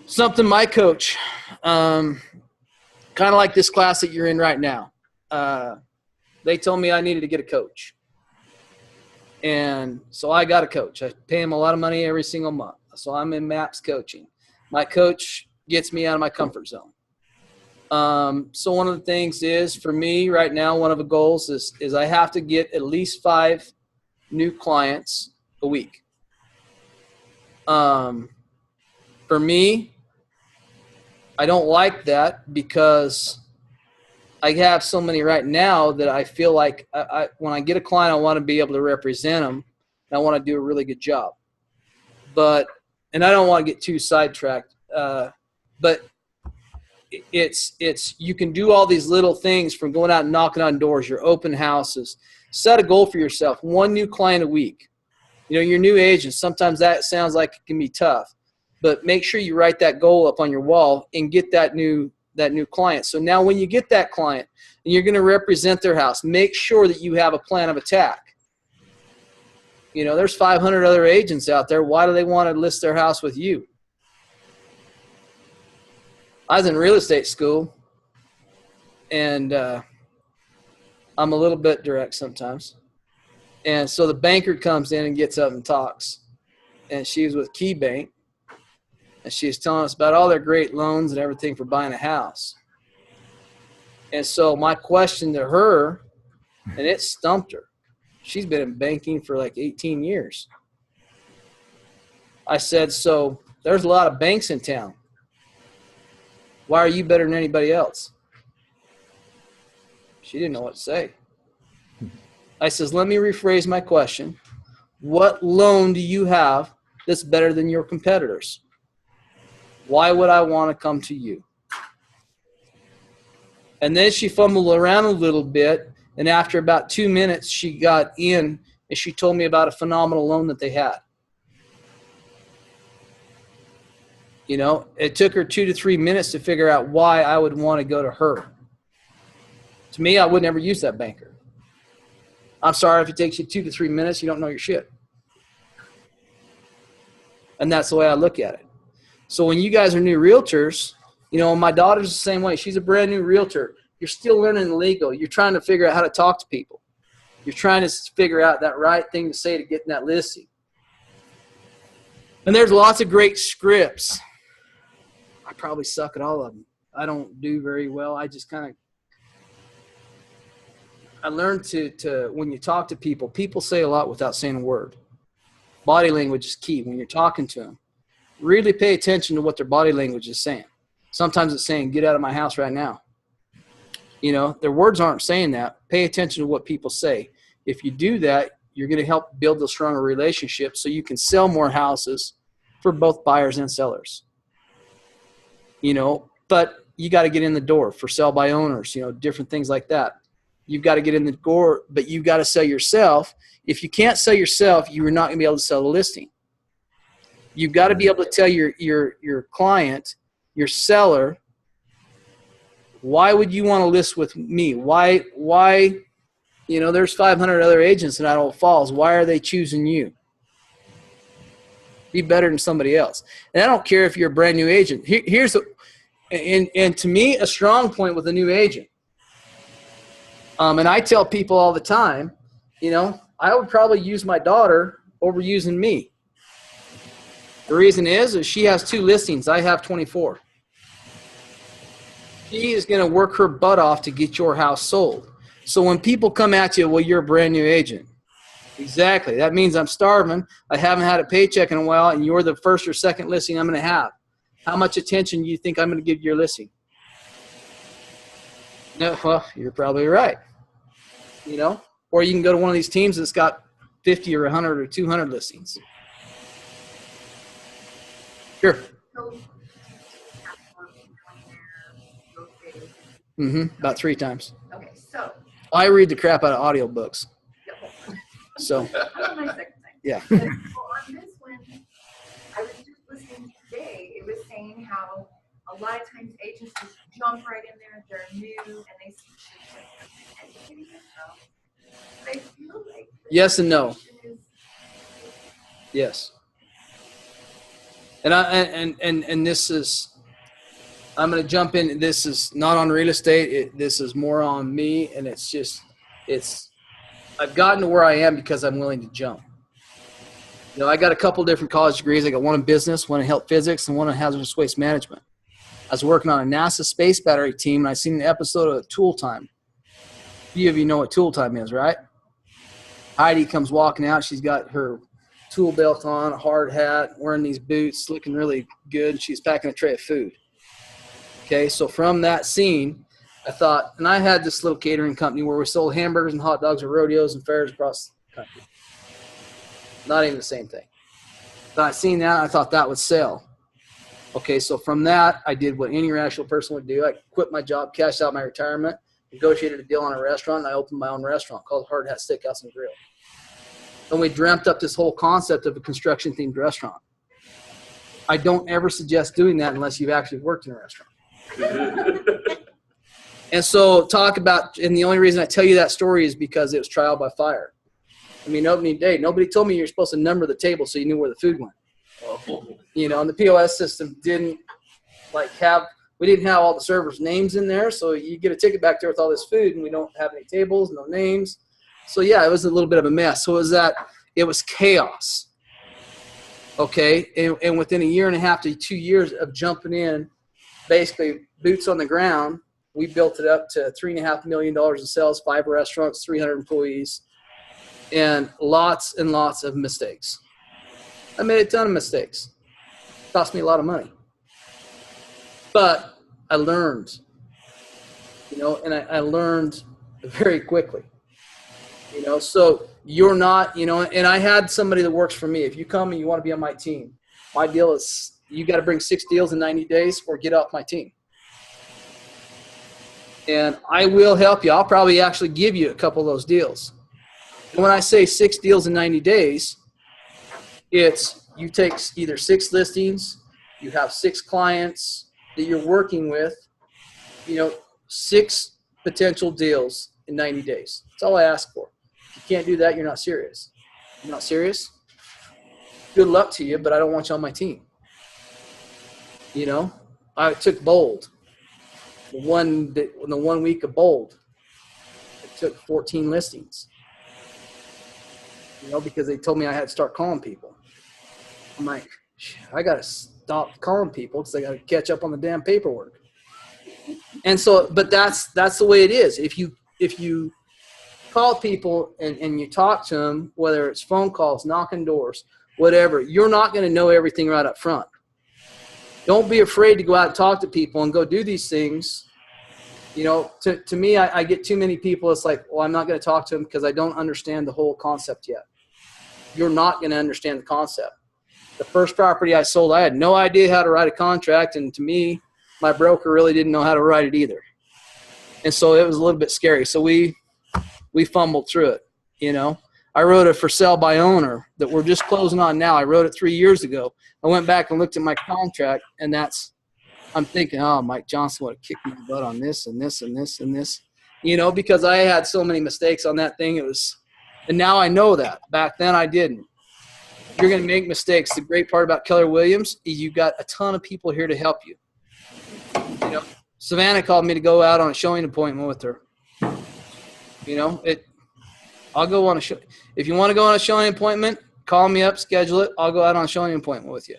Something my coach, kind of like this class that you're in right now. They told me I needed to get a coach. And so I got a coach. I pay him a lot of money every single month. So I'm in MAPS coaching. My coach gets me out of my comfort zone. So one of the things is for me right now, one of the goals is I have to get at least 5 new clients a week. For me, I don't like that because I have so many right now that I feel like when I get a client, I want to be able to represent them. And I want to do a really good job. And I don't want to get too sidetracked, but it's you can do all these little things from going out and knocking on doors, your open houses. Set a goal for yourself, 1 new client a week. You know, your new agent, sometimes that sounds like it can be tough, but make sure you write that goal up on your wall and get that new client. So now when you get that client and you're going to represent their house, make sure that you have a plan of attack. You know, there's 500 other agents out there. Why do they want to list their house with you? I was in real estate school, and I'm a little bit direct sometimes. And so the banker comes in and gets up and talks. And she was with KeyBank, and she was telling us about all their great loans and everything for buying a house. And so my question to her, and it stumped her. She's been in banking for like 18 years. I said, so there's a lot of banks in town. Why are you better than anybody else? She didn't know what to say. I says, let me rephrase my question. What loan do you have that's better than your competitors? Why would I want to come to you? And then she fumbled around a little bit, and after about 2 minutes, she got in, and she told me about a phenomenal loan that they had. You know, it took her 2 to 3 minutes to figure out why I would want to go to her. To me, I would never use that banker. I'm sorry if it takes you 2 to 3 minutes, you don't know your shit. And that's the way I look at it. So when you guys are new realtors, you know, my daughter's the same way. She's a brand new realtor. You're still learning the legal. You're trying to figure out how to talk to people. You're trying to figure out that right thing to say to get in that listing. And there's lots of great scripts. I probably suck at all of them. I don't do very well. I just kind of, I learned to when you talk to people, people say a lot without saying a word. Body language is key when you're talking to them. Really pay attention to what their body language is saying. Sometimes it's saying, get out of my house right now. You know, their words aren't saying that. Pay attention to what people say. If you do that, you're going to help build a stronger relationship so you can sell more houses for both buyers and sellers. You know, but you got to get in the door for sell by owners, you know, different things like that. You've got to get in the door, but you've got to sell yourself. If you can't sell yourself, you're not going to be able to sell the listing. You've got to be able to tell your client, your seller, why would you want to list with me? Why, you know, there's 500 other agents in Idaho Falls. Why are they choosing you? Be better than somebody else. And I don't care if you're a brand new agent. And to me, a strong point with a new agent. And I tell people all the time, you know, I would probably use my daughter over using me. The reason is she has 2 listings. I have 24. She is going to work her butt off to get your house sold. So when people come at you, well, you're a brand new agent. Exactly. That means I'm starving. I haven't had a paycheck in a while, and you're the first or second listing I'm going to have. How much attention do you think I'm going to give your listing? No, well, you're probably right. You know, or you can go to one of these teams that's got 50 or 100 or 200 listings. Sure. About 3 times. Okay, so. I read the crap out of audiobooks. So. That's my second time. Yeah. Well, on this one, I was just listening today. It was saying how a lot of times agents just jump right in there. They're new and they see shit and educating themselves. But I feel like yes and no. Yes. And this is, I'm going to jump in. This is not on real estate. This is more on me. And it's just, I've gotten to where I am because I'm willing to jump. You know, I got a couple different college degrees. I got one in business, one in health physics, and one in hazardous waste management. I was working on a NASA space battery team, and I seen an episode of Tool Time. A few of you know what Tool Time is, right? Heidi comes walking out. She's got her tool belt on, a hard hat, wearing these boots, looking really good. She's packing a tray of food. Okay, so from that scene, I thought, and I had this little catering company where we sold hamburgers and hot dogs at rodeos and fairs across the country. Not even the same thing. But I seen that, and I thought that would sell. Okay, so from that, I did what any rational person would do. I quit my job, cashed out my retirement, negotiated a deal on a restaurant, and I opened my own restaurant called Hard Hat Steakhouse and Grill. And we dreamt up this whole concept of a construction-themed restaurant. I don't ever suggest doing that unless you've actually worked in a restaurant. And so and the only reason I tell you that story is because it was trial by fire. I mean, opening day, nobody told me you're supposed to number the table so you knew where the food went. You know, and the POS system didn't we didn't have all the servers' names in there, so you get a ticket back there with all this food, and we don't have any tables, no names. So yeah, it was a little bit of a mess. So it was chaos. Okay, and within a year and a half to 2 years of jumping in, basically boots on the ground, we built it up to $3.5 million in sales, 5 restaurants, 300 employees, and lots of mistakes. I made a ton of mistakes. It cost me a lot of money. But I learned, and I learned very quickly. So you're not, and I had somebody that works for me. If you come and you want to be on my team, my deal is you got to bring 6 deals in 90 days or get off my team. And I will help you. I'll probably actually give you a couple of those deals. And when I say 6 deals in 90 days, it's you take either 6 listings, you have 6 clients that you're working with, 6 potential deals in 90 days. That's all I ask for. If you can't do that, you're not serious. You're not serious? Good luck to you, but I don't want you on my team. I took Bold. The 1 week of Bold, it took 14 listings. Because they told me I had to start calling people. I'm like, I got to stop calling people because I got to catch up on the damn paperwork. And so, but that's the way it is. If you call people and you talk to them, whether it's phone calls, knocking doors, whatever, you're not going to know everything right up front. Don't be afraid to go out and talk to people and go do these things. To me, I get too many people. It's like, well, I'm not going to talk to them because I don't understand the whole concept yet. You're not going to understand the concept. The first property I sold, I had no idea how to write a contract. And to me, my broker really didn't know how to write it either. And so it was a little bit scary. So we fumbled through it, I wrote a for sale by owner that we're just closing on now. I wrote it 3 years ago. I went back and looked at my contract, and I'm thinking, oh, Mike Johnson would have kicked my butt on this and this and this and this, because I had so many mistakes on that thing. And now I know that. Back then I didn't. You're going to make mistakes. The great part about Keller Williams is you got a ton of people here to help you. Savannah called me to go out on a showing appointment with her. I'll go on a show. If you want to go on a showing appointment, call me up, schedule it. I'll go out on a showing appointment with you.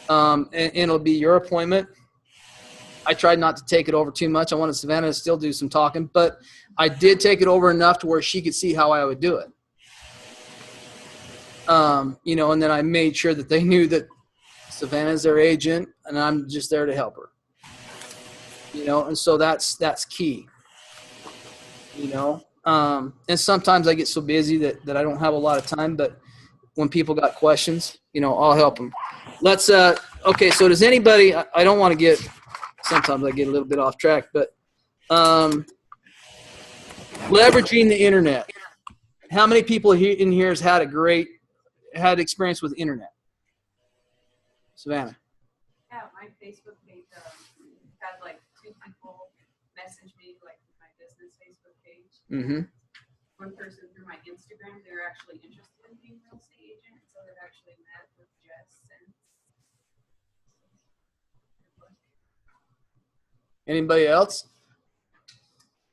And it'll be your appointment. I tried not to take it over too much. I wanted Savannah to still do some talking, but I did take it over enough to where she could see how I would do it. And then I made sure that they knew that Savannah's their agent and I'm just there to help her. And so that's key. And sometimes I get so busy that I don't have a lot of time, but when people got questions, I'll help them. Okay, so does anybody, I don't want to sometimes I get a little bit off track, but leveraging the internet. How many people in here has had experience with internet? Savannah. Yeah, my Facebook page had like 2 people message me like my business Facebook page. Mm-hmm. One person through my Instagram, they were actually interested in being a real estate agent, so they've actually met with Jess since. Anybody else?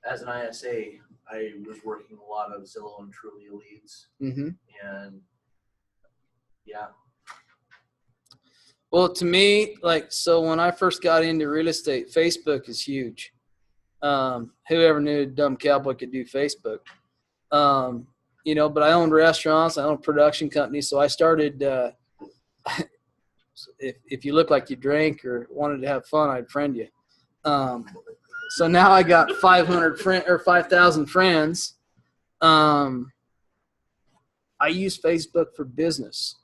As an ISA, I was working a lot of Zillow and Trulia leads. Mm-hmm. And yeah. Well, to me, so when I first got into real estate, Facebook is huge. Whoever knew a dumb cowboy could do Facebook? But I owned restaurants, I owned production companies, so I started, if you look like you drank or wanted to have fun, I'd friend you. So now I got 5,000 friends. I use Facebook for business.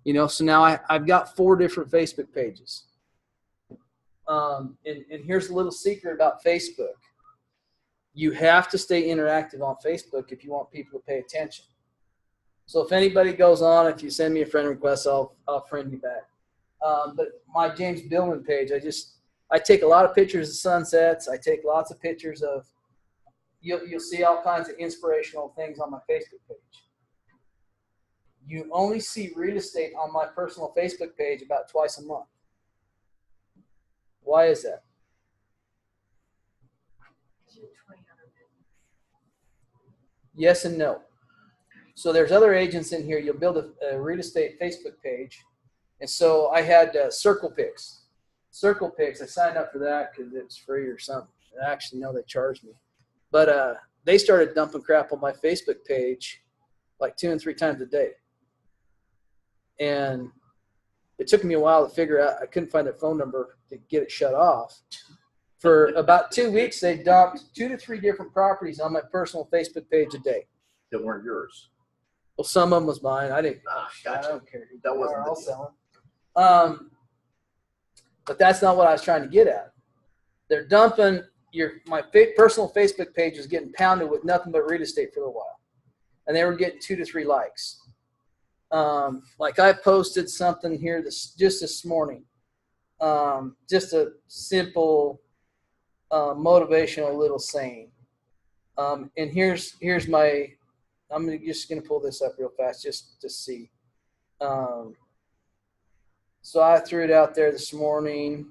You know, so now I've got 4 different Facebook pages. And here's a little secret about Facebook. You have to stay interactive on Facebook if you want people to pay attention. So if anybody goes on, if you send me a friend request, I'll friend you back. But my James Billman page, I take a lot of pictures of sunsets. I take lots of pictures of, you'll see all kinds of inspirational things on my Facebook page. You only see real estate on my personal Facebook page about twice a month. Why is that? Yes and no. So there's other agents in here. You'll build a real estate Facebook page. And so I had Circle Picks. Circle Picks, I signed up for that because it was free or something. Actually, no, they charged me. But they started dumping crap on my Facebook page like 2 and 3 times a day. And it took me a while to figure out. I couldn't find their phone number to get it shut off. For about 2 weeks, they dumped 2 to 3 different properties on my personal Facebook page a day. That weren't yours. Well, some of them was mine. I didn't. Gotcha. I don't care. That wasn't I'll the sell them. But that's not what I was trying to get at. They're dumping my personal Facebook page is getting pounded with nothing but real estate for a while, and they were getting 2 to 3 likes. Like I posted something here just this morning, just a simple motivational little saying. And here's my. I'm just gonna pull this up real fast just to see. So I threw it out there this morning.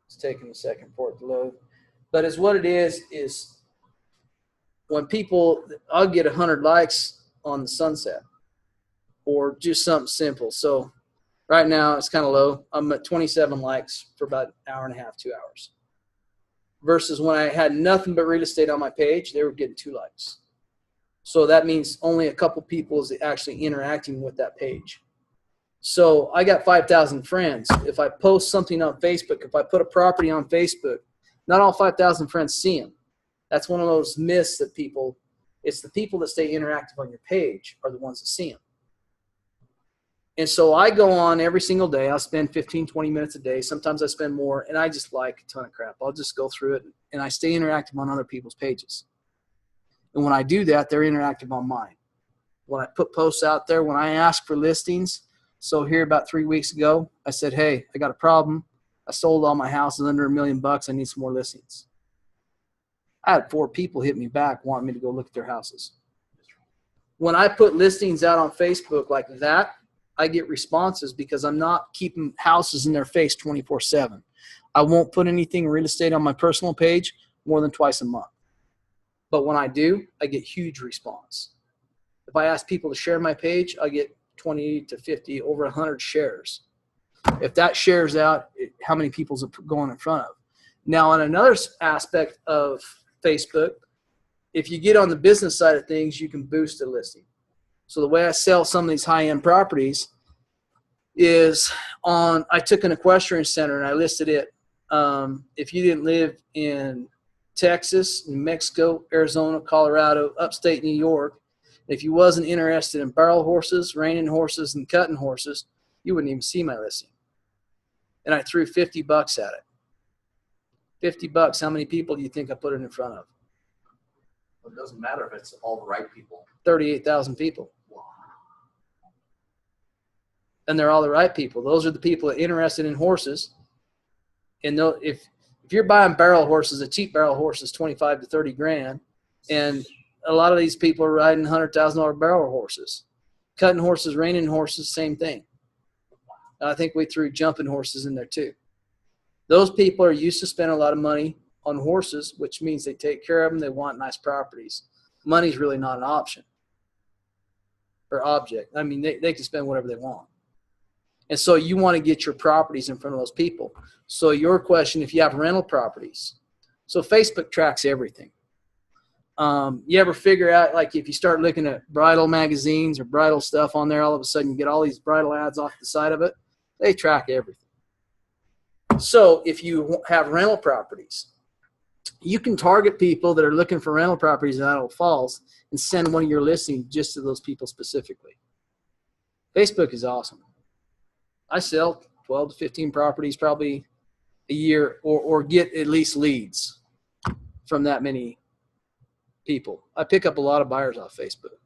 It's taking a second for it to load. But it's what it is when I'll get 100 likes on the sunset or just something simple. So right now it's kind of low. I'm at 27 likes for about an hour and a half, 2 hours. Versus when I had nothing but real estate on my page, they were getting 2 likes. So that means only a couple people is actually interacting with that page. So I got 5,000 friends. If I post something on Facebook, if I put a property on Facebook, not all 5,000 friends see them. That's one of those myths that it's the people that stay interactive on your page are the ones that see them. And so I go on every single day. I'll spend 15, 20 minutes a day. Sometimes I spend more, and I just like a ton of crap. I'll just go through it, and I stay interactive on other people's pages. And when I do that, they're interactive on mine. When I put posts out there, when I ask for listings, so here about 3 weeks ago, I said, hey, I got a problem. I sold all my houses under $1 million. I need some more listings. I had 4 people hit me back wanting me to go look at their houses. When I put listings out on Facebook like that, I get responses because I'm not keeping houses in their face 24/7. I won't put anything real estate on my personal page more than twice a month. But when I do, I get huge response. If I ask people to share my page, I get 20 to 50, over 100 shares. If that shares out, how many people's going in front of? Now, on another aspect of Facebook, if you get on the business side of things, you can boost a listing. So the way I sell some of these high-end properties is I took an equestrian center and I listed it. If you didn't live in Texas, New Mexico, Arizona, Colorado, upstate New York, if you wasn't interested in barrel horses, reining horses, and cutting horses, you wouldn't even see my listing. And I threw $50 at it. $50, how many people do you think I put it in front of? Well, it doesn't matter if it's all the right people. 38,000 people. Wow. And they're all the right people. Those are the people that are interested in horses. And if you're buying barrel horses, a cheap barrel horse is 25 to 30 grand. And a lot of these people are riding $100,000 barrel horses. Cutting horses, reining horses, same thing. And I think we threw jumping horses in there too. Those people are used to spending a lot of money on horses, which means they take care of them. They want nice properties. Money's really not an option or object. I mean, they can spend whatever they want. And so you want to get your properties in front of those people. So your question, if you have rental properties, so Facebook tracks everything. You ever figure out, like, if you start looking at bridal magazines or bridal stuff on there, all of a sudden you get all these bridal ads off the side of it? They track everything. So if you have rental properties, you can target people that are looking for rental properties in Idaho Falls and send one of your listings just to those people specifically. Facebook is awesome. I sell 12 to 15 properties probably a year, or get at least leads from that many people. I pick up a lot of buyers off Facebook.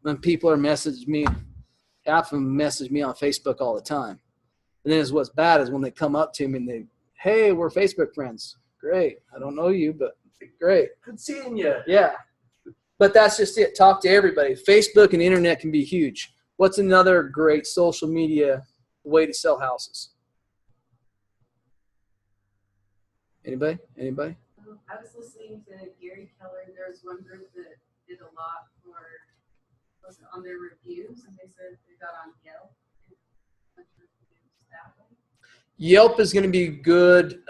When people are messaging me, half of them message me on Facebook all the time. And then what's bad is when they come up to me and they, hey, we're Facebook friends. Great. I don't know you, but great. Good seeing you. Yeah. But that's just it. Talk to everybody. Facebook and internet can be huge. What's another great social media way to sell houses? Anybody? Anybody? I was listening to Gary Keller. There was one group that did a lot for, was it on their reviews, and they said they got on Yelp. Yelp is going to be good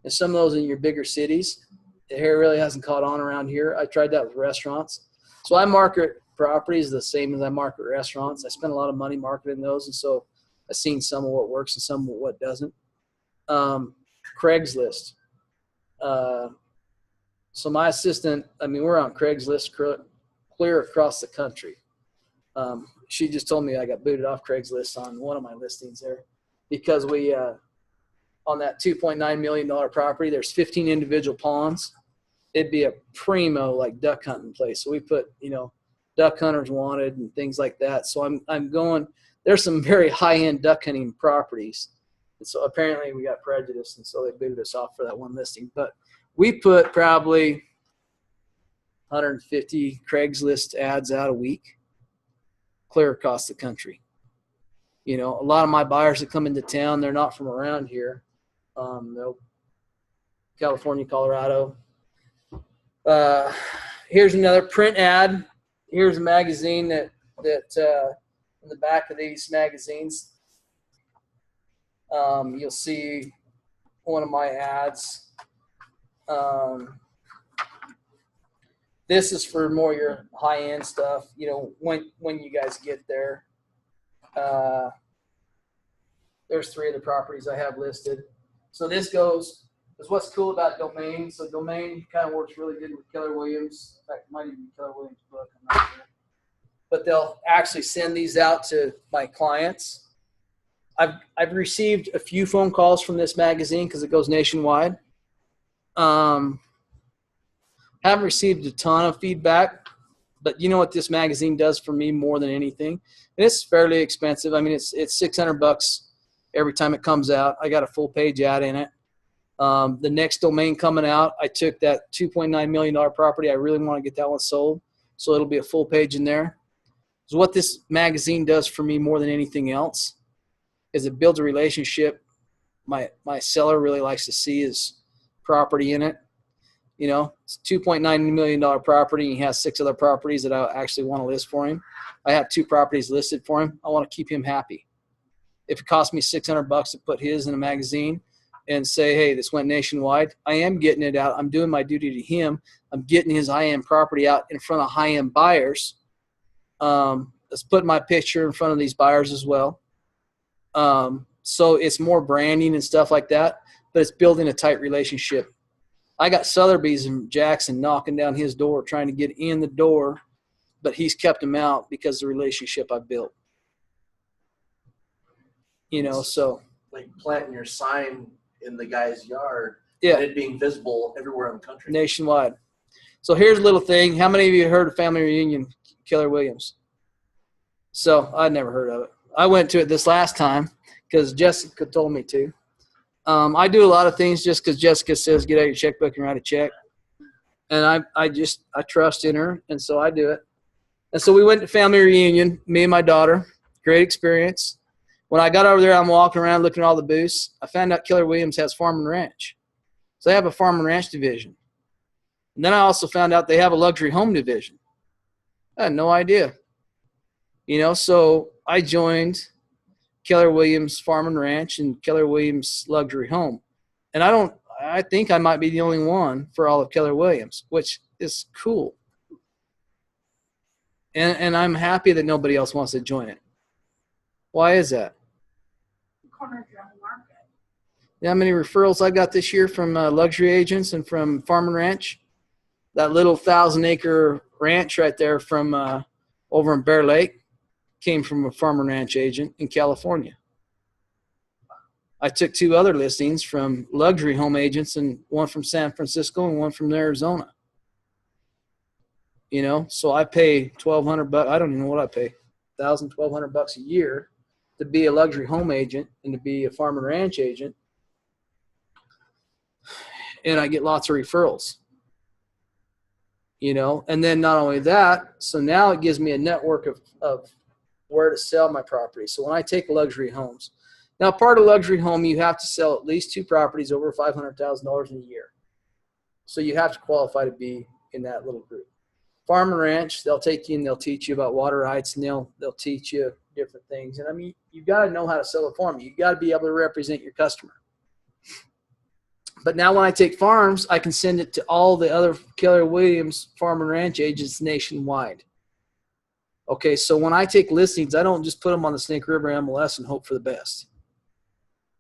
in some of those in your bigger cities. The hair really hasn't caught on around here. I tried that with restaurants. So I market properties the same as I market restaurants. I spend a lot of money marketing those, and so I've seen some of what works and some of what doesn't. Craigslist. So my assistant, I mean, we're on Craigslist clear across the country. She just told me I got booted off Craigslist on one of my listings there because we, on that $2.9 million property, there's 15 individual ponds. It'd be a primo like duck hunting place. So we put, duck hunters wanted and things like that. So I'm going, there's some very high-end duck hunting properties. And so apparently we got prejudice, and so they booted us off for that one listing. But we put probably 150 Craigslist ads out a week, clear across the country. A lot of my buyers that come into town, they're not from around here. They're California, Colorado. Here's another print ad. Here's a magazine that in the back of these magazines, you'll see one of my ads. This is for more your high-end stuff, when you guys get there. There's 3 of the properties I have listed. So this is what's cool about Domain. So Domain kind of works really good with Keller Williams. In fact, it might even be Keller Williams' book. I'm not sure. But they'll actually send these out to my clients. I've received a few phone calls from this magazine because it goes nationwide. Haven't received a ton of feedback, but you know what this magazine does for me more than anything? And it's fairly expensive. I mean, it's $600 every time it comes out. I got a full page ad in it. The next Domain coming out, I took that $2.9 million property. I really want to get that one sold, so it'll be a full page in there. So what this magazine does for me more than anything else is it builds a relationship. My seller really likes to see his property in it. It's a $2.9 million property. He has 6 other properties that I actually want to list for him. I have 2 properties listed for him. I want to keep him happy. If it costs me $600 to put his in a magazine and say, hey, this went nationwide, I am getting it out. I'm doing my duty to him. I'm getting his high-end property out in front of high-end buyers. Let's put my picture in front of these buyers as well. So it's more branding and stuff like that, but it's building a tight relationship. I got Sotheby's and Jackson knocking down his door trying to get in the door, but he's kept them out because of the relationship I've built. So. Like planting your sign in the guy's yard, yeah, and it being visible everywhere in the country. Nationwide. So here's a little thing. How many of you heard of Family Reunion, Keller Williams? So I'd never heard of it. I went to it this last time because Jessica told me to. I do a lot of things just because Jessica says get out your checkbook and write a check. And I trust in her, and so I do it. And so we went to Family Reunion, me and my daughter. Great experience. When I got over there, I'm walking around looking at all the booths. I found out Keller Williams has farm and ranch. So they have a farm and ranch division. And then I also found out they have a luxury home division. I had no idea. So I joined Keller Williams Farm and Ranch and Keller Williams Luxury Home. And I think I might be the only one for all of Keller Williams, which is cool. And I'm happy that nobody else wants to join it. Why is that? cornered your own market. You know how many referrals I got this year from luxury agents and from Farm and Ranch? That little 1,000-acre ranch right there from over in Bear Lake came from a Farm and Ranch agent in California. I took 2 other listings from luxury home agents, and one from San Francisco and one from Arizona. You know, so I pay $1,200. I don't even know what I pay, $1,000, $1,200 a year to be a luxury home agent and to be a farm and ranch agent, and I get lots of referrals. You know, and then not only that, so now it gives me a network of where to sell my property. So when I take luxury homes. Now, part of luxury home, you have to sell at least 2 properties over $500,000 in a year. So you have to qualify to be in that little group. Farm and Ranch, they'll take you and they'll teach you about water rights, and they'll teach you different things. And I mean, you've got to know how to sell a farm. You've got to be able to represent your customer. But now when I take farms, I can send it to all the other Keller Williams Farm and Ranch agents nationwide. Okay, so when I take listings, I don't just put them on the Snake River MLS and hope for the best.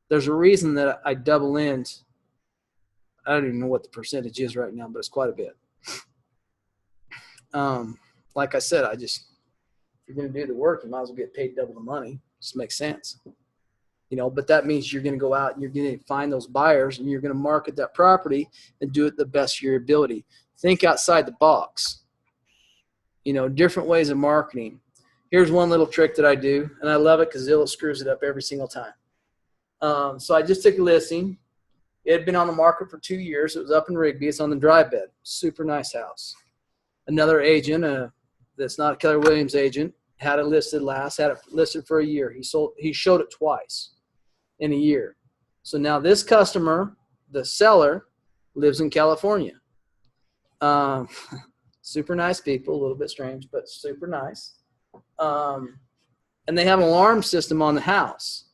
There's a reason that I double end. I don't even know what the percentage is right now, but it's quite a bit. Like I said, if you're going to do the work, you might as well get paid double the money. Just makes sense. You know, but that means you're going to go out and you're going to find those buyers and you're going to market that property and do it the best of your ability. Think outside the box. You know, different ways of marketing. Here's one little trick that I do, and I love it because Zillow screws it up every single time. So I just took a listing. It had been on the market for 2 years. It was up in Rigby. It's on the dry bed. Super nice house. Another agent, that's not a Keller Williams agent, had it listed had it listed for a year. He showed it twice in a year. So now this customer, the seller, lives in California. Super nice people, a little bit strange, but super nice. And they have an alarm system on the house.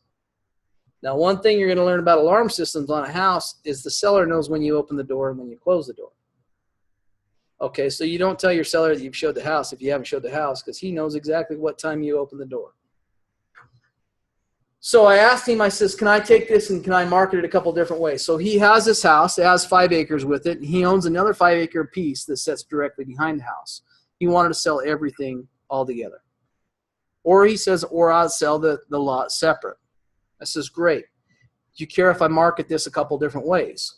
Now, one thing you're going to learn about alarm systems on a house is the seller knows when you open the door and when you close the door. Okay, so you don't tell your seller that you've showed the house if you haven't showed the house, because he knows exactly what time you open the door. So I asked him, I says, can I take this and can I market it a couple different ways? So he has this house. It has 5 acres with it. And he owns another 5-acre piece that sits directly behind the house. He wanted to sell everything all together. Or he says, or I'll sell the lot separate. I says, great. Do you care if I market this a couple different ways?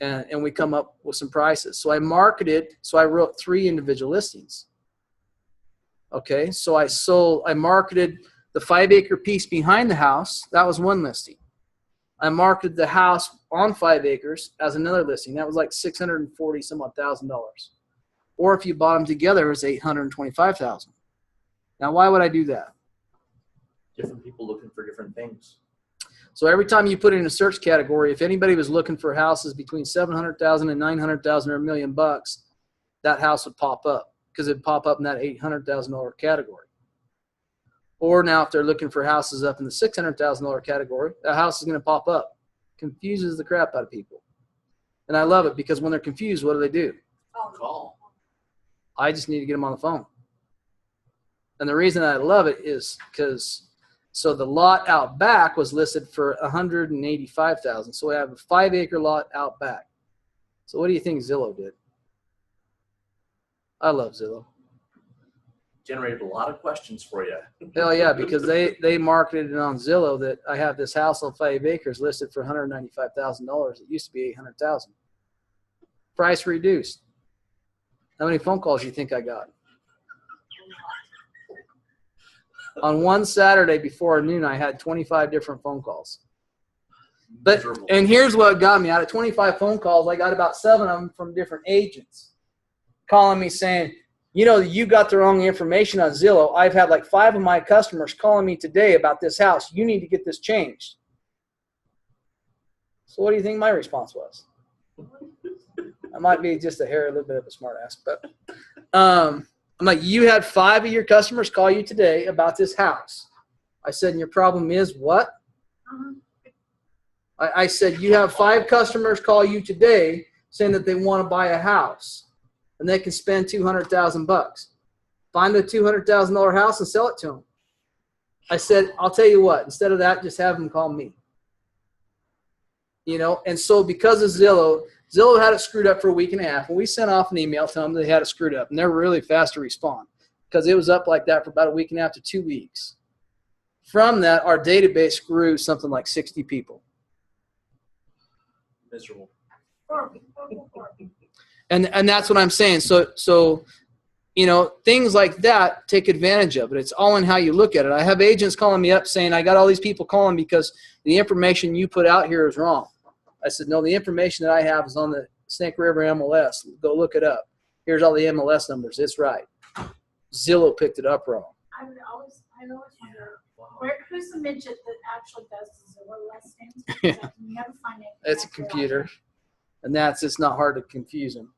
And we come up with some prices. So I marketed, so I wrote 3 individual listings. Okay, so I marketed the 5-acre piece behind the house. That was one listing. I marketed the house on 5 acres as another listing. That was like $640 some odd thousand. Or if you bought them together, it was $825,000. Now, why would I do that? Different people looking for different things. So every time you put in a search category, if anybody was looking for houses between $700,000 and $900,000 or $1 million, that house would pop up because it'd pop up in that $800,000 category. Or now if they're looking for houses up in the $600,000 category, that house is going to pop up. Confuses the crap out of people. And I love it because when they're confused, what do? Call. I just need to get them on the phone. And the reason I love it is because so the lot out back was listed for $185,000. So we have a 5-acre lot out back. So what do you think Zillow did? I love Zillow. Generated a lot of questions for you. Hell yeah, because they marketed it on Zillow that I have this house on 5 acres listed for $195,000. It used to be $800,000. Price reduced. How many phone calls do you think I got? On one Saturday before noon, I had 25 different phone calls. And here's what got me. Out of 25 phone calls, I got about 7 of them from different agents calling me saying, you know, you got the wrong information on Zillow. I've had like 5 of my customers calling me today about this house. You need to get this changed. So what do you think my response was? I might be just a little bit of a smart ass, but I'm like, you had 5 of your customers call you today about this house. I said, and your problem is what? I said, you have 5 customers call you today saying that they want to buy a house and they can spend $200,000. Find a $200,000 house and sell it to them. I said, I'll tell you what, instead of that, just have them call me. You know, and so because of Zillow had it screwed up for a week and a half, and we sent off an email telling them they had it screwed up, and they're really fast to respond because it was up like that for about a week and a half to 2 weeks. From that, our database grew something like 60 people. Miserable. And that's what I'm saying. So, you know, things like that, take advantage of it. It's all in how you look at it. I have agents calling me up saying, I got all these people calling because the information you put out here is wrong. I said, no, the information that I have is on the Snake River MLS. Go look it up. Here's all the MLS numbers. It's right. Zillow picked it up wrong. I always wonder, who's the midget that actually does the Zillow listings? Because I can never find it. It's a computer. And it's not hard to confuse them.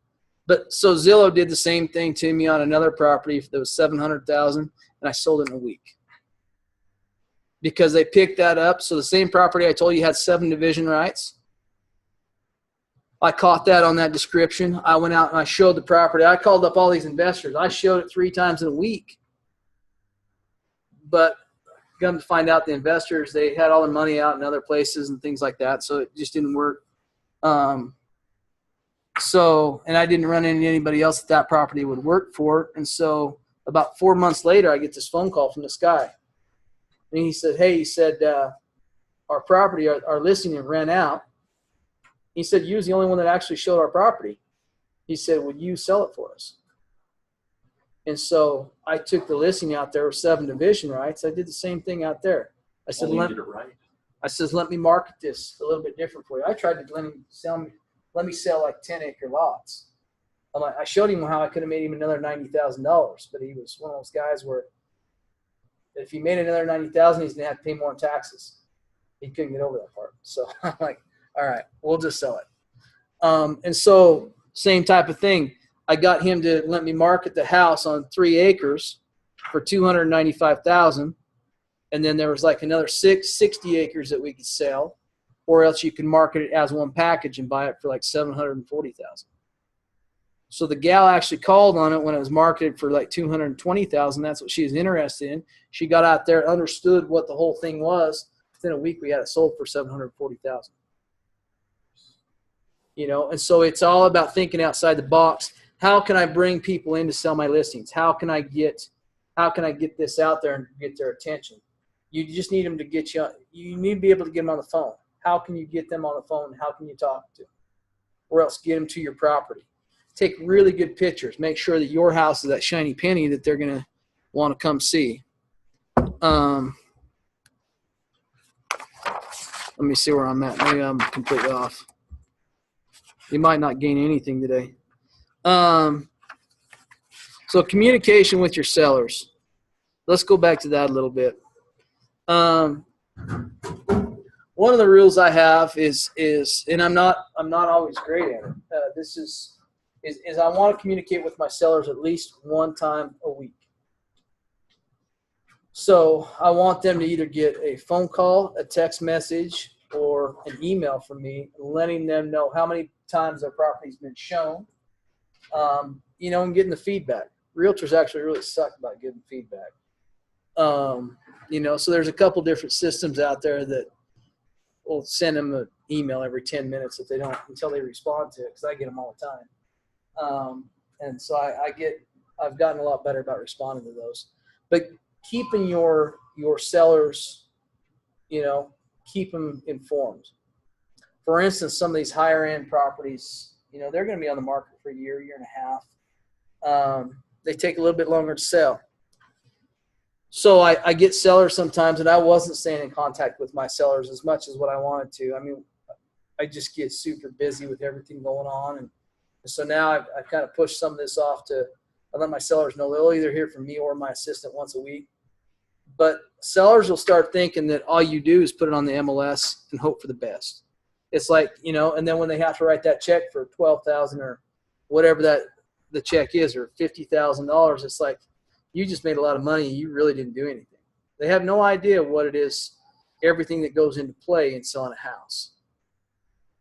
But so Zillow did the same thing to me on another property that was $700,000, and I sold it in a week. Because they picked that up. So the same property I told you had 7 division rights. I caught that on that description. I went out and I showed the property. I called up all these investors. I showed it 3 times in a week. But come to find out, the investors, they had all their money out in other places and things like that. So it just didn't work. And I didn't run into anybody else that property would work for. And so about 4 months later, I get this phone call from this guy. And he said, hey, our property, our listing ran out. He said, you was the only one that actually showed our property. He said, would you sell it for us? And so I took the listing out there with 7 division rights. I did the same thing out there. I said, Only did it right. let me market this a little bit different for you. I tried to let me sell like 10-acre lots. I showed him how I could have made him another $90,000, but he was one of those guys where if he made another $90,000, he's gonna have to pay more in taxes. He couldn't get over that part. So I'm like, all right, we'll just sell it. And so same type of thing. I got him to let me market the house on 3 acres for $295,000, and then there was like another 60 acres that we could sell, or else you can market it as one package and buy it for like $740,000. So the gal actually called on it when it was marketed for like $220,000. That's what she was interested in. She got out there, understood what the whole thing was. Within a week, we had it sold for $740,000. You know, and so it's all about thinking outside the box. How can I bring people in to sell my listings? How can I get this out there and get their attention? You just need them to get you. You need to be able to get them on the phone. How can you get them on the phone? How can you talk to them? Or else get them to your property. Take really good pictures. Make sure that your house is that shiny penny that they're going to want to come see. Let me see where I'm at. Maybe I'm completely off. You might not gain anything today. So communication with your sellers. Let's go back to that a little bit. One of the rules I have is and I'm not always great at it. This is I want to communicate with my sellers at least 1 time a week. So I want them to either get a phone call, a text message, or an email from me, letting them know how many times their property's been shown, you know, and getting the feedback. Realtors actually really suck about giving feedback. You know, so there's a couple different systems out there that will send them an email every 10 minutes if they don't, until they respond to it, because I get them all the time. And so I've gotten a lot better about responding to those. But keeping your sellers, you know, keep them informed. For instance, some of these higher end properties, you know, they're going to be on the market for a year and a half. They take a little bit longer to sell. So I get sellers sometimes, and I wasn't staying in contact with my sellers as much as what I wanted to. I mean, I just get super busy with everything going on. And so now I've kind of pushed some of this off to, I let my sellers know they'll either hear from me or my assistant once a week. But sellers will start thinking that all you do is put it on the MLS and hope for the best. It's like, you know, and then when they have to write that check for $12,000 or whatever the check is, or $50,000, it's like, you just made a lot of money and you really didn't do anything. They have no idea what it is, everything that goes into play in selling a house.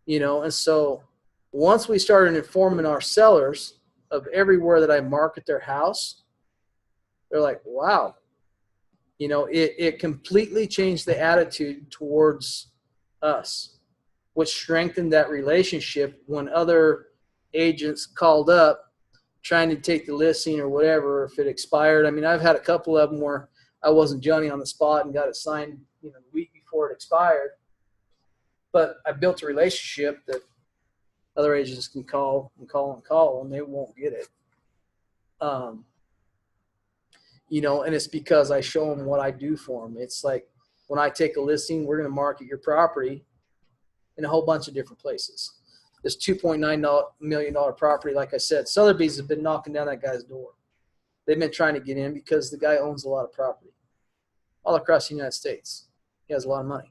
You know, and so once we started informing our sellers of everywhere that I market their house, they're like, wow. You know, it completely changed the attitude towards us, which strengthened that relationship when other agents called up trying to take the listing or whatever, if it expired. I mean, I've had a couple of them where I wasn't Johnny on the spot and got it signed, you know, the week before it expired. But I built a relationship that other agents can call and call and call, and they won't get it. You know, and it's because I show them what I do for them. It's like when I take a listing, we're going to market your property in a whole bunch of different places. This $2.9 million property, like I said, Sotheby's has been knocking down that guy's door. They've been trying to get in because the guy owns a lot of property all across the United States. He has a lot of money.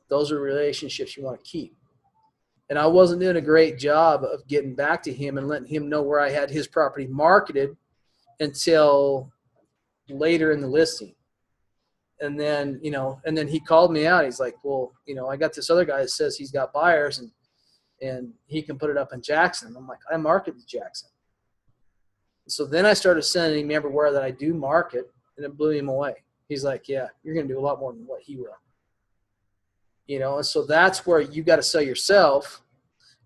Those are relationships you want to keep. And I wasn't doing a great job of getting back to him and letting him know where I had his property marketed until later in the listing. And then, you know, and then he called me out. He's like, well, you know, I got this other guy that says he's got buyers and he can put it up in Jackson. I'm like, I market to Jackson. So then I started sending him everywhere that I do market, and it blew him away. He's like, yeah, you're going to do a lot more than what he will. You know, and so that's where you got to sell yourself.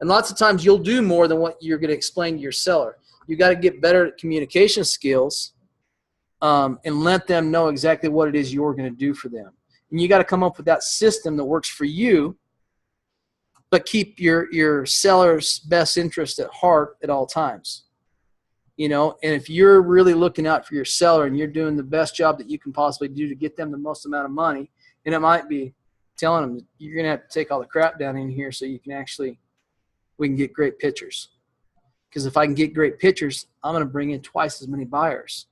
And lots of times you'll do more than what you're going to explain to your seller. You got to get better at communication skills and let them know exactly what it is you're going to do for them. And you got to come up with that system that works for you, but keep your seller's best interest at heart at all times. You know, and if you're really looking out for your seller and you're doing the best job that you can possibly do to get them the most amount of money, and it might be telling them you're going to have to take all the crap down in here so you can actually, we can get great pictures. Because if I can get great pictures, I'm going to bring in twice as many buyers.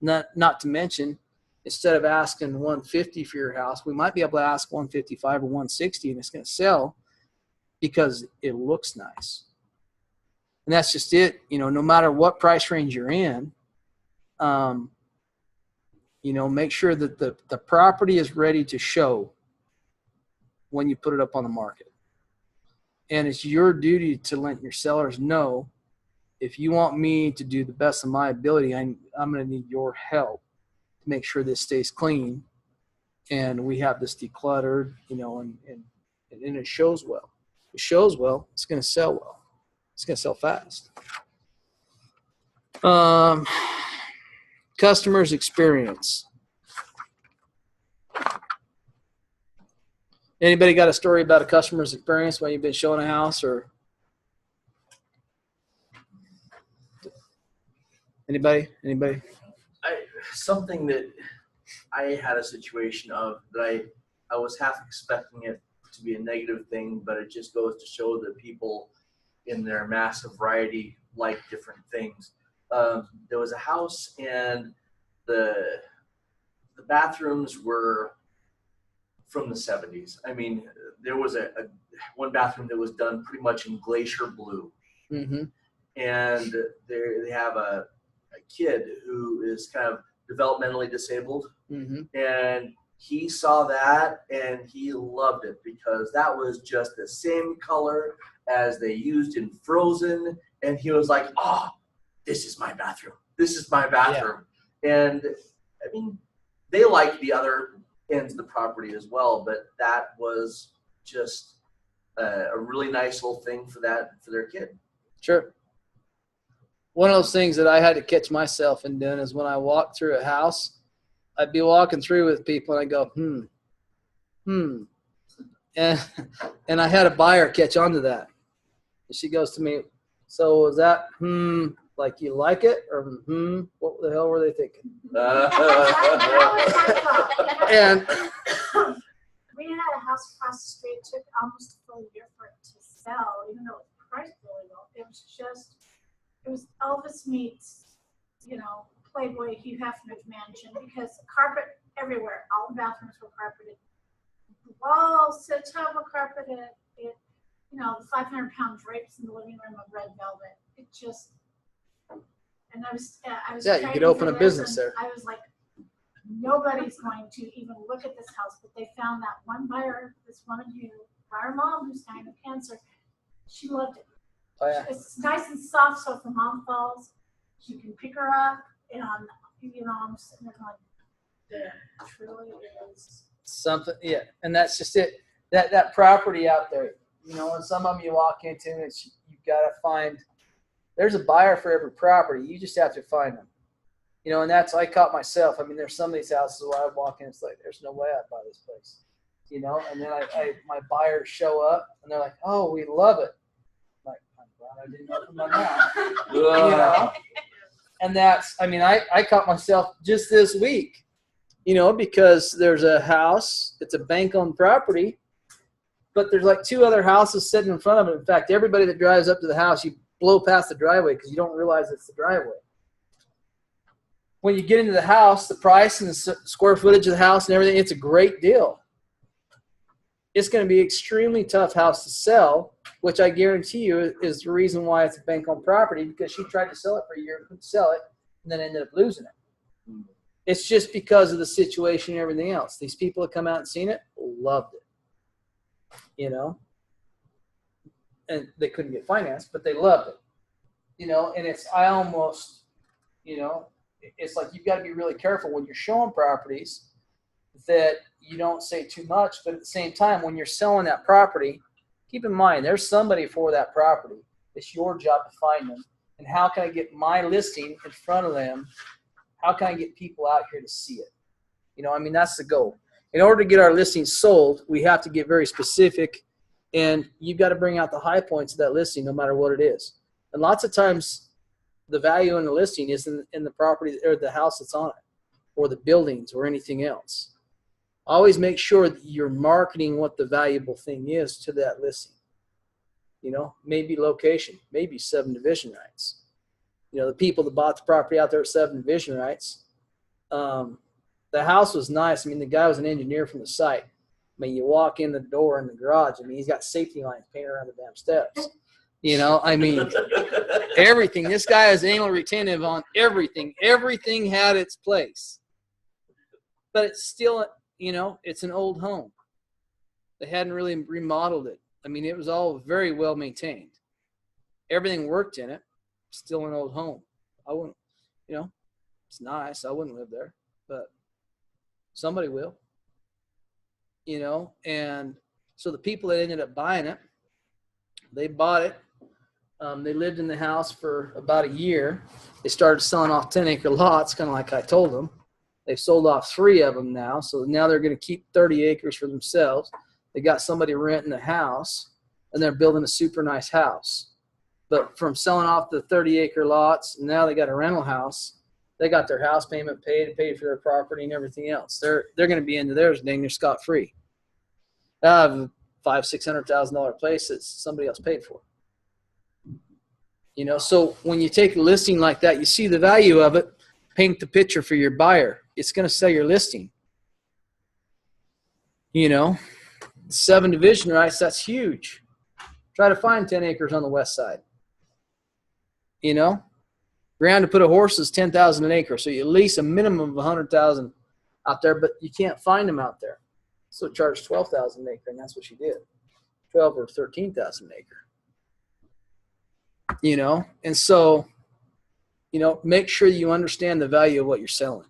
Not to mention, instead of asking 150 for your house, we might be able to ask 155 or 160, and it's going to sell because it looks nice. And that's just it. You know, no matter what price range you're in, you know, make sure that the property is ready to show when you put it up on the market. And it's your duty to let your sellers know, if you want me to do the best of my ability, I'm going to need your help to make sure this stays clean and we have this decluttered, you know, and it shows well. If it shows well, it's going to sell well. It's going to sell fast. Customer's experience. Anybody got a story about a customer's experience when you've been showing a house, or anybody? Something that I had a situation of that I was half expecting it to be a negative thing, but it just goes to show that people in their massive variety like different things. There was a house and the bathrooms were from the 70s. I mean, there was a one bathroom that was done pretty much in glacier blue. Mm-hmm. And they have a kid who is kind of developmentally disabled. Mm-hmm. And he saw that and he loved it because that was just the same color as they used in Frozen. And he was like, oh, this is my bathroom. This is my bathroom. Yeah. And I mean, they like the other ends of the property as well, but that was just a really nice little thing for their kid. Sure. One of those things that I had to catch myself in doing is when I walk through a house, I'd be walking through with people and I go, and I had a buyer catch on to that. And she goes to me, so was that, like you like it, or what the hell were they thinking? And we had a house across the street. It took almost a full year for it to sell, even though it was priced really well. It was Elvis meets, you know, Playboy Hugh Hefner's mansion, because carpet everywhere. All the bathrooms were carpeted. The walls, the tub were carpeted. It, you know, the 500-pound drapes in the living room of red velvet. It just, and I was yeah, you could open a business there. I was like, nobody's going to even look at this house, but they found that one buyer, this woman who, our mom who's dying of cancer, she loved it. Oh, yeah. It's nice and soft, so if the mom falls, she can pick her up. And You know, I'm sitting there like, that truly is. Something, yeah, and that's just it. That property out there, you know, and some of them you walk into, and it's you've got to find. There's a buyer for every property. You just have to find them. You know, and that's I caught myself. I mean, there's some of these houses where I walk in, it's like there's no way I'd buy this place. You know, and then my buyers show up and they're like, oh, we love it. I'm like, I'm glad I didn't open my mouth. You know, and that's, I mean, I caught myself just this week. You know, because there's a house, it's a bank-owned property, but there's like 2 other houses sitting in front of it. In fact, everybody that drives up to the house, you blow past the driveway because you don't realize it's the driveway. When you get into the house, the price and the square footage of the house and everything, it's a great deal. It's going to be an extremely tough house to sell, which I guarantee you is the reason why it's a bank-owned property, because she tried to sell it for a year, couldn't sell it, and then ended up losing it. It's just because of the situation and everything else. These people that come out and seen it loved it, you know, and they couldn't get financed, but they loved it, you know, and I almost, you know, it's like you've got to be really careful when you're showing properties that you don't say too much, but at the same time, when you're selling that property, keep in mind, there's somebody for that property. It's your job to find them. And how can I get my listing in front of them? How can I get people out here to see it? You know, I mean, that's the goal. In order to get our listings sold, we have to get very specific, and you've got to bring out the high points of that listing no matter what it is. And lots of times the value in the listing is in the property or the house that's on it, or the buildings or anything else. Always make sure that you're marketing what the valuable thing is to that listing. You know, maybe location, maybe subdivision rights. You know, the people that bought the property out there at subdivision rights, the house was nice. I mean, the guy was an engineer from the site. I mean, you walk in the door in the garage, I mean, he's got safety lines painted around the damn steps. You know, I mean, everything. This guy is anal retentive on everything. Everything had its place. But it's still, you know, it's an old home. They hadn't really remodeled it. I mean, it was all very well maintained. Everything worked in it. Still an old home. I wouldn't, you know, it's nice. I wouldn't live there, but somebody will. You know, and so the people that ended up buying it, they bought it. They lived in the house for about a year. They started selling off 10-acre lots, kind of like I told them. They've sold off 3 of them now, so now they're going to keep 30 acres for themselves. They got somebody renting the house, and they're building a super nice house. But from selling off the 30-acre lots, now they got a rental house. They got their house payment paid for their property and everything else. They're going to be into theirs, dang, they're scot-free. $500,000-$600,000 place that somebody else paid for. You know, so when you take a listing like that, you see the value of it, paint the picture for your buyer. It's going to sell your listing. You know, 7 division rights, that's huge. Try to find 10 acres on the west side. You know, ground to put a horse is $10,000 an acre, so you lease a minimum of $100,000 out there, but you can't find them out there. So charge $12,000 an acre, and that's what she did. 12 or 13,000 an acre. You know, and so, you know, make sure you understand the value of what you're selling.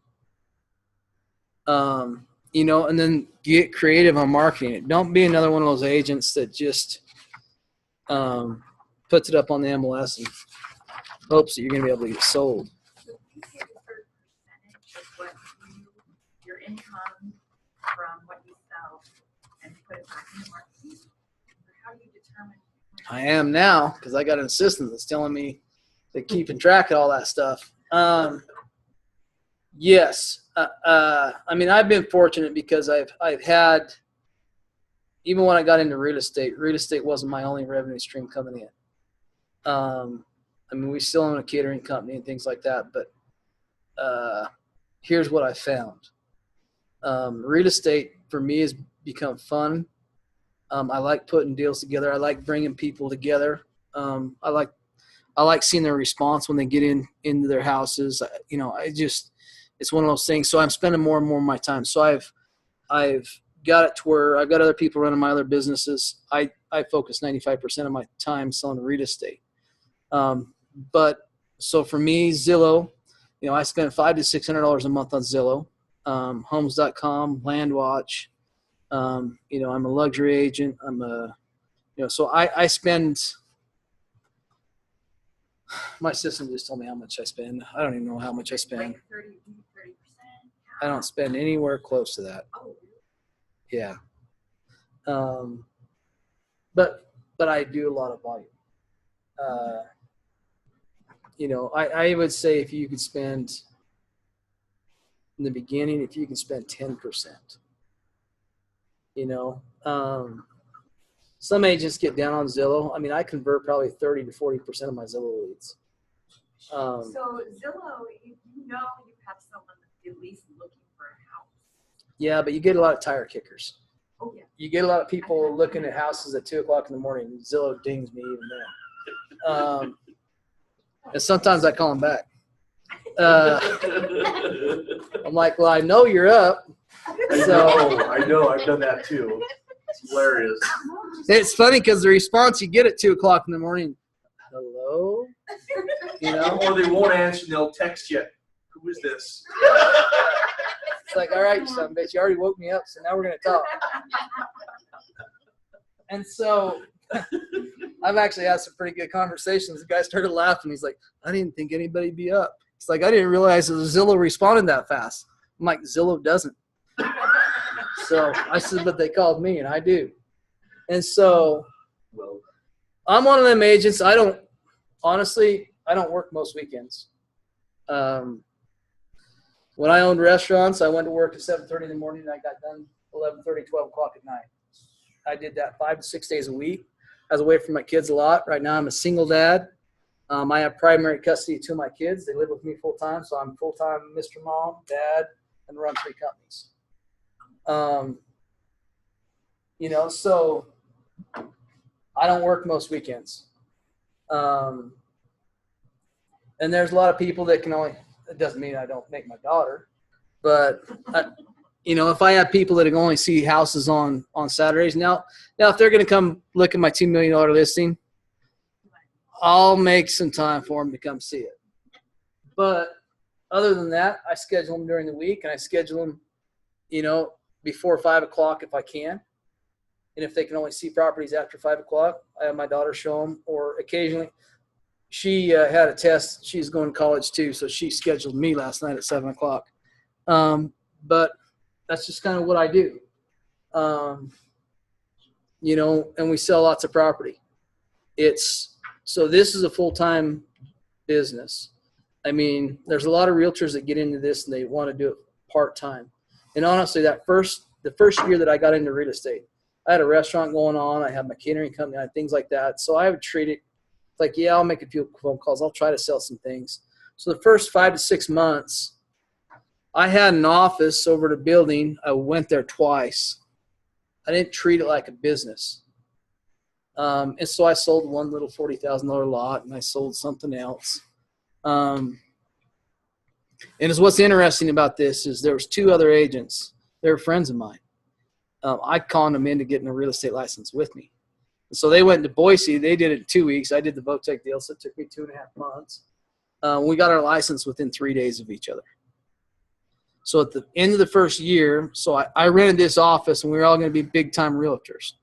You know, and then get creative on marketing it. Don't be another one of those agents that just puts it up on the MLS and hopes that you're going to be able to get sold. So you get a certain percentage of what your income from what you sell and put it back into marketing? Or how do you determine? I am now, because I got an assistant that's telling me that keeping track of all that stuff. Yes. I mean, I've been fortunate because I've had, even when I got into real estate wasn't my only revenue stream coming in. I mean, we still own a catering company and things like that, but here's what I found. Real estate for me has become fun. I like putting deals together. I like bringing people together. I like seeing their response when they get into their houses. You know, it's one of those things. So I'm spending more and more of my time. So I've got it to where I've got other people running my other businesses. I focus 95% of my time selling real estate. But so for me, Zillow You know, I spend $500 to $600 a month on Zillow, homes.com, LandWatch. You know, I'm a luxury agent. So I spend, my system just told me how much I spend. I don't even know how much I spend. Like 30%. I don't spend anywhere close to that. Oh, Yeah. But I do a lot of volume. You know, I would say if you could spend in the beginning, if you can spend 10%, you know, some agents get down on Zillow. I mean, I convert probably 30 to 40% of my Zillow leads. so Zillow, you know you have someone that's at least looking for a house. Yeah, but you get a lot of tire kickers. Oh yeah. You get a lot of people looking at houses at 2 o'clock in the morning. Zillow dings me even then. And sometimes I call them back. I'm like, well, I know you're up. I know. I've done that too. It's hilarious. It's funny because the response you get at 2 o'clock in the morning, hello? You know? Or they won't answer and they'll text you. Who is this? It's like, all right, son, bitch, you already woke me up, so now we're going to talk. And so I've actually had some pretty good conversations. The guy started laughing. He's like, I didn't think anybody'd be up. It's like, I didn't realize that Zillow responded that fast. I'm like, Zillow doesn't. So I said, but they called me, and I do. And so I'm one of them agents. Honestly, I don't work most weekends. When I owned restaurants, I went to work at 7:30 in the morning, and I got done 11:30, 12 o'clock at night. I did that 5 to 6 days a week. I was away from my kids a lot. Right now, I'm a single dad. I have primary custody of 2 of my kids. They live with me full time, so I'm full time Mr. Mom, Dad, and run 3 companies. You know, so I don't work most weekends. And there's a lot of people that can only. It doesn't mean I don't make my daughter, but you know, if I have people that can only see houses on Saturdays, now if they're going to come look at my $2 million listing, I'll make some time for them to come see it. But other than that, I schedule them during the week, and I schedule them, you know, before 5 o'clock if I can. And if they can only see properties after 5 o'clock, I have my daughter show them, or occasionally. She had a test. She's going to college too, so she scheduled me last night at 7 o'clock. But that's just kind of what I do. You know, and we sell lots of property. So this is a full-time business. I mean, there's a lot of realtors that get into this and they want to do it part-time. And honestly, the first year that I got into real estate, I had a restaurant going on. I had my catering company, I had things like that. So I would treat it like, yeah, I'll make a few phone calls. I'll try to sell some things. So the first 5 to 6 months, I had an office over the building. I went there twice. I didn't treat it like a business. And so I sold one little $40,000 lot, and I sold something else. And it's what's interesting about this is there was 2 other agents. They were friends of mine. I conned them into getting a real estate license with me. So they went to Boise. They did it in 2 weeks. I did the Votech deal, so it took me 2.5 months. We got our license within 3 days of each other. So at the end of the first year, so I rented this office, and we were all going to be big-time realtors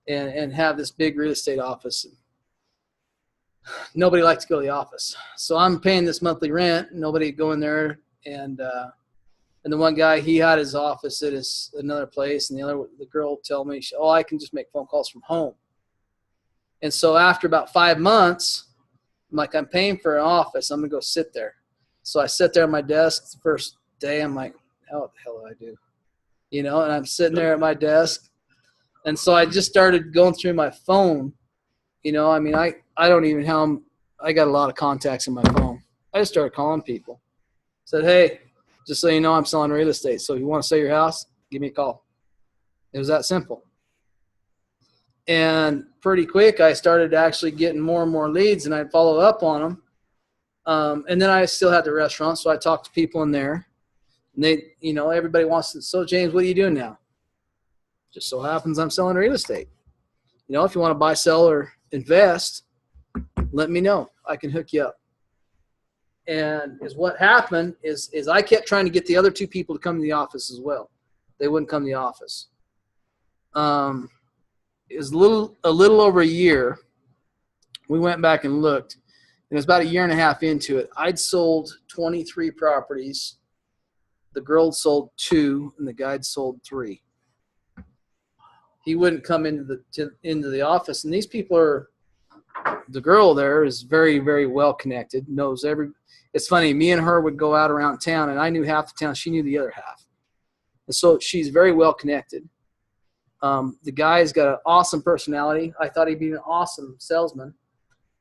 and have this big real estate office. Nobody liked to go to the office. So I'm paying this monthly rent. Nobody would go in there. And the one guy, he had his office at another place, and the girl told me, oh, I can just make phone calls from home. And so after about 5 months, I'm like, I'm paying for an office. I'm going to go sit there. So I sit there at my desk the first day. I'm like, what the hell do I do? You know, and I'm sitting there at my desk. And so I just started going through my phone. You know, I mean, I don't even have – I got a lot of contacts in my phone. I just started calling people. Said, hey, just so you know, I'm selling real estate. So if you want to sell your house, give me a call. It was that simple. And pretty quick, I started actually getting more and more leads, and I'd follow up on them. And then I still had the restaurant, so I talked to people in there. And they, you know, everybody wants to, so James, what are you doing now? Just so happens I'm selling real estate. You know, if you want to buy, sell, or invest, let me know. I can hook you up. And is what happened is I kept trying to get the other two people to come to the office as well. They wouldn't come to the office. It was a little over a year. We went back and looked. It was about a year and a half into it. I'd sold 23 properties. The girl sold 2, and the guy sold 3. He wouldn't come into the office, and these people are. The girl there is very, very well connected. Knows every. It's funny. Me and her would go out around town, and I knew half the town. She knew the other half, and so she's very well connected. The guy's got an awesome personality. I thought he'd be an awesome salesman,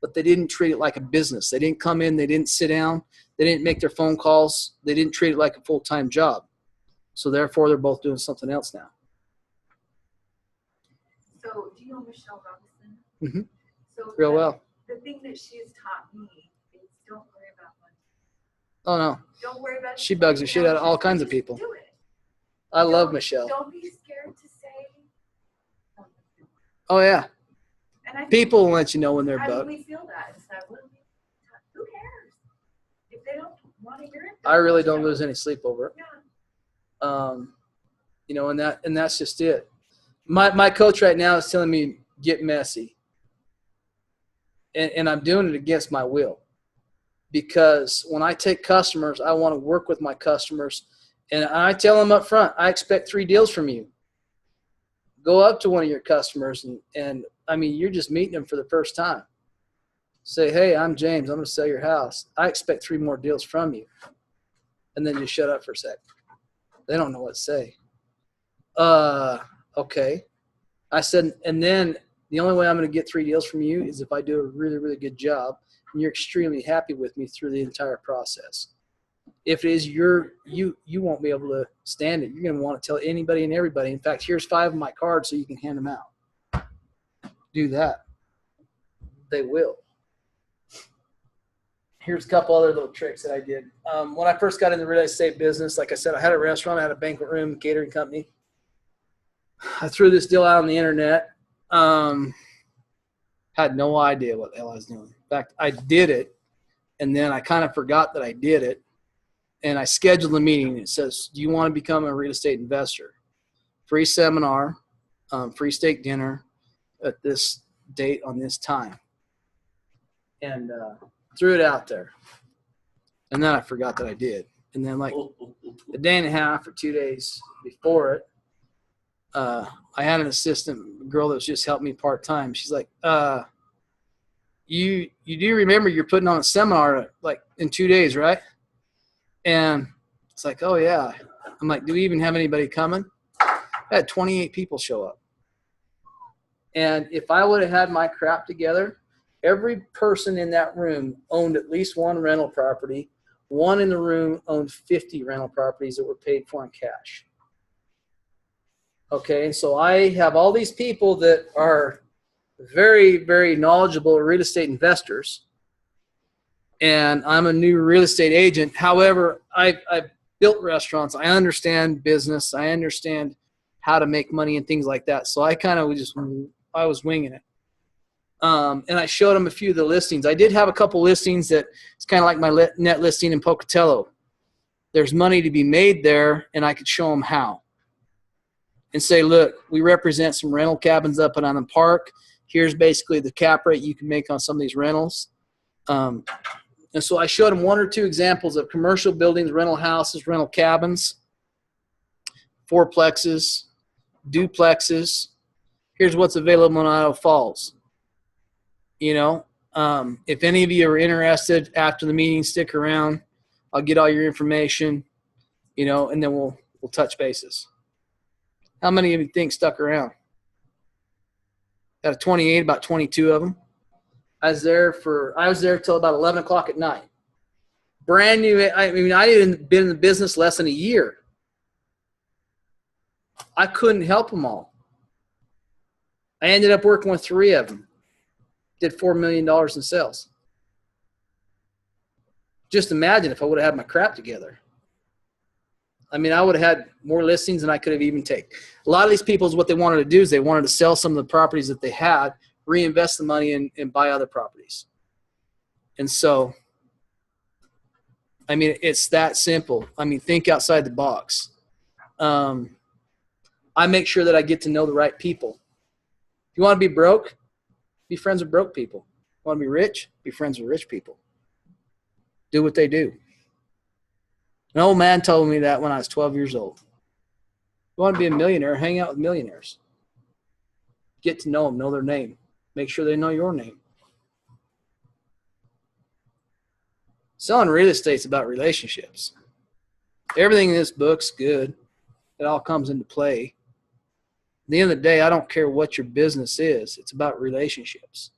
but they didn't treat it like a business. They didn't come in. They didn't sit down. They didn't make their phone calls. They didn't treat it like a full-time job. So therefore, they're both doing something else now. So, do you know Michelle Robinson? Mm-hmm. So Real well. The thing that she has taught me is don't worry about money. Oh, no. Don't worry about She bugs the shit out of all kinds of people. Do it. I love Michelle. Don't be scared to say. Oh, yeah. And I People will let you know when they're how do bugged. we feel that? It's that, who cares? If they don't want to hear it. I really don't lose any sleep over it. Yeah. You know, and that's just it. My coach right now is telling me get messy, and I'm doing it against my will, because when I take customers, I want to work with my customers, and I tell them up front, I expect 3 deals from you. Go up to one of your customers, and I mean, you're just meeting them for the first time. Say, hey, I'm James. I'm going to sell your house. I expect 3 more deals from you, and then just shut up for a sec. They don't know what to say. Okay. I said, and then the only way I'm going to get 3 deals from you is if I do a really, really good job and you're extremely happy with me through the entire process. If it is you won't be able to stand it. You're going to want to tell anybody and everybody. In fact, here's 5 of my cards so you can hand them out. Do that. They will. Here's a couple other little tricks that I did. When I first got in the real estate business, like I said, I had a restaurant, I had a banquet room, catering company. I threw this deal out on the internet. Had no idea what the hell I was doing. In fact, I did it, and then I kind of forgot that I did it. And I scheduled a meeting. It says, do you want to become a real estate investor? Free seminar, free steak dinner at this date on this time. And threw it out there. And then I forgot that I did. And then like a day and a half or 2 days before it, I had an assistant girl that was just helping me part-time. She's like, you do remember you're putting on a seminar like in 2 days, right? And it's like, oh yeah. I'm like, do we even have anybody coming? I had 28 people show up. And if I would have had my crap together, every person in that room owned at least 1 rental property. One in the room owned 50 rental properties that were paid for in cash. Okay, so I have all these people that are very, very knowledgeable real estate investors, and I'm a new real estate agent. However, I've built restaurants. I understand business. I understand how to make money and things like that. So I kind of I was winging it. And I showed them a few of the listings. I did have a couple listings that it's kind of like my net listing in Pocatello. There's money to be made there, and I could show them how. And say, look, we represent some rental cabins up and on the park. Here's basically the cap rate you can make on some of these rentals. And so I showed them 1 or 2 examples of commercial buildings, rental houses, rental cabins, 4plexes, duplexes. Here's what's available in Idaho Falls. You know, if any of you are interested after the meeting, stick around. I'll get all your information, you know, and then we'll touch bases. How many of you think stuck around? Out of 28, about 22 of them. I was there till about 11 o'clock at night. Brand new. I mean, I hadn't been in the business less than a year. I couldn't help them all. I ended up working with 3 of them. Did $4 million in sales. Just imagine if I would have had my crap together. I mean, I would have had more listings than I could have even taken. A lot of these people, what they wanted to do is they wanted to sell some of the properties that they had, reinvest the money and buy other properties. And so I mean, it's that simple. I mean, think outside the box. I make sure that I get to know the right people. If you want to be broke, be friends with broke people. You want to be rich, be friends with rich people. Do what they do. An old man told me that when I was 12 years old. You want to be a millionaire, hang out with millionaires. Get to know them, know their name. Make sure they know your name. Selling real estate is about relationships. Everything in this book's good. It all comes into play. At the end of the day, I don't care what your business is. It's about relationships.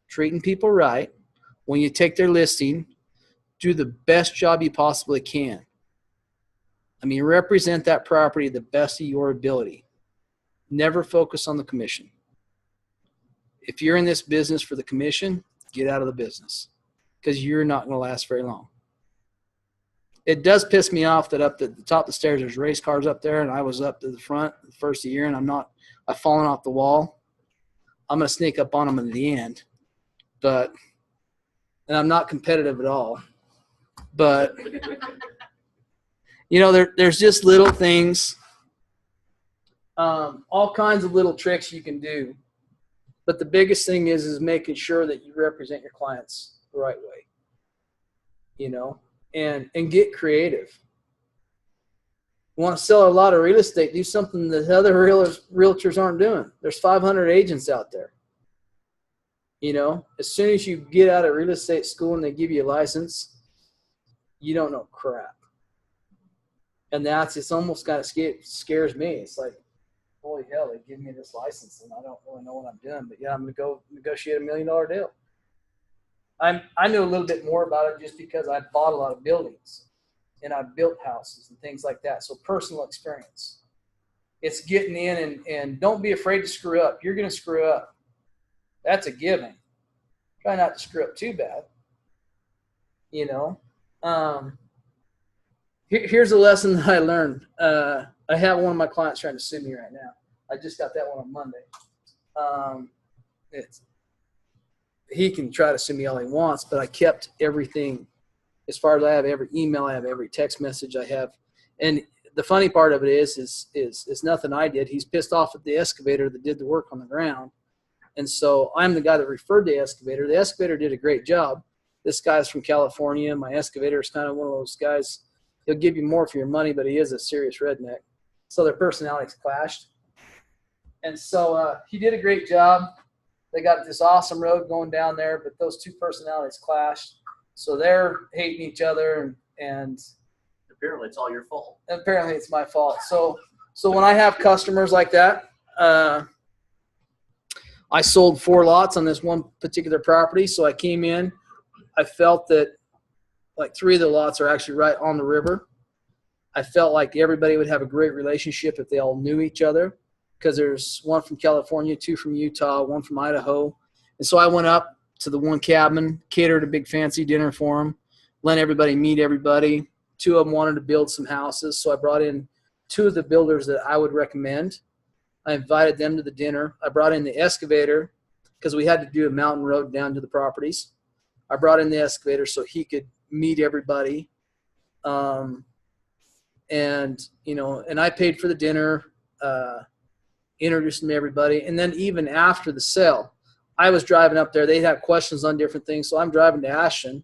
Treating people right. When you take their listing, do the best job you possibly can. I mean, represent that property the best of your ability. Never focus on the commission. If you're in this business for the commission, get out of the business because you're not going to last very long. It does piss me off that up at the top of the stairs, there's race cars up there, and I was up to the front the first of the year, and I've fallen off the wall. I'm going to sneak up on them at the end, and I'm not competitive at all. But, you know, there's just little things, all kinds of little tricks you can do. But the biggest thing is making sure that you represent your clients the right way, you know, and get creative. You want to sell a lot of real estate, do something that other realtors aren't doing. There's 500 agents out there. You know, as soon as you get out of real estate school and they give you a license, you don't know crap. And it's almost kind of scares me. It's like, holy hell, they give me this license and I don't really know what I'm doing, but yeah, I'm going to go negotiate $1 million deal. I knew a little bit more about it just because I bought a lot of buildings and I built houses and things like that. So personal experience. It's getting in and don't be afraid to screw up. You're going to screw up. That's a given. Try not to screw up too bad. You know, here's a lesson that I learned. I have one of my clients trying to sue me right now. I just got that one on Monday. He can try to sue me all he wants, but I kept everything as far as I have every email, I have every text message I have. And the funny part of it is nothing I did. He's pissed off at the excavator that did the work on the ground. And so I'm the guy that referred the excavator. The excavator did a great job. This guy's from California. My excavator is kind of one of those guys. He'll give you more for your money, but he is a serious redneck. So their personalities clashed. And so he did a great job. They got this awesome road going down there, but those two personalities clashed. So they're hating each other, and apparently it's all your fault. Apparently it's my fault. So when I have customers like that, I sold 4 lots on this one particular property. So I came in, I felt that like 3 of the lots are actually right on the river. I felt like everybody would have a great relationship if they all knew each other, because there's 1 from California, 2 from Utah, 1 from Idaho. And so I went up to the one cabin, catered a big fancy dinner for them, let everybody meet everybody. 2 of them wanted to build some houses. So I brought in 2 of the builders that I would recommend. I invited them to the dinner. I brought in the excavator because we had to do a mountain road down to the properties. I brought in the excavator so he could meet everybody. And I paid for the dinner, introduced them to everybody. And then even after the sale, I was driving up there. They'd have questions on different things. So I'm driving to Ashton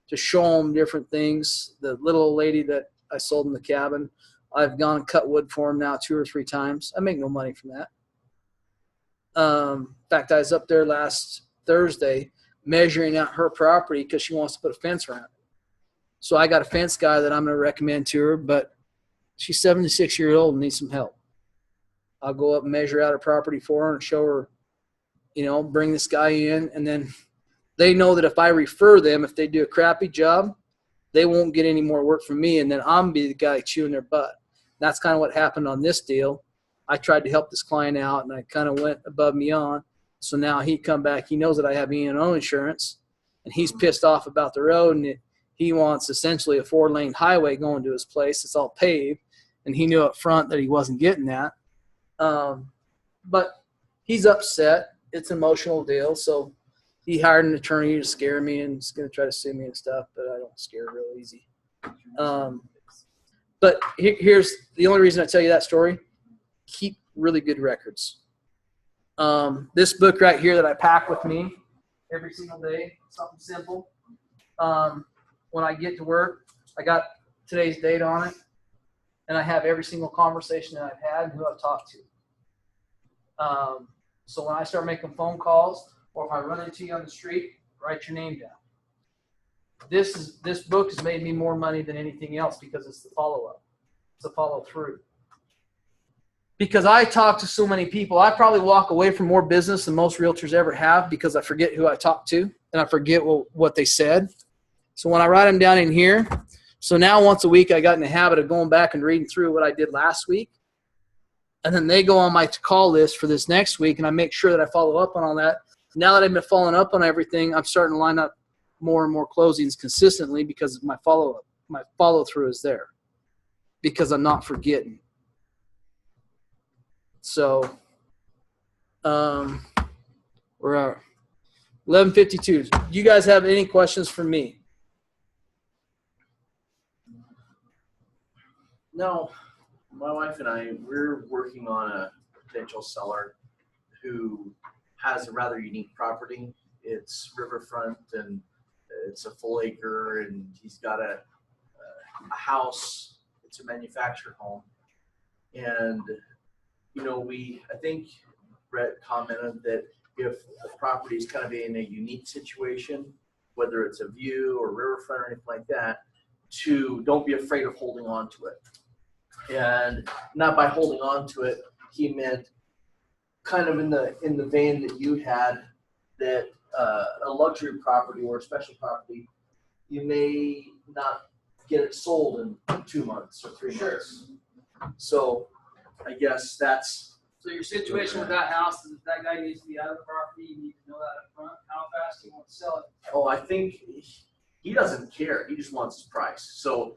to show them different things. The little old lady that I sold in the cabin, I've gone and cut wood for them now 2 or 3 times. I make no money from that. In fact, I was up there last Thursday measuring out her property because she wants to put a fence around it. So I got a fence guy that I'm going to recommend to her, but she's 76 years old and needs some help. I'll go up and measure out her property for her and show her, bring this guy in. And then they know that if I refer them, if they do a crappy job, they won't get any more work from me. And then I'm be the guy chewing their butt. That's kind of what happened on this deal. I tried to help this client out and I kind of went above and beyond. So now he come back. He knows that I have E&O insurance and he's pissed off about the road, and he wants essentially a 4-lane highway going to his place. It's all paved, and he knew up front that he wasn't getting that. But he's upset. It's an emotional deal. So he hired an attorney to scare me and he's going to try to sue me and stuff, but I don't scare real easy. But here's the only reason I tell you that story. Keep really good records. This book right here that I pack with me every single day, something simple. When I get to work, I got today's date on it, and I have every single conversation that I've had and who I've talked to. So when I start making phone calls, or if I run into you on the street, write your name down. This book has made me more money than anything else because it's the follow-up. It's a follow-through. Because I talk to so many people, I probably walk away from more business than most realtors ever have because I forget who I talked to and I forget what they said. So when I write them down in here, so now once a week I got in the habit of going back and reading through what I did last week. And then they go on my to-call list for this next week, and I make sure that I follow up on all that. Now that I've been following up on everything, I'm starting to line up more and more closings consistently because my follow-through is there because I'm not forgetting. So we're at 11:52. Do you guys have any questions for me? No. My wife and I, we're working on a potential seller who has a rather unique property. It's riverfront and it's a full acre, and he's got a house. It's a manufactured home. And, you know, I think Brett commented that if the property is kind of in a unique situation, whether it's a view or riverfront or anything like that, don't be afraid of holding on to it. And not by holding on to it, he meant kind of in the vein that you had, that a luxury property or a special property, you may not get it sold in 2 months or 3 months. So I guess that's. So your situation with that house is that guy needs to be out of the property. You need to know that up front. How fast do you want to sell it? Oh, I think he doesn't care. He just wants his price. So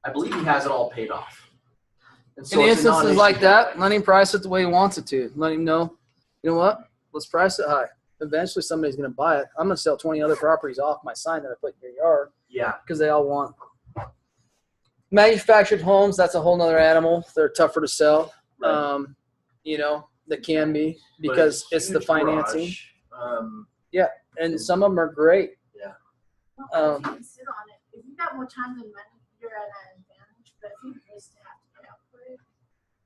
I believe he has it all paid off. And so in it's a instances non-issue. like that, let him price it the way he wants it to. Let him know, you know what? Let's price it high. Eventually somebody's going to buy it. I'm going to sell 20 other properties off my sign that I put in your yard. Yeah. Because they all want. Manufactured homes, that's a whole nother animal. They're tougher to sell. Right. You know, they can be because it's the financing. Yeah, and some of them are great. Yeah. Well, if you can sit on it, if you got more time than money, you're at an advantage. But if you just have to pay out for it,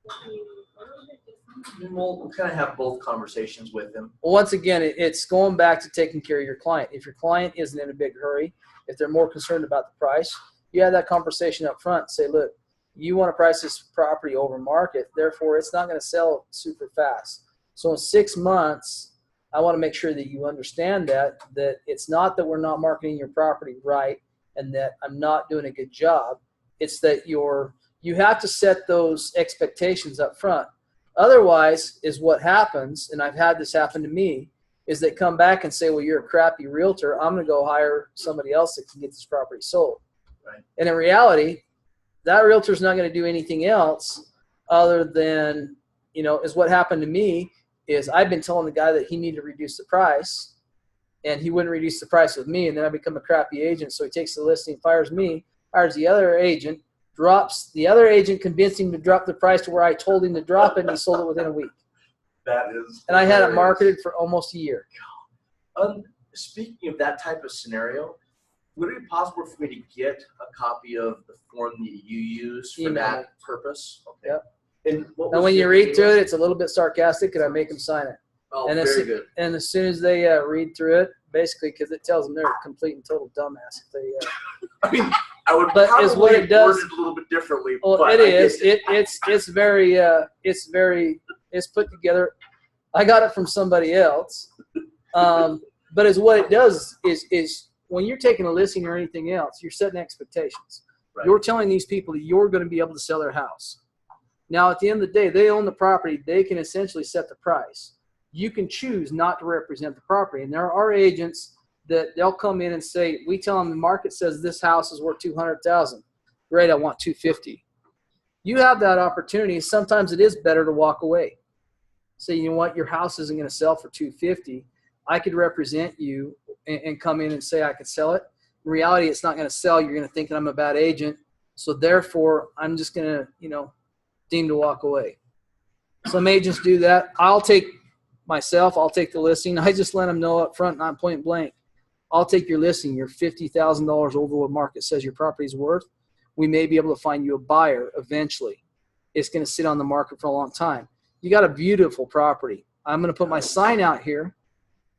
it'll be a little bit different. We'll kind of have both conversations with him. Well, once again, it's going back to taking care of your client. If your client isn't in a big hurry, if they're more concerned about the price, you have that conversation up front. Say, look, you want to price this property over market, therefore it's not going to sell super fast. So in 6 months, I want to make sure that you understand that it's not that we're not marketing your property right and that I'm not doing a good job. It's that you have to set those expectations up front. Otherwise is what happens, and I've had this happen to me, is they come back and say, well, you're a crappy realtor. I'm going to go hire somebody else that can get this property sold. Right. And in reality, that realtor's not going to do anything else other than, is what happened to me is I've been telling the guy that he needed to reduce the price, and he wouldn't reduce the price with me, and then I become a crappy agent. So he takes the listing, fires me, hires the other agent, drops the other agent, convinced him to drop the price to where I told him to drop it, and he sold it within a week. That is. And I had it marketed for almost a year. Speaking of that type of scenario, would it be possible for me to get a copy of the form that you use for that purpose? Okay. Yep. And when you read through it, it's a little bit sarcastic, and I make them sign it. Oh, and very good. And as soon as they read through it, basically, because it tells them they're a complete and total dumbass. If they, I mean, I would but probably is what it does. word it a little bit differently. Well, but it is. It's put together. I got it from somebody else. But is what it does is when you're taking a listing or anything else, you're setting expectations. Right. You're telling these people that you're going to be able to sell their house. Now, at the end of the day, they own the property. They can essentially set the price. You can choose not to represent the property. And there are agents that they'll come in and say, we tell them the market says this house is worth $200,000. Great, I want $250,000. You have that opportunity. Sometimes it is better to walk away. Say, you know what, your house isn't going to sell for $250,000. I could represent you and come in and say I could sell it. In reality, it's not going to sell. You're going to think that I'm a bad agent. So therefore, I'm just going to, deem to walk away. Some agents do that. I'll take the listing. I just let them know up front, not point blank. I'll take your listing. You're $50,000 over what market says your property's worth. We may be able to find you a buyer eventually. It's going to sit on the market for a long time. You got a beautiful property. I'm going to put my sign out here,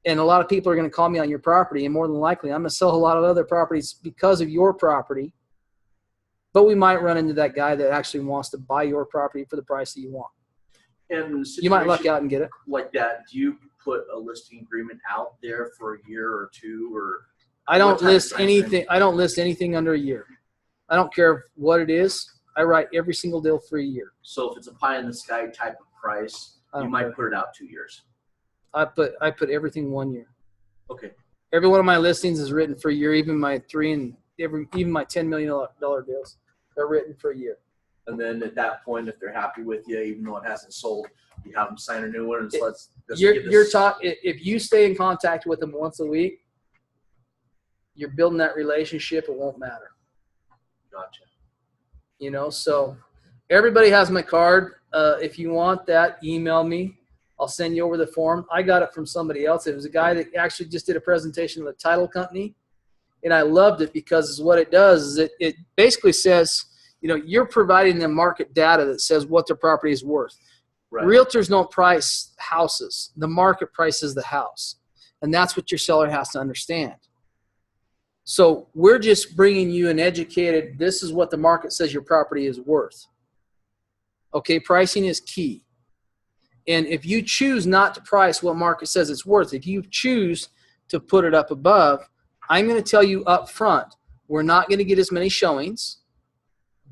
and a lot of people are going to call me on your property, and more than likely, I'm going to sell a lot of other properties because of your property. But we might run into that guy that actually wants to buy your property for the price that you want. And you might luck out and get it. Like that, do you put a listing agreement out there for a year or two, or? I don't list anything. I don't list anything under a year. I don't care what it is. I write every single deal for a year. So if it's a pie in the sky type of price, you might put it out 2 years. I put everything 1 year. Okay. Every one of my listings is written for a year. Even my even my $10 million deals are written for a year. And then at that point, if they're happy with you, even though it hasn't sold, you have them sign a new one. And so if you stay in contact with them once a week, you're building that relationship. It won't matter. Gotcha. So everybody has my card. If you want that, email me. I'll send you over the form. I got it from somebody else. It was a guy that actually just did a presentation of a title company, and I loved it because what it does is it basically says, you're providing them market data that says what their property is worth. Right. Realtors don't price houses. The market prices the house, and that's what your seller has to understand. So we're just bringing you an educated, this is what the market says your property is worth. Okay, pricing is key. And if you choose not to price what market says it's worth, if you choose to put it up above, I'm going to tell you up front, we're not going to get as many showings.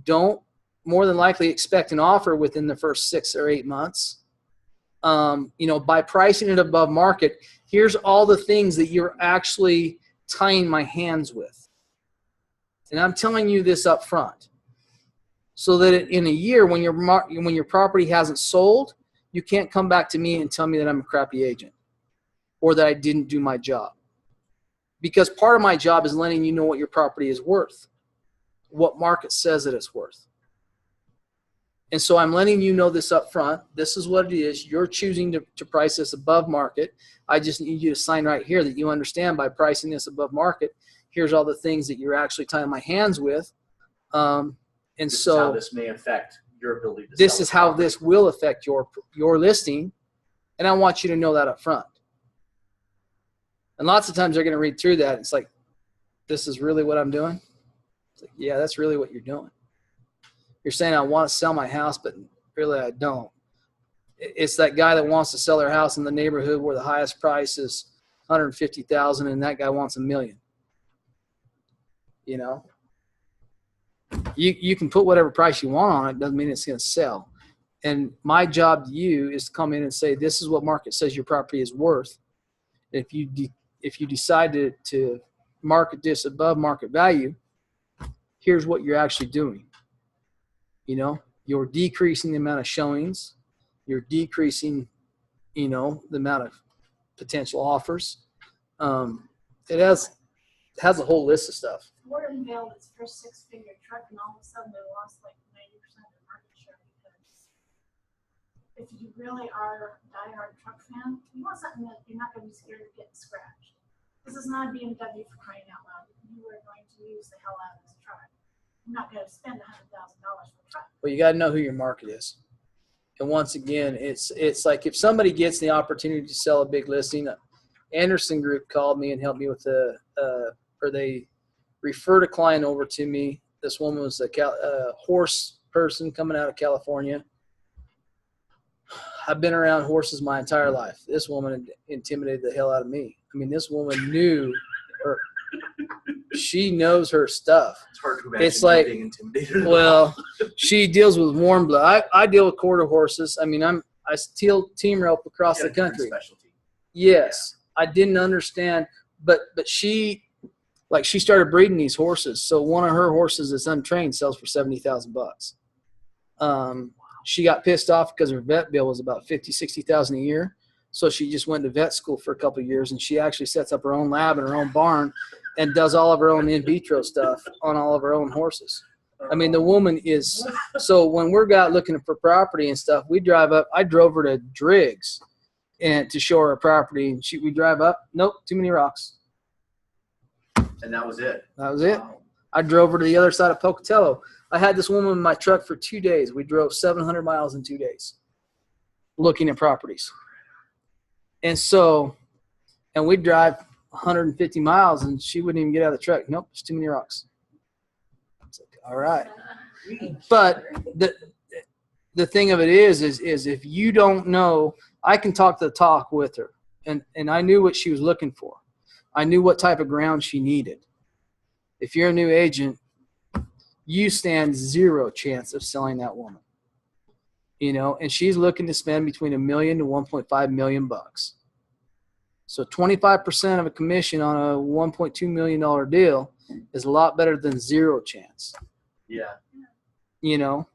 Don't more than likely expect an offer within the first 6 or 8 months. By pricing it above market, here's all the things that you're actually tying my hands with. And I'm telling you this up front so that in a year when your property hasn't sold, you can't come back to me and tell me that I'm a crappy agent or that I didn't do my job. Because part of my job is letting you know what your property is worth, what market says that it's worth. And so I'm letting you know this up front. This is what it is. You're choosing to price this above market. I just need you to sign right here that you understand by pricing this above market, here's all the things that you're actually tying my hands with. This is how this may affect your ability to sell. This is how this will affect your listing, and I want you to know that up front. And lots of times they're going to read through that. It's like, this is really what I'm doing? It's like, yeah, that's really what you're doing. You're saying I want to sell my house, but really I don't. It's that guy that wants to sell their house in the neighborhood where the highest price is $150,000 and that guy wants $1 million. You can put whatever price you want on it. Doesn't mean it's going to sell. And my job to you is to come in and say, this is what market says your property is worth. If you decide to market this above market value, here's what you're actually doing. You're decreasing the amount of showings. You're decreasing, the amount of potential offers. It has a whole list of stuff. Ford unveiled its first 6-figure truck, and all of a sudden they lost like 90% of their market share because if you really are a diehard truck fan, you want something that you're not going to be scared of getting scratched. This is not a BMW for crying out loud. You are going to use the hell out of this truck. You're not going to spend $100,000 for a truck. Well, you got to know who your market is. And once again, it's like if somebody gets the opportunity to sell a big listing, Anderson Group called me and helped me with or they referred a client over to me. This woman was a horse person coming out of California. I've been around horses my entire life. This woman intimidated the hell out of me. I mean, this woman knew her. She knows her stuff. It's hard to imagine it's like, being intimidated. Well, she deals with warm blood. I deal with quarter horses. I mean, I steal team rope across the country. Specialty. Yes, yeah. I didn't understand, but she started breeding these horses. So one of her horses that's untrained sells for $70,000. She got pissed off because her vet bill was about $50,000-$60,000 a year. So she just went to vet school for a couple of years, and she actually sets up her own lab in her own barn and does all of her own in vitro stuff on all of her own horses. I mean, the woman is, so when we're out looking for property and stuff, we drive up. I drove her to Driggs and to show her a property, and we drive up. Nope, too many rocks. And that was it. That was it. I drove her to the other side of Pocatello. I had this woman in my truck for 2 days. We drove 700 miles in 2 days looking at properties. And so, and we'd drive 150 miles, and she wouldn't even get out of the truck. Nope, there's too many rocks. It's like, all right. But the thing of it is if you don't know, I can talk the talk with her. And I knew what she was looking for. I knew what type of ground she needed. If you're a new agent, you stand zero chance of selling that woman. You know, and she's looking to spend between $1 million to $1.5 million bucks. So 25% of a commission on a $1.2 million deal is a lot better than zero chance. Yeah. You know,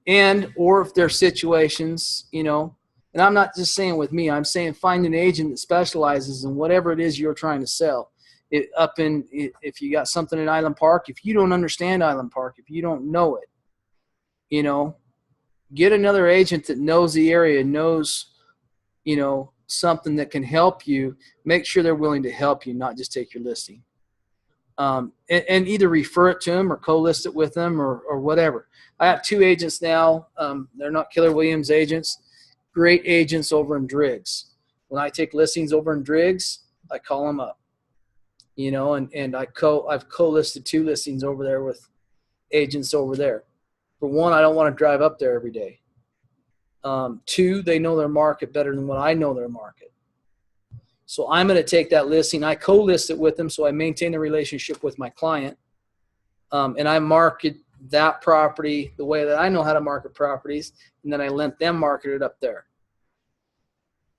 and or if there's situations, you know, and I'm not just saying with me, I'm saying find an agent that specializes in whatever it is you're trying to sell. If you got something in Island Park, if you don't understand Island Park, if you don't know it, you know, get another agent that knows the area, knows, you know, something that can help you. Make sure they're willing to help you, not just take your listing. And either refer it to them or co-list it with them or whatever. I have 2 agents now. They're not Keller Williams agents. Great agents over in Driggs. When I take listings over in Driggs, I call them up. You know, and I've co-listed 2 listings over there with agents over there. For one, I don't want to drive up there every day. 2, they know their market better than what I know their market. So I'm going to take that listing. I co-list it with them, so I maintain the relationship with my client. And I market that property the way that I know how to market properties, and then I let them market it up there.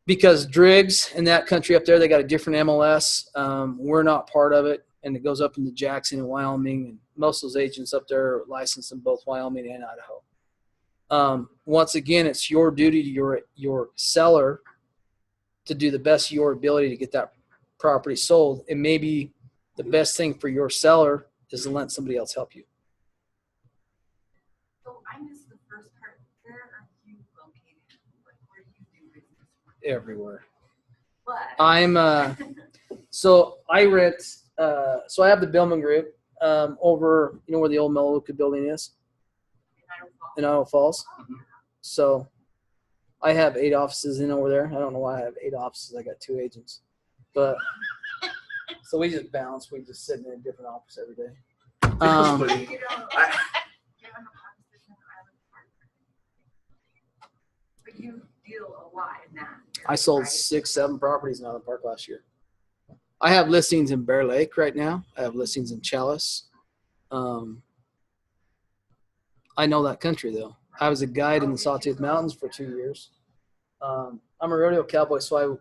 Because Driggs and that country up there, they got a different MLS. We're not part of it, and it goes up into Jackson and Wyoming. And most of those agents up there are licensed in both Wyoming and Idaho. Once again, it's your duty to your seller to do the best of your ability to get that property sold. And maybe the best thing for your seller is to let somebody else help you. So I missed the first part. Where are you located? Like, where do you do business? Everywhere. What? I'm so I rent so I have the Billman group over, you know, where the old Melaleuca building is in Idaho Falls. So I have 8 offices in over there. I don't know why I have 8 offices. I got 2 agents, but so we just bounce. We just sit in a different office every day. But you deal a lot in that. I sold 6, 7 properties in Island Park last year. I have listings in Bear Lake right now. I have listings in Chalice. I know that country though. I was a guide in the Sawtooth Mountains for 2 years. I'm a rodeo cowboy, so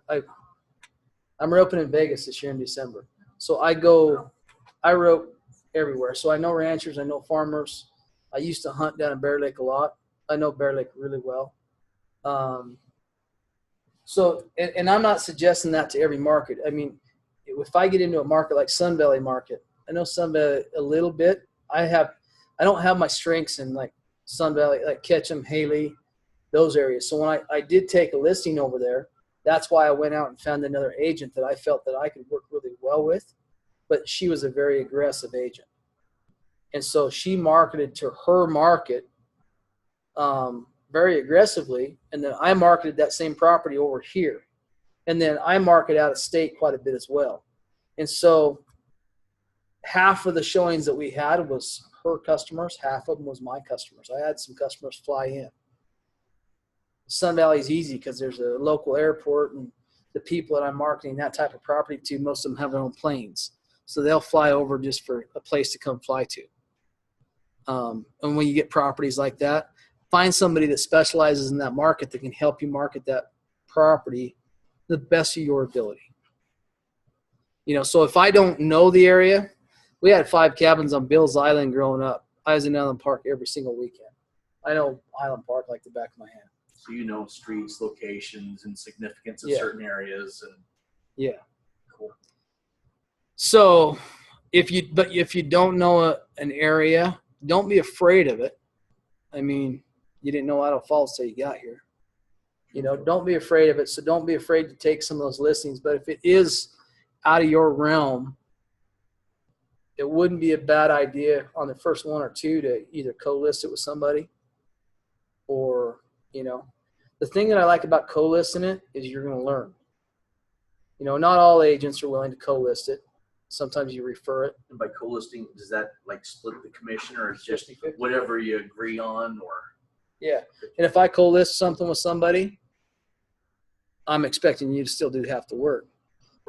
I'm roping in Vegas this year in December. So I rope everywhere. So I know ranchers, I know farmers. I used to hunt down in Bear Lake a lot. I know Bear Lake really well. So, and I'm not suggesting that to every market. I mean, if I get into a market like Sun Valley market, I know Sun Valley a little bit. I don't have my strengths in like Sun Valley, like Ketchum, Haley, those areas. So when I did take a listing over there, that's why I went out and found another agent that I felt that I could work really well with, but she was a very aggressive agent. And so she marketed to her market very aggressively, and then I marketed that same property over here. And then I market out of state quite a bit as well. And so half of the showings that we had was her customers, half of them was my customers. I had some customers fly in. Sun Valley is easy because there's a local airport, and the people that I'm marketing that type of property to, most of them have their own planes. So they'll fly over just for a place to come fly to. And when you get properties like that, find somebody that specializes in that market that can help you market that property the best of your ability. You know, so if I don't know the area, we had 5 cabins on Bill's Island growing up. I was in Island Park every single weekend. I know Island Park like the back of my hand. So you know streets, locations, and significance of Yeah. certain areas, and Yeah. cool. So if you don't know an area, don't be afraid of it. I mean, you didn't know Idle Falls till you got here. You know, don't be afraid of it. So don't be afraid to take some of those listings. But if it is out of your realm, it wouldn't be a bad idea on the first one or two to either co-list it with somebody or, you know, the thing that I like about co-listing it is you're going to learn. You know, not all agents are willing to co-list it. Sometimes you refer it. And by co-listing, does that like split the commission, or is just 50-50. whatever you agree on, or? Yeah. And if I co-list something with somebody, I'm expecting you to still do half the work.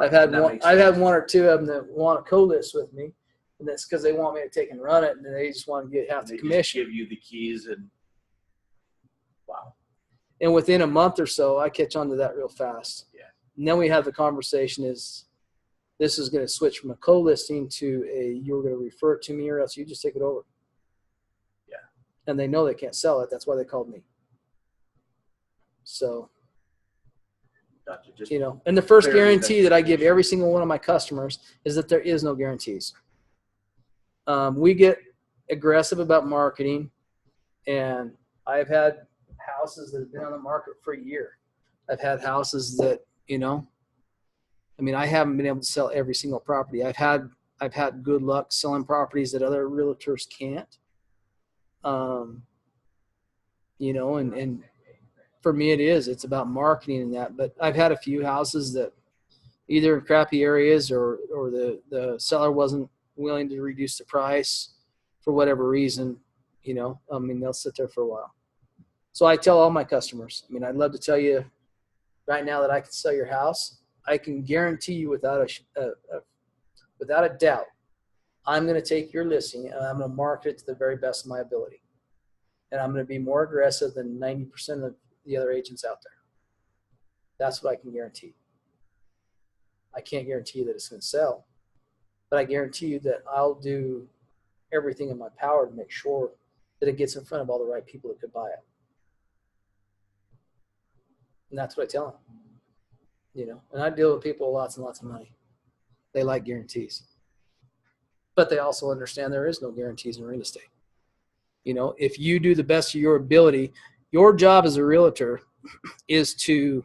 I've had one or two of them that want to co-list with me, and that's because they want me to take and run it, and they just want to get half the commission. Give you the keys, and wow. And within a month or so, I catch on to that real fast. Yeah. And then we have the conversation: is this is going to switch from a co-listing to a you're going to refer it to me, or else you just take it over. Yeah. And they know they can't sell it. That's why they called me. So. Gotcha. Just you know, and the first guarantee that I give every single one of my customers is that there is no guarantees. We get aggressive about marketing, and I've had houses that have been on the market for a year. I've had houses that, you know, I mean, I haven't been able to sell every single property. I've had good luck selling properties that other realtors can't. You know, and for me it's about marketing and that. But I've had a few houses that either in crappy areas or the seller wasn't willing to reduce the price for whatever reason. You know, I mean, they'll sit there for a while. So I tell all my customers, I mean, I'd love to tell you right now that I can sell your house. I can guarantee you without a doubt, I'm going to take your listing and I'm going to market it to the very best of my ability. And I'm going to be more aggressive than 90% of the other agents out there. That's what I can guarantee. I can't guarantee you that it's going to sell, but I guarantee you that I'll do everything in my power to make sure that it gets in front of all the right people that could buy it. And that's what I tell them. You know, and I deal with people with lots and lots of money. They like guarantees. But they also understand there is no guarantees in real estate. You know, if you do the best of your ability, your job as a realtor is to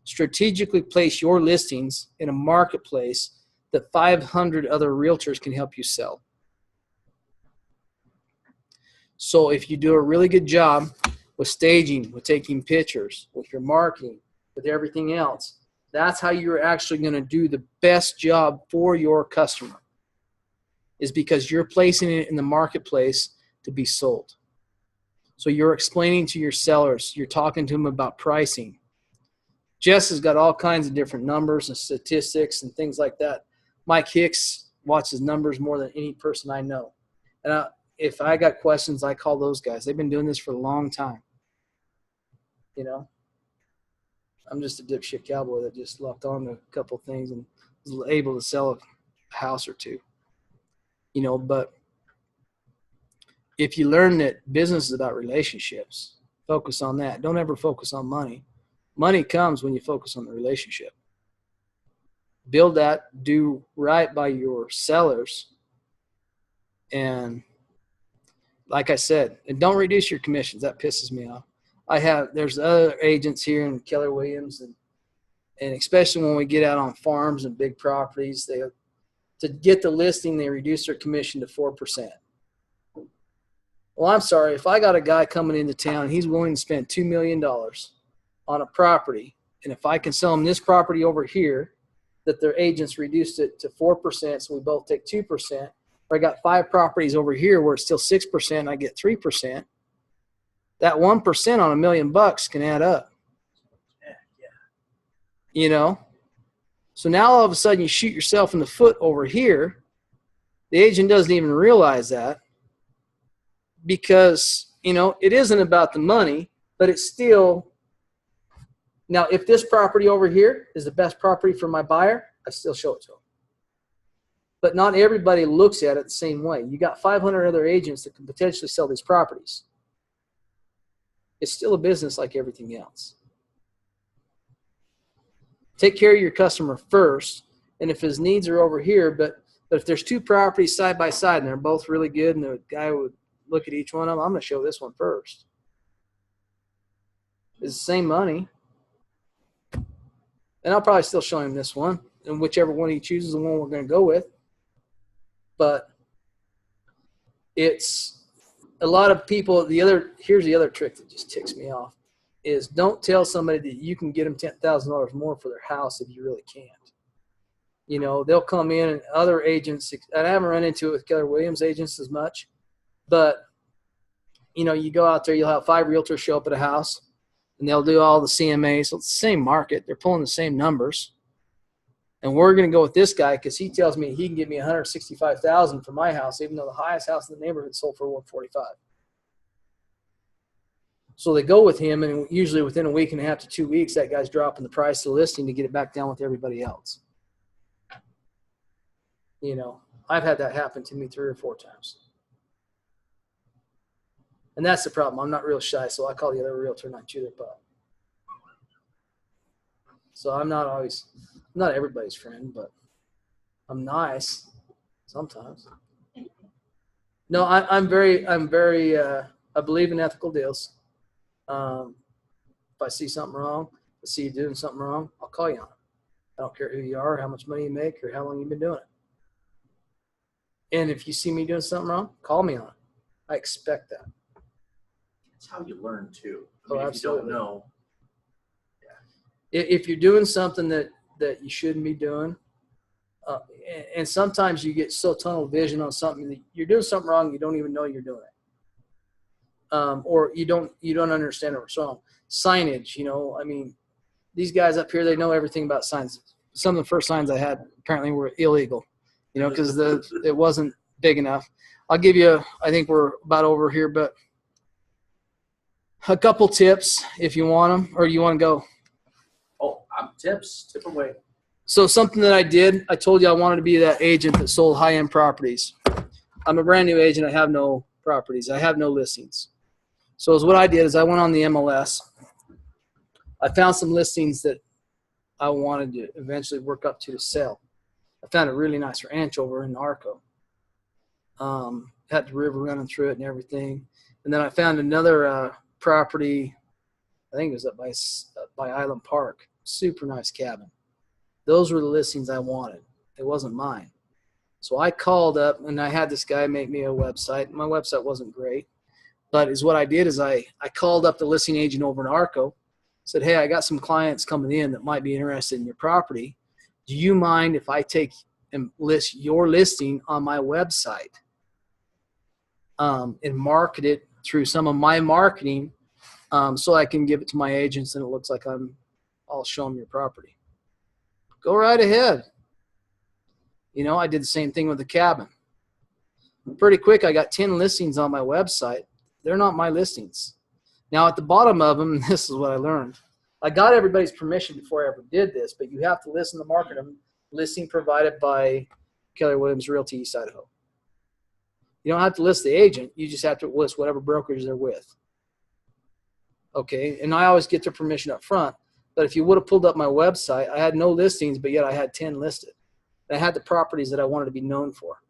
strategically place your listings in a marketplace that 500 other realtors can help you sell. So if you do a really good job with staging, with taking pictures, with your marketing, with everything else, that's how you're actually going to do the best job for your customer, is because you're placing it in the marketplace to be sold. So you're explaining to your sellers, you're talking to them about pricing. Jess has got all kinds of different numbers and statistics and things like that. Mike Hicks watches numbers more than any person I know. And if I got questions, I call those guys. They've been doing this for a long time. You know, I'm just a dipshit cowboy that just locked on to a couple things and was able to sell a house or two. You know, but if you learn that business is about relationships, focus on that. Don't ever focus on money. Money comes when you focus on the relationship. Build that, do right by your sellers. And like I said, and don't reduce your commissions. That pisses me off. There's other agents here in Keller Williams, and especially when we get out on farms and big properties, to get the listing, they reduce their commission to 4%. Well, I'm sorry. If I got a guy coming into town, he's willing to spend $2 million on a property, and if I can sell him this property over here, that their agents reduced it to 4%, so we both take 2%, or I got 5 properties over here where it's still 6%, and I get 3%, that 1% on $1 million can add up. You know? So now all of a sudden you shoot yourself in the foot over here. The agent doesn't even realize that, because, you know, it isn't about the money, but it's still. Now, if this property over here is the best property for my buyer, I still show it to them. But not everybody looks at it the same way. You got 500 other agents that can potentially sell these properties. It's still a business like everything else. Take care of your customer first, and if his needs are over here, but if there's two properties side by side and they're both really good and the guy would look at each one of them, I'm going to show this one first. It's the same money. And I'll probably still show him this one, and whichever one he chooses, the one we're going to go with. But it's a lot of people. Here's the other trick that just ticks me off is don't tell somebody that you can get them $10,000 more for their house if you really can't. You know, they'll come in and other agents, and I haven't run into it with Keller Williams agents as much, but you know, you go out there, you'll have 5 realtors show up at a house and they'll do all the CMAs. So it's the same market. They're pulling the same numbers. And we're going to go with this guy because he tells me he can give me $165,000 for my house, even though the highest house in the neighborhood sold for $145,000. So they go with him, and usually within a week and a half to 2 weeks, that guy's dropping the price of the listing to get it back down with everybody else. You know, I've had that happen to me 3 or 4 times. And that's the problem. I'm not real shy, so I call the other realtor and I chew their butt. So I'm not everybody's friend, but I'm nice sometimes. No, I believe in ethical deals. If I see something wrong, I see you doing something wrong, I'll call you on it. I don't care who you are, how much money you make, or how long you've been doing it. And if you see me doing something wrong, call me on it. I expect that. It's how you learn too. Oh, If absolutely. you don't know, If you're doing something that you shouldn't be doing, and sometimes you get so tunnel vision on something that you're doing something wrong, you don't even know you're doing it, or you don't understand what's wrong. Signage, you know, I mean, these guys up here, they know everything about signs. Some of the first signs I had apparently were illegal, you know, because it wasn't big enough. I'll give you, I think we're about over here, but a couple tips if you want them, or you want to go. oh, tip away. So something that I did, I told you I wanted to be that agent that sold high-end properties. I'm a brand new agent. I have no properties. I have no listings. So what I did is I went on the MLS. I found some listings that I wanted to eventually work up to sell. I found a really nice ranch over in Arco. Had the river running through it and everything. And then I found another property, I think it was up by Island Park. Super nice cabin. Those were the listings I wanted. It wasn't mine. So I called up and I had this guy make me a website. My website wasn't great, but what I did is I called up the listing agent over in Arco, said, hey, I got some clients coming in that might be interested in your property. Do you mind if I take and list your listing on my website and market it through some of my marketing so I can give it to my agents and it looks like I'll show them your property? Go right ahead. You know, I did the same thing with the cabin. Pretty quick, I got 10 listings on my website. They're not my listings. Now, at the bottom of them, this is what I learned. I got everybody's permission before I ever did this, but you have to listen to market them. Listing provided by Keller Williams Realty East Idaho. You don't have to list the agent. You just have to list whatever brokerage they're with. Okay, and I always get their permission up front. But if you would have pulled up my website, I had no listings, but yet I had 10 listed. And I had the properties that I wanted to be known for.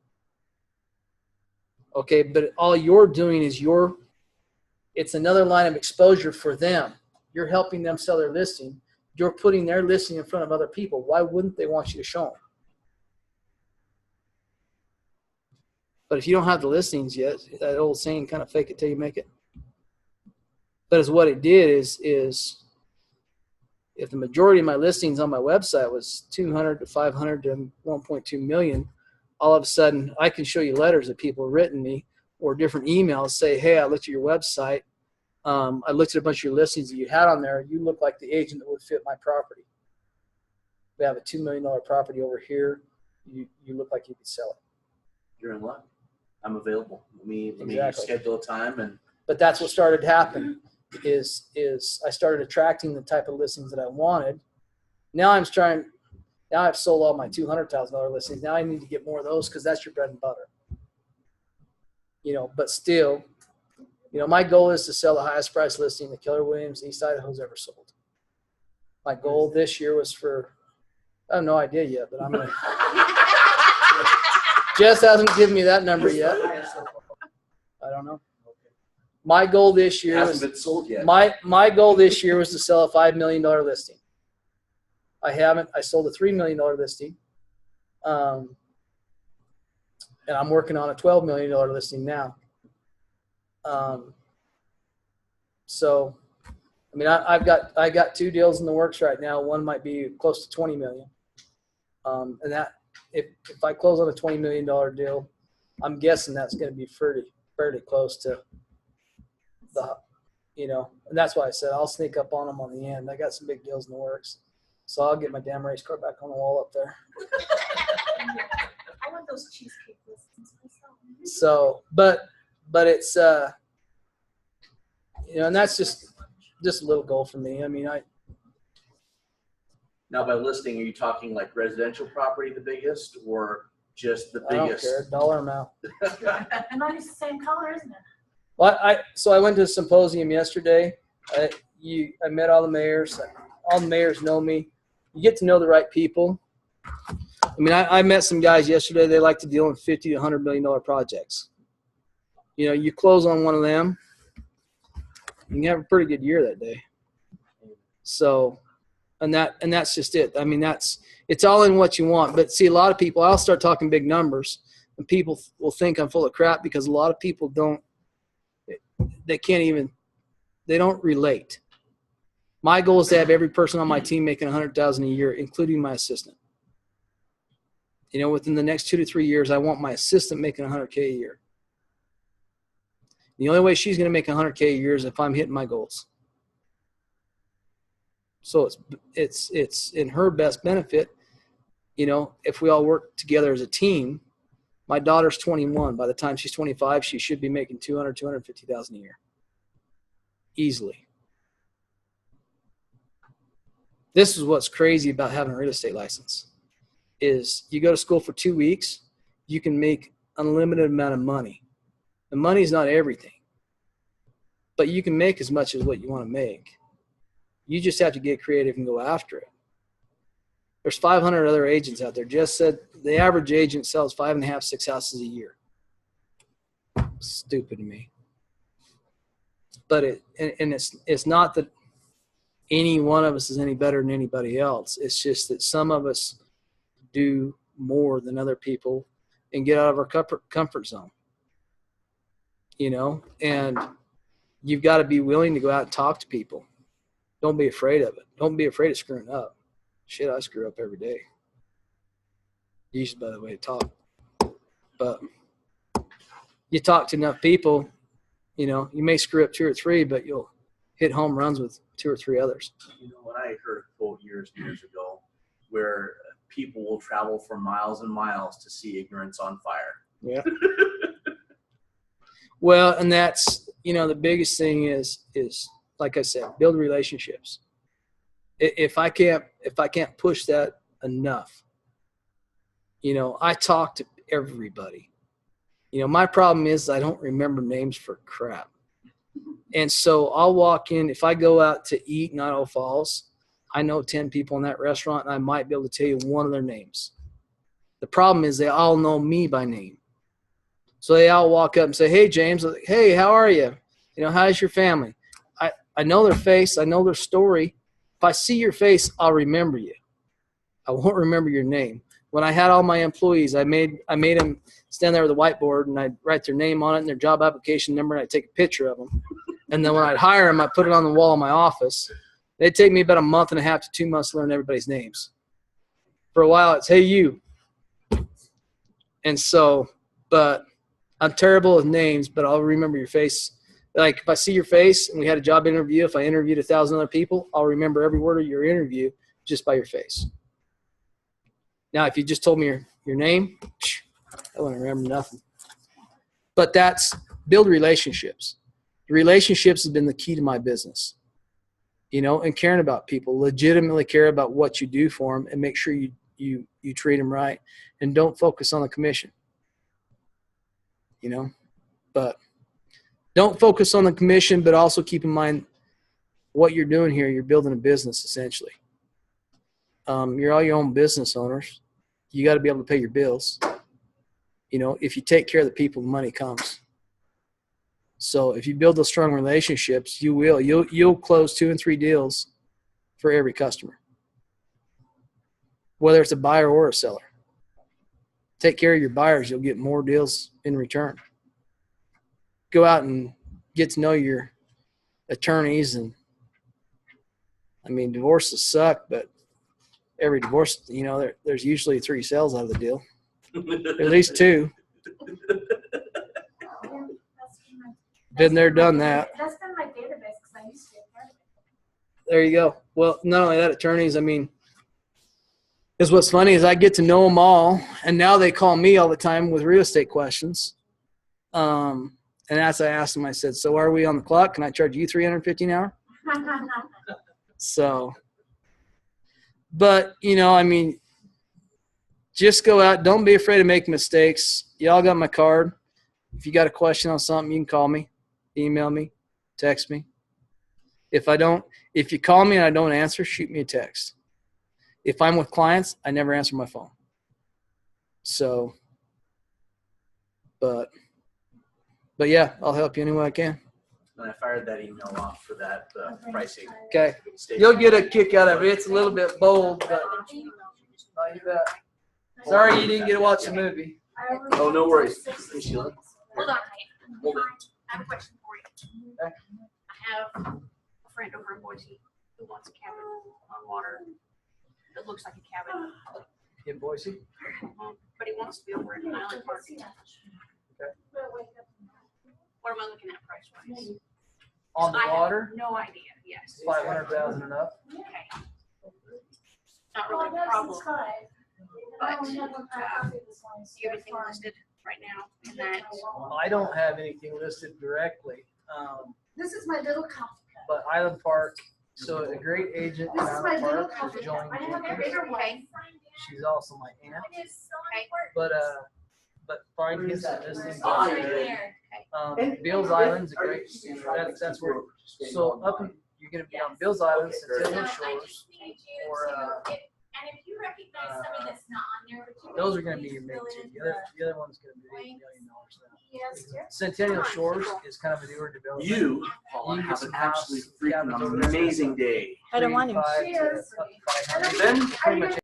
Okay, but all you're doing is it's another line of exposure for them. You're helping them sell their listing. You're putting their listing in front of other people. Why wouldn't they want you to show them? But if you don't have the listings yet, that old saying, kind of fake it till you make it. But as what it did is if the majority of my listings on my website was 200 to 500 to 1.2 million, all of a sudden I can show you letters that people have written me or different emails say, hey, I looked at your website. I looked at a bunch of your listings that you had on there. You look like the agent that would fit my property. We have a $2 million property over here. You look like you could sell it. You're in luck. I'm available. Let me Exactly. schedule a time But that's what started to happen is I started attracting the type of listings that I wanted. Now I've sold all my $200,000 listings. Now I need to get more of those because that's your bread and butter. You know, but still, You know, my goal is to sell the highest price listing that Keller Williams East Idaho's ever sold. My goal this year was for, I have no idea yet, but I'm going to. Jess hasn't given me that number yet. I don't know. My goal this year Hasn't been sold yet. My goal this year was to sell a $5 million listing. I haven't. I sold a $3 million listing. And I'm working on a $12 million listing now. So, I mean, I got 2 deals in the works right now. One might be close to 20 million. And that, if I close on a $20 million deal, I'm guessing that's going to be fairly close to the, you know, and that's why I said I'll sneak up on them on the end. I got some big deals in the works. So I'll get my damn race car back on the wall up there. I want those cheesecake listings myself. So, but it's, you know, and that's just a little goal for me. I mean, Now, by listing, are you talking like residential property, the biggest, or just the I don't biggest? care, dollar amount. And mine is the same color, isn't it? Well, so I went to a symposium yesterday. I met all the mayors. All the mayors know me. You get to know the right people. I mean, I met some guys yesterday. They like to deal in $50 to $100 million projects. You know, you close on one of them, you can have a pretty good year that day. So, and that's just it. I mean, it's all in what you want. But see, a lot of people, I'll start talking big numbers, and people will think I'm full of crap because a lot of people they don't relate. My goal is to have every person on my team making $100,000 a year, including my assistant. You know, within the next 2 to 3 years, I want my assistant making $100K a year. The only way she's going to make $100K a year is if I'm hitting my goals. So it's in her best benefit, you know, if we all work together as a team. My daughter's 21. By the time she's 25, she should be making $250,000 a year. Easily. This is what's crazy about having a real estate license is you go to school for 2 weeks, you can make unlimited amount of money. The money's not everything, but you can make as much as what you want to make. You just have to get creative and go after it. There's 500 other agents out there. Just said the average agent sells 5.5, 6 houses a year. Stupid to me. But it's not that any one of us is any better than anybody else. It's just that some of us do more than other people and get out of our comfort zone. You know, and you've got to be willing to go out and talk to people. Don't be afraid of it. Don't be afraid of screwing up. Shit, I screw up every day. Usually by the way to talk. But you talk to enough people, you know, you may screw up 2 or 3, but you'll hit home runs with 2 or 3 others. You know, when I heard a quote years ago where people will travel for miles and miles to see ignorance on fire. Yeah. Well, and that's, you know, the biggest thing is like I said, build relationships. If I can't push that enough, you know, I talk to everybody. You know, my problem is I don't remember names for crap. And so I'll walk in, if I go out to eat in Idaho Falls, I know 10 people in that restaurant and I might be able to tell you one of their names. The problem is they all know me by name. So they all walk up and say, hey, James, hey, how are you? You know, how's your family? I know their face. I know their story. If I see your face, I'll remember you. I won't remember your name. When I had all my employees, I made them stand there with a whiteboard and I'd write their name on it and their job application number and I'd take a picture of them. And then when I'd hire them, I'd put it on the wall in my office. It'd take me about 1.5 months to 2 months to learn everybody's names. For a while, it's, hey, you. And so, but I'm terrible with names, but I'll remember your face. Like if I see your face and we had a job interview, if I interviewed 1,000 other people, I'll remember every word of your interview just by your face. Now, if you just told me your name, I wouldn't remember nothing. But that's build relationships. Relationships have been the key to my business, you know, and caring about people, legitimately care about what you do for them and make sure you treat them right and don't focus on the commission, you know, but Don't focus on the commission, but also keep in mind what you're doing here. You're building a business, essentially. You're all your own business owners. You got to be able to pay your bills. You know, if you take care of the people, the money comes. So if you build those strong relationships, you'll close 2 and 3 deals for every customer, whether it's a buyer or a seller. Take care of your buyers, you'll get more deals in return. Go out and get to know your attorneys. And I mean, divorces suck, but every divorce, you know, there's usually 3 sales out of the deal, at least 2. Been there, done that. That's been my database because I used to be a part of it. There you go. Well, not only that, attorneys, I mean, is what's funny is I get to know them all, and now they call me all the time with real estate questions. And as I asked them, I said, so are we on the clock? Can I charge you $350 an hour? So, but, you know, I mean, just go out. Don't be afraid to make mistakes. Y'all got my card. If you got a question on something, you can call me, email me, text me. If you call me and I don't answer, shoot me a text. If I'm with clients, I never answer my phone. So, but yeah, I'll help you any way I can. And I fired that email off for that pricing. Okay. You'll get a kick out of it. It's a little bit bold, but you bet. Sorry you didn't get to watch the movie. Oh, no worries. Hey, Sheila. Hold on. Hold it. I have a question for you. I have a friend over in Boise who wants a cabin on water. It looks like a cabin. In Boise? But he wants to be over in Island Park. Okay. What am I looking at price wise? On the water? No idea, yes. 500,000 and up. Okay. Not really a problem. But do you have anything listed right now in that? I don't have anything listed directly. This is my little coffee cup. But Island Park, so a great agent in This is my Island little Park coffee is cup. joined I have a Jenkins. bigger one. She's also my aunt. Okay. But find his listings Oh, out right there. there. Bill's Island's a great. That's where. So up in, you're gonna be on Bill's Island, Centennial Shores, or And if you recognize somebody that's not on there, would you those are gonna be please your main fill 2. in The other one's gonna be $8 million now. Yes, dear. Centennial Shores is kind of a newer development. You, Paula, can get have some an house absolutely freaking cabins over there. amazing day. I don't want him. 3, 5 to Cheers. up to 500. Then Pretty much